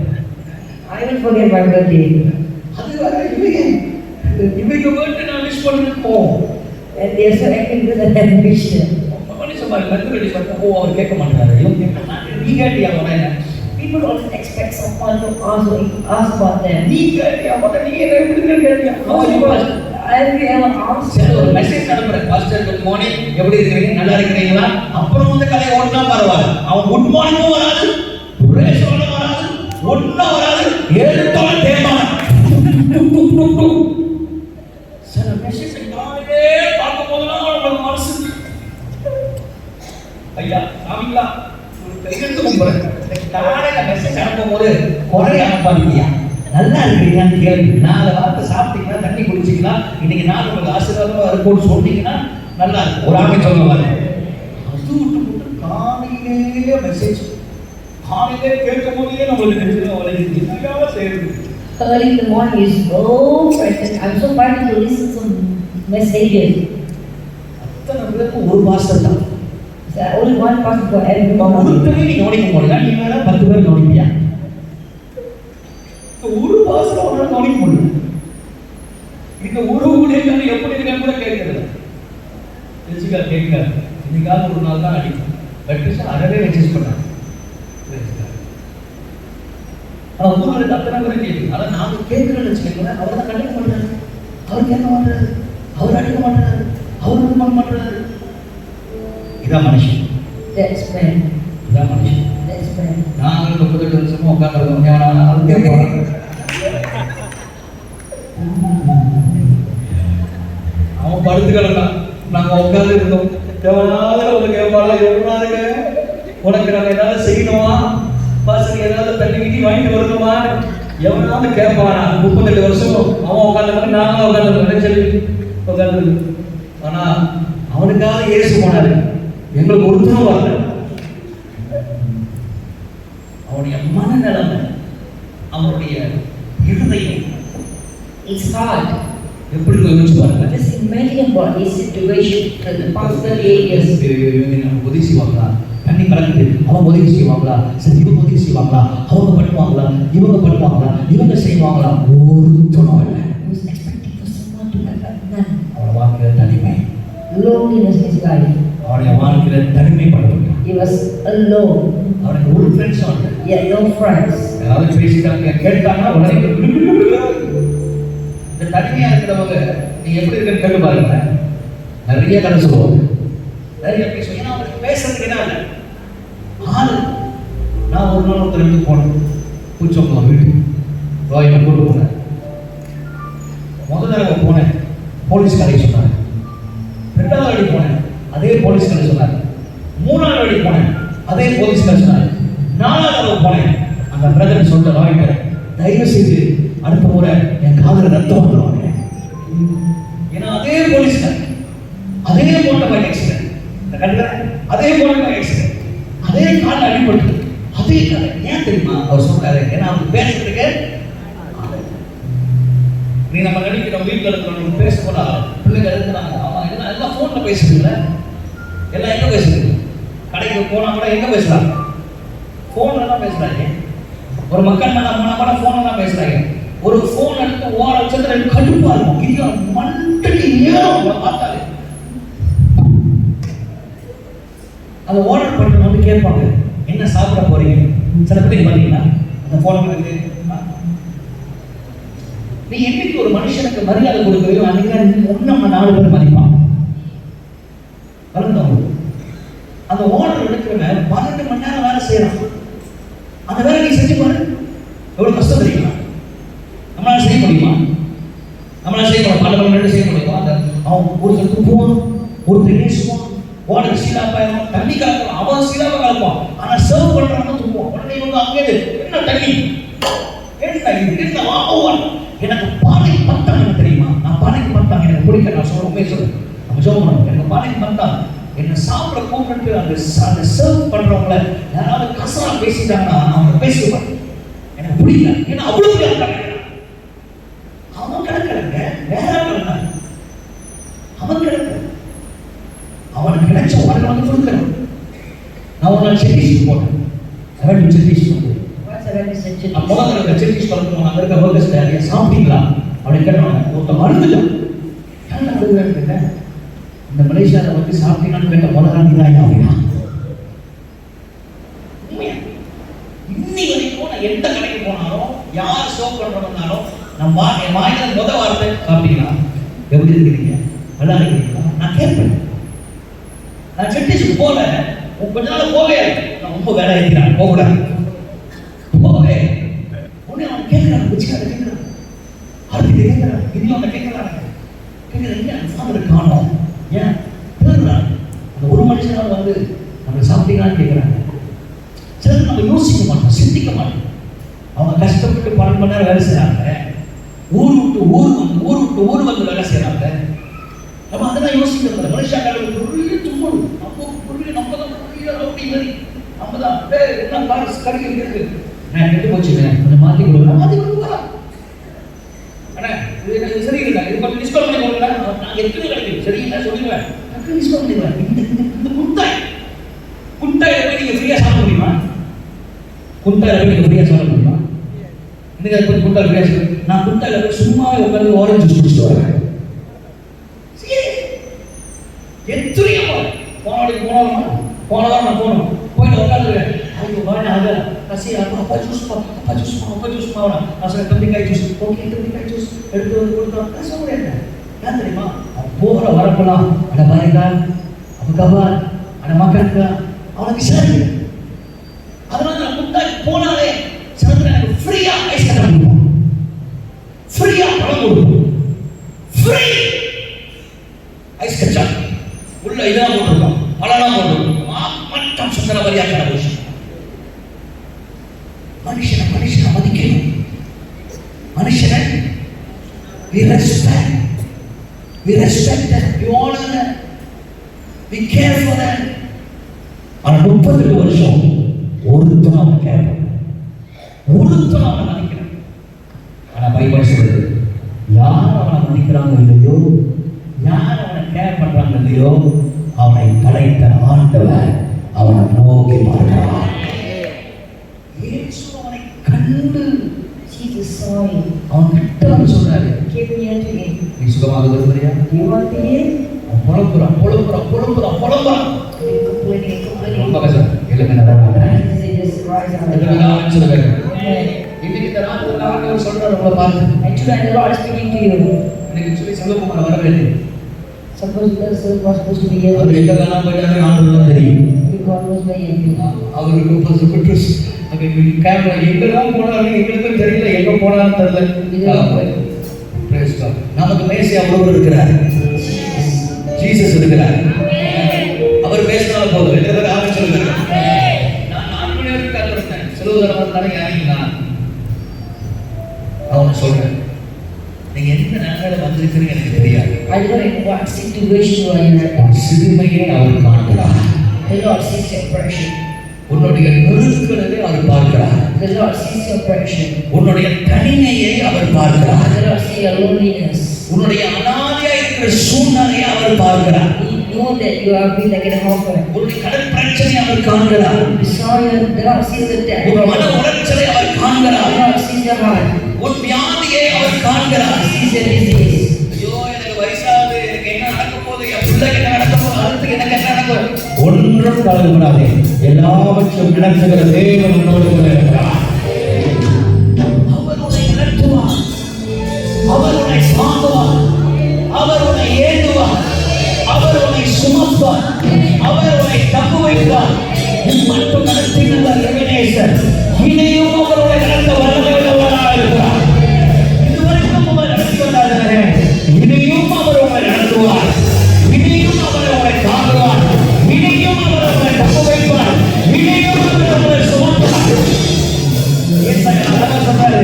I will forget my birthday. அது வர இவங்க பர்த்டே நான் விஷ் பண்ணிட்டு போவோம். And they are so angry because I have wished them. மனுஷன் பாரு பர்த்டே பண்ண ஓ அவர் கேட்க மாட்டாரு. இவங்க கேட்க மாட்டாங்க. நீ கேட்டியா உடனே? People always expect someone to ask about them. நீ கேட்டியா உடனே நீ என்ன எப்படி கேட்டியா? Have you ever asked? சரி ஒரு மெசேஜ் அனுப்புறேன். பாஸ்டர் குட் மார்னிங், எப்படி இருக்கீங்க? நல்லா இருக்கீங்களா? அப்புறம் வந்து கதை ஓடுனா பரவாயில்லை. அவன் குட் மார்னிங்கும் வராது, பிரேஷனும் வராது, ஒன்றும் வராது, எழுத்தோட தேமான சில மெசேஜ் காலையே பார்க்கும் போதுலாம் உங்களுக்கு மனசு ஐயா சாமிங்களா கையெழுத்து கும்பிடுறேன். காலையில மெசேஜ் அனுப்பும் போது குறைய அனுப்பாதீங்கயா, நல்லா இருக்கிறீங்கன்னு கேள்வி. 4 வாரத்தை சாப்பிட்டீங்கன்னா, தண்ணி குடிச்சிங்கன்னா, இன்னைக்கு நாள் உங்களுக்கு ஆசீர்வாதமா இருக்கும்னு சொன்னீங்கன்னா நல்லா இருக்கும். ஒரு ஆமை சொல்ல வரேன். அது விட்டு காலையிலே மெசேஜ் காலையிலே கேட்கும் போதே நம்மளுக்கு நெஞ்சில வளையுது. என்னையாவ செய்யுது? Early in the morning is so present. I'm so fighting to listen to messages. அத்தனை பேருக்கு ஒரு பாஸ்டர் தான். Only one pastor for everyone. ஒருத்தரையும் நீ கவனிக்க முடியல, நீ வேற 10 பேர் கவனிப்பியா? ஒரு பாசம் அவனால் கவனிக்க முடியும். இந்த ஒரு ஊழியர்கள் எப்படி இருக்கான்னு கூட கேட்கறது. தெரிஞ்சுக்கா கேட்கிறார். இன்னைக்காவது ஒரு நாள் தான் அடிக்கும். பட் அறவே ரெஜிஸ்ட் பண்ணாங்க. அவன் ஊருக்கு அத்தனை கூட கேட்குது. ஆனால் நாங்கள் கேட்கிறோன்னு வச்சுக்கோங்களேன், அவர் தான் கண்டுக்க மாட்டாரு, அவர் கேட்க மாட்டாரு, அவர் அடிக்க மாட்டாரு, அவர் இது பண்ண மாட்டாரு. இதான் மனுஷன். இதான் மனுஷன். நாங்கள் 38 வருஷமா உட்காந்துருக்கோம். அது கேட்போம். அவன் படுத்து கிடந்தான், நாங்கள் உட்காந்து இருந்தோம். எவனாவது அவனுக்கு கேட்பாளா, எவனாதுங்க உனக்கு நாங்கள் ஏதாவது செய்யணுமா, பாசங்க ஏதாவது தண்ணி வீட்டி வாங்கிட்டு வரணுமா, எவனாவது கேட்பானா? 38 வருஷம் அவன் உட்காந்து நாங்களும் உட்காந்து சொல்லி உட்காந்து. ஆனா அவனுக்காக இயேசு போனாரு, எங்களுக்கு ஒருத்தரும் வரல. அவனுடைய மனநிலைமை, அவனுடைய இருதயம் எப்படி யோசிச்சு பாருங்க. உதவி செய்வாங்களா, தண்ணி கலக்குது, அவங்க உதவி செய்வாங்களா, சரி இவங்க உதவி செய்வாங்களா, அவங்க பண்ணுவாங்களா, இவங்க பண்ணுவாங்களா, இவங்க செய்வாங்களா, ஒருத்தனும் இல்லை. அவன் வாழ்க்கையில தனிமை, அவனுடைய வாழ்க்கையில தனிமைப்படுவாங்க. அவனுக்கு ஒரு ஃப்ரெண்ட்ஸும் இல்லை. யாராவது பேசிட்டாங்க கேட்டாங்கன்னா உடனே இந்த தனிமையா இருக்கிறவங்க நீ எப்படி இருக்குன்னு கேட்டு பாருங்க. நிறைய கதை சொல்லுவாங்க, நிறைய பேசுவோம். ஏன்னா அவங்களுக்கு பேசுறதுக்கு என்ன இல்லை ஆளு. நான் ஒரு நாள் ஒருத்தர் வீட்டுக்கு போனேன், பூச்சோம்பலம் வீட்டுக்கு ரோயை கூட்டு போனேன். முதல் தடவை போனேன், போலீஸ் கடைக்கு சொன்னாங்க. 2வது அடி போனேன், அதே போலீஸ் கடை சொன்னாங்க. 3வது அடி போனேன், அதே போலீஸ் கடை சொன்னாங்க. 4வது தடவை போனேன், அந்த பிரதர் சொல்லிட்டு ராய்கிட்ட, தயவு செய்து அடுத்த முறை என் காதல ரத்தம் வந்துடுவாங்க. ஏன்னா அதே போலீஸ் கடை, அதே போட்ட மாதிரி ஆக்சிடென்ட், அதே போட்ட மாதிரி ஆக்சிடென்ட், அதே கால அடிபட்டு, அதே கதை. ஏன் தெரியுமா அவர் சொல்றாரு? ஏன்னா அவங்க பேசுறதுக்கு நீ நம்ம நடிக்கிறோம், வீட்டில் இருக்கிறவங்க பேச போனா பிள்ளைங்க இருக்கிறாங்க, ஆமா இதெல்லாம் எல்லாம் ஃபோனில் பேசுறீங்களா, எல்லாம் எங்கே பேசுறீங்க? கடைக்கு போனால் கூட எங்கே பேசுறாங்க? ஃபோனில் தான் பேசுறாங்க. ஒரு மக்கள் நம்ம ஃபோனில் தான் பேசுறாங்க. ஒரு ஃபோன் எடுத்து ஓர வச்சது ரெண்டு கடுப்பா இருக்கும். இது மண்டடி நேரம் பார்த்தாலே அதை ஆர்டர் பண்ணுறது வந்து கேட்பாங்க, என்ன சாப்பிட போறீங்க? சில பேர் பார்த்தீங்கன்னா அந்த ஃபோன் நீ என்னைக்கு ஒரு மனுஷனுக்கு மரியாதை கொடுக்குறீங்க, அன்னைக்கு நம்ம 4 பேர் மதிப்பான். வளர்ந்தவங்க அந்த ஆர்டர் எடுக்கிறவங்க 12 மணி நேரம் வேலை செய்யறான். அந்த வேலை நீ செஞ்சு பாரு, எவ்வளவு கஷ்டம் தெரியுமா? நம்மளால செய்ய முடியுமா? நம்மளால செய்ய முடியும்? 12 மணி நேரம் செய்ய முடியுமா? அந்த அவன் ஒருத்தர் துப்புவான், ஒருத்தர் பேசுவான், ஓனர் சீலாப்பாயிரம், தண்ணி கலப்பான், அவன் சீலாவை கலப்பான். ஆனா சர்வ் பண்றவங்க துப்புவான். உடனே இவங்க அங்கே என்ன தண்ணி, என்ன இது, என்ன வாங்குவான். எனக்கு பானை பத்தாங்க தெரியுமா? நான் பானைக்கு பத்தாங்க எனக்கு பிடிக்க, நான் சொல்ல உண்மையை சொல்றேன். நம்ம சொல்ல முடியும், எனக்கு பானைக்கு பத்தாங்க. என்ன சாப்பிட கூப்பிட்டு அந்த சர்வ் பண்றவங்கள யாராவது கசரா பேசிட்டாங்கன்னா அவங்க பேசுவாங்க, எனக்கு பிடிக்கல. ஏன்னா அவ்வளவு அவன் கிடக்கிறாங்க, வேற கிடந்தாங்க, அவன் கிடக்க அவனுக்கு கிடைச்ச உடனே வந்து கொடுக்கணும். நான் ஒரு நாள் செட்டிஷ் போனேன், 7 செட்டிஷ் வந்து முதல்ல செட்டிஷ் பண்ணணும். அங்கே இருக்க ஒர்க்கர்ஸ் நிறைய சாப்பிட்டீங்களா அப்படின்னு கேட்டாங்க. ஒருத்தர் மருந்துட்டான், இந்த மலேசியாவில் வந்து சாப்பிட்டீங்கன்னு கேட்ட முதல்ல நீதான் அப்படின்னா. இன்னி வரைக்கும் நான் எந்த கடைக்கு போனாலும் யார் சோப் பண்றவங்கனாலும் நம்ம என் வாயில முதல் வார்த்தை சாப்பிட்டீங்களா, எப்படி இருக்கிறீங்க, நல்லா இருக்கிறீங்களா நான் கேட்பேன். நான் செட்டிஷுக்கு போல கொஞ்ச நாள் போவே நான் ரொம்ப வேலை இருக்கிறேன், போகக்கூடாது போவே உடனே அவன் கேட்கிறான், வச்சுக்காத கேட்கிறான், அடுத்து கேட்கிறான், இன்னும் அவன் கேட்கிறான் கேட்கிறான் ஃபாதர் காணும். ஏன் கேட்கிறான்? அந்த ஒரு மனுஷனால வந்து நம்ம சாப்பிட்டீங்களான்னு கேட்கிறாங்க. சிலர் நம்ம யோசிக்க மாட்டோம், சிந்திக்க மாட்டோம். அவங்க கஷ்டப்பட்டு 12 மணி நேரம் வேலை செய்யறாங்க, ஊர் விட்டு ஊர் வந்து வேலை செய்யறாங்க. நம்ம அதெல்லாம் யோசிக்கிறது மனுஷா கடவுள் பெரிய தும்பல், நம்ம தான் பெரிய ரவுடி மாதிரி, நம்ம தான் என்ன காசு கடைக்கு இருக்கு, நான் கெட்டு போச்சுங்க கொஞ்சம் மாற்றி கொடுக்குறேன். அண்ணா இது சரியில்லை, இது கொஞ்சம் டிஸ்கவுண்ட் பண்ணி கொடுக்குறேன், நாங்கள் எத்தனை கிடைக்கும் சரியில்லை சொல்லிடுவேன், டிஸ்கவுண்ட் பண்ணிடுவேன். இந்த குட்டாய் போய் நீங்கள் ஃப்ரீயாக சாப்பிட முடியுமா? குட்டாயில் போய் நீங்கள் ஃப்ரீயாக சாப்பிட முடியுமா? இன்னைக்கு அதை போய் குட்டால் பேச நான் குட்டால போய் சும்மா உட்காந்து ஓரஞ்சு ஜூஸ் குடிச்சிட்டு வரேன். எத்தனையோ போனதான் நான் போகணும் போயிட்டு உட்காந்துருக்கேன். அதுக்கு வாங்க ஆக கசி அப்பா ஜூஸ் மாவனா நான் சொல்ல தம்பிக்காய் ஜூஸ் ஓகே தம்பிக்காய் ஜூஸ் எடுத்து வந்து கொடுத்தோம். நான் சொல்றேன் ஏன் தெரியுமா போற வரப்பெல்லாம் அட பாருங்க அப்ப கபால் அட மக்களுக்கு அவனுக்கு சரி. அதனால நான் குட்டால் போனாலே சிலத்துல எனக்கு ஃப்ரீயா ஐஸ் கட்ட கொடுப்போம், ஃப்ரீயா பழம் கொடுப்போம், ஃப்ரீ ஐஸ் கச்சா உள்ள இதெல்லாம் போட்டிருக்கோம் பழம்லாம் போட்டிருக்கோம். மட்டும் சுந்தர வரியாக மனுஷனை மதிக்கணும். மனுஷனை we respect them, we honor them, we care for them. ஆனா 30 வருஷம் ஒருத்தனும் அவனை கேர் பண்ண, ஒருத்தனும் அவனை மதிக்கிறான். ஆனா பைபிள் சொல்றது யார் அவனை மதிக்கிறாங்க இல்லையோ, யார் அவனை கேர் பண்றாங்க இல்லையோ, அவனை படைத்த ஆண்டவர் அவனை நோக்கி பார்க்கிறார். இயேசு அவனை கண்டு Jesus saw him. அவன் கிட்ட வந்து சொல்றாரு, Came near to him. நீ சுகமாக விரும்புறியா? Do you want to heal? புலம்புறான். Complaining. ரொம்ப கஷ்டம். எலும்பு நடவாங்க. They just rise up. இதெல்லாம் சொல்றாரு. இன்னைக்கு இந்த ராத்திரில ஆண்டவர் சொல்றாரு உங்களை பார்த்து. And today the Lord is speaking to you. இன்னைக்கு சொல்லி செல்வகுமார் வர வேண்டும். Suppose the son was supposed to be here. அவர் எங்கெல்லாம் போயிட்டாரு ஆண்டவருக்கு தெரியும். God was by him. அவருக்கு பசுபட்டு அங்க கேமரா எங்கெல்லாம் போனாரு எங்களுக்கும் தெரியல, எங்க போனாலும் தெரியல. Praise God. நமக்கு மேசியா ஒருவர் இருக்கிறார், ஜீசஸ் இருக்கிறார். அவர் பேசினாலும் போதும். எத்தனை பேர் ஆமென் சொல்லுங்க. நான் 4 மணி வரைக்கும் காத்திருந்தேன். சிலுவதரமாக தானே இறங்கினா அவன் சொல்றேன், நீங்க எந்த நாளில் வந்திருக்கிறீங்க எனக்கு தெரியாது. I don't know in what situation you are in right now. சிறுமையை அவர் காண்கிறார். The Lord sees your oppression. உன்னுடைய நெருக்கங்களை அவர் பார்க்கிறார். The Lord sees your oppression. உன்னுடைய தனிமையை அவர் பார்க்கிறார். The Lord sees your loneliness. உன்னுடைய அனாதையா இருக்கிற சூழ்நிலையை அவர் பார்க்கிறார். He knows that you are being like an orphan. உன்னுடைய கடன் பிரச்சனையை அவர் காண்கிறார். The Lord sees the death. உன் மன உளைச்சலை அவர் காண்கிறார். The Lord sees your heart. உன் வியாதியை அவர் காண்கிறார். He sees your disease. ஐயோ எனக்கு வயசாகுது, எனக்கு என்ன நடக்க போகுது, என் பிள்ளைக்கு என்ன நடக்க போகுது, அடுத்து எனக்கு என்ன நடக்கும், ஒன்றும் கவலைப்படாதே. எல்லாவற்றையும் நடத்துகிற தேவன் உன்னோடு கூட இருக்கிறார். அவர் உன்னை நடத்துவார், அவர் உன்னை தாங்குவார், அவர் உன்னை ஏந்துவார், அவர் உன்னை சுமப்பார், அவர் உன்னை தப்பு வைப்பார். மட்டும் நடத்தினவர் எபினேசர், இனியும் அவருடைய நடத்த வல்லமையுள்ளவராக இருக்கிறார். இதுவரைக்கும் அவர் நடத்தி வந்தார்களே, இனியும் அவர் உங்களை நடத்துவார், இனியும் அவர் உங்களை தாங்குவார், இனியும் அவர் உங்களை தப்பு வைப்பார், இனியும் அவர் உங்களை சுமப்பார். ஏசாயா அழகா சொன்னாரு,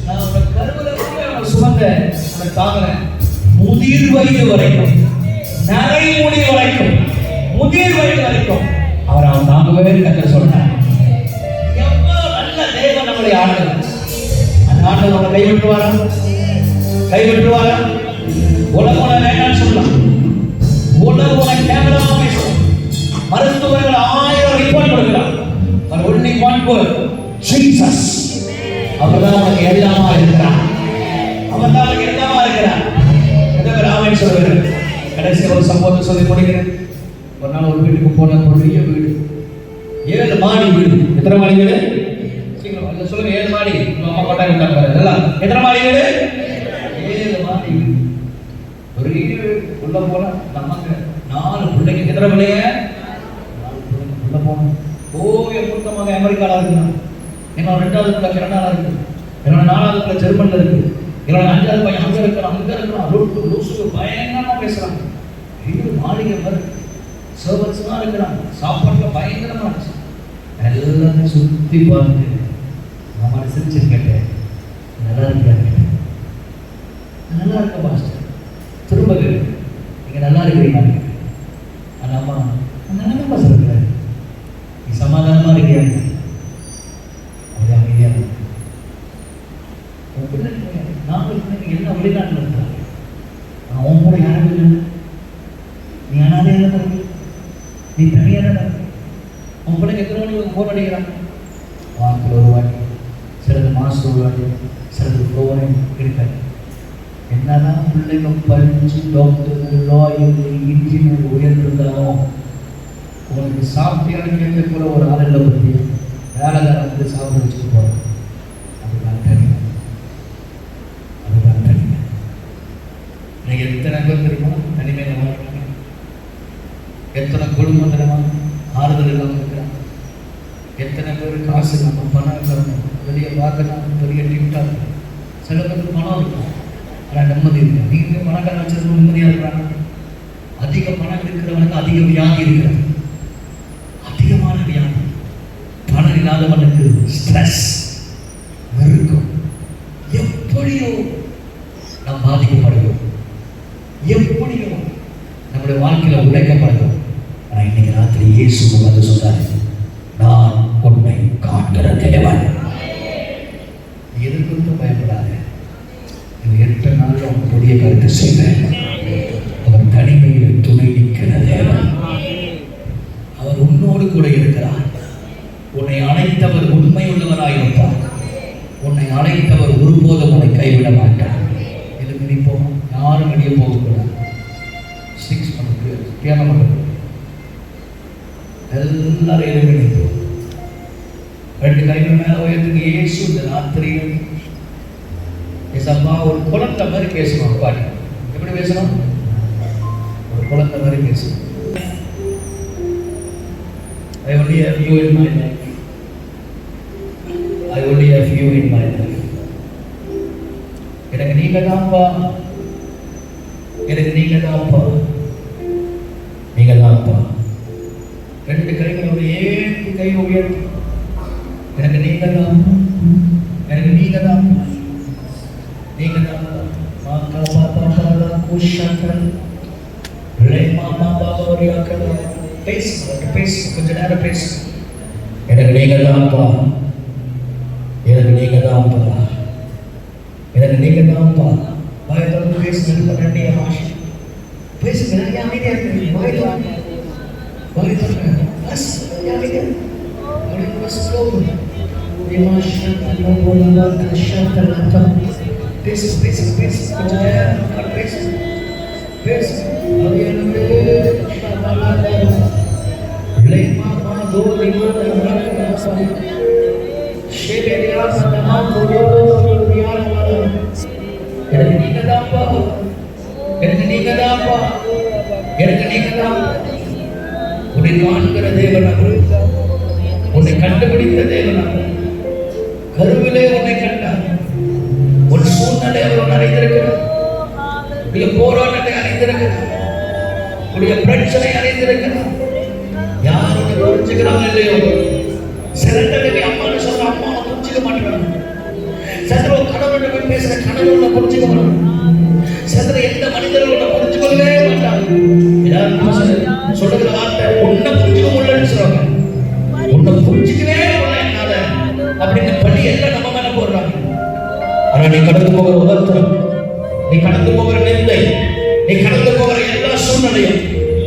நான் உங்க கருவில உங்களை சுமந்தேன், உங்களை தாங்குறேன். முதிர் வயது வரைக்கும், நரைமுடி வரைக்கும், முதிர் வயது வரைக்கும் அவர் அவன் தாங்கவே கத்தர் சொன்னார். எவ்வளவு நல்ல தேவன் நம்முடைய ஆண்டவர். அந்த ஆண்டவர் நம்மளை கைவிட்டுவாரா? கைவிட்டுவாரா? உலகம் வேண்டாம்னு சொல்லலாம், உலகம் கேவலமா பேசும், மருத்துவர்கள் 1000 ரிப்போர்ட் கொடுக்கலாம், but only one word, Jesus. அவர்தான் உனக்கு எல்லாமா இருக்கிறார், அவர்தான் உனக்கு எல்லாமா இருக்கிறார். எதற்கு ஆமென் சொல்லுகிறேன். கடைசி ஒரு சம்பவத்தை சொல்லி முடிக்கிறேன். ஒரு நாள் ஒரு வீட்டுக்கு போன, பெரிய வீடு, 7 மாடி வீடு. எத்தனை மாடி வீடு? சீக்கிரம் இல்ல சொல்லுங்க. 7 மாடி. உங்க அம்மா கொட்டாய் விட்டாங்க பாருங்க. எத்தனை மாடி வீடு? 7 மாடி வீடு. ஒரு உள்ள போன நமக்கு 4 பிள்ளைங்க. எத்தனை பிள்ளைங்க? 4 பிள்ளைங்க. உள்ள போன என் மூத்த மகன் அமெரிக்கால இருக்கிறான், என்னோட 2வது பிள்ளை கனடால இருக்கு, என்னோட 4வது பிள்ளை ஜெர்மன்ல இருக்கு, என்னோட 5வது பையன் அங்க இருக்கிறான். லூசு பயங்கரமா பேசுறாங்க. வீடு மாளிகை மாதிரி, சர்வன்ஸ்லாம் இருக்கிறாங்க, சாப்பாட்டுல பயங்கரமா இருந்துச்சு. எல்லாத்தையும் சுத்தி பார்த்து நம்ம சிரிச்சிருக்கேன், நல்லா இருக்காங்க, நல்லா இருக்க பாஸ்டர். திரும்ப நீங்க நல்லா இருக்கிறீங்க. அந்த அம்மா நல்லா பாஸ்டர் இருக்கிறாரு, நீ சமாதானமா இருக்கியா? அது அமைதியா உன் பிள்ளை 4 பிள்ளைங்க எல்லாம் வெளிநாட்டில் இருக்கிறாங்க. அவன் கூட யாரும் இல்லை, நீ அனாதையாக தான் இருக்கு, நீ தனியாக தான் இருக்கு. உன் பிள்ளைங்க எத்தனை மணிக்கு ஃபோன் அடிக்கிறாங்க? வாரத்தில் ஒரு வாட்டி, சிலது மாதம் ஒரு வாட்டி, போகிறேன் இருக்காது. என்னதான் பிள்ளைங்க படித்து டாக்டர், லாயர், இன்ஜினியர் உயர்ந்திருந்தாலும் உங்களுக்கு சாப்பிட்டியான்னு கேட்க கூட ஒரு ஆளில் பற்றி வேலைக்காரன் வந்து சாப்பிட வச்சுட்டு போகிறோம். அதுதான் தனிமை. அதுதான் தனிமை. இன்னைக்கு எத்தனை பேர் தெரியுமா தனிமையில் வாழ்றாங்க? எத்தனை குடும்பம் தெரியுமா ஆறுதல் இல்லாமல் இருக்கிறாங்க? எத்தனை பேர் காசு இல்லாமல் பணம் இல்லாமல் வெளியே பார்க்கலாம், பெரிய டிக்டாக். சில பேருக்கு பணம் இருக்கும் ஆனால் நிம்மதி இருக்கு. நீங்கள் பணக்காரன் வச்சிருக்க நிம்மதியாக இருக்கிறாங்க. அதிக பணம் இருக்கிறவனுக்கு அதிக வியாதி இருக்கிறது, அதிகமான வியாதி. பணம் இல்லாதவனுக்கு ஸ்ட்ரெஸ், நெருக்கம். எப்படியோ நாம் பாதிக்கப்படுகிறோம், எப்படியோ நம்முடைய வாழ்க்கையில் உடைக்கப்படுகிறோம். ஆனால் இன்னைக்கு ராத்திரி இயேசு வந்து சொன்னார், நான் உன்னை காண்கிற தேவன். எதுக்கும் பயப்படாத. இது 8 நாள் அவன் புதிய கருத்து செய்வேன். அவர் தனிமையில் துணை நிற்கிற தேவன். அவர் உன்னோடு கூட இருக்கிறார். உன்னை அழைத்தவர் உண்மை உள்ளவராயிருப்பார். உன்னை அழைத்தவர் ஒருபோதும் உன்னை கைவிட மாட்டார். இதுக்கு நீ போகும், யாரும் வெளியே போகக்கூடாது. 6 மணிக்கு தியானம் பண்ணுறது எல்லாரும் எழுதி 2 கைகள் மேலே உயர்த்துக்கு. இயேசு இந்த ராத்திரியில் ஏசப்பா ஒரு குழந்தை மாதிரி பேசணும். பாட்டு எப்படி பேசணும்? ஒரு குழந்தை மாதிரி பேசணும். I only have you in my life. I only have you in my life. எனக்கு நீங்க தான்ப்பா, எனக்கு நீங்க தான்ப்பா, நீங்க தான்ப்பா. 2 கைகளோட 7 கை உயர்த்து. எனக்கு நீங்க தான், எனக்கு நீங்க தான், நீங்க தான். மாக்கா பாப்பா பாலா குஷாக்கல் ரே மாமா பாபாரியாக்கல். பேசு, பேசு, கொஞ்ச நேரம் பேசு. எனக்கு நீங்க தான்ப்பா, எனக்கு நீங்க தான்ப்பா, எனக்கு நீங்க தான்ப்பா. வாயத்தோடு பேசு. நிறைய பாஷை பேசு. நிறைய அமைதியா இருக்கு. வாயத்தோடு எனக்கு நீங்க தான்ப்பா, எனக்கு நீங்க தான்ப்பா, எனக்கு நீங்க தான். உன்னை காண்கிற தேவன், உன்னை கண்டுபிடித்த தேவன், கருவிலே உன்னை கண்டார். உன் சூழ்நிலை அவர் அறிந்திருக்கிறார். உடைய போராட்டத்தை அறிந்திருக்கிறார். உடைய பிரச்சனை அறிந்திருக்கிறார். யார் உன்னை புரிஞ்சுக்கிறாங்க இல்லையோ? சில தடவை அம்மான்னு சொல்ற அம்மாவை புரிஞ்சுக்க மாட்டாங்க. சில கடவுளை போய் பேசுற கடவுளை புரிஞ்சுக்க மாட்டாங்க. சில எந்த மனிதர்கள் உன்னை புரிஞ்சுக்கொள்ளவே மாட்டாங்க. சொல்லுகிற வார்த்தை உன்னை புரிஞ்சுக்க முடியலன்னு சொல்றாங்க. உன்னை புரிஞ்சுக்கவே முடியல என்னால அப்படின்னு பள்ளி எல்லாம் நம்ம மேல போடுறாங்க. ஆனா நீ கடந்து போகிற உலகத்தில், நீ கடந்து போகிற நிலை, நீ கடந்து போகிற எல்லா சூழ்நிலையும்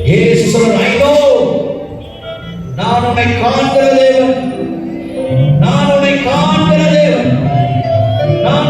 இயேசு சொல்றார், ஐ நோ, நான் உன்னை காண்கிற தேவன், நான் உன்னை காண்கிற தேவன், நான்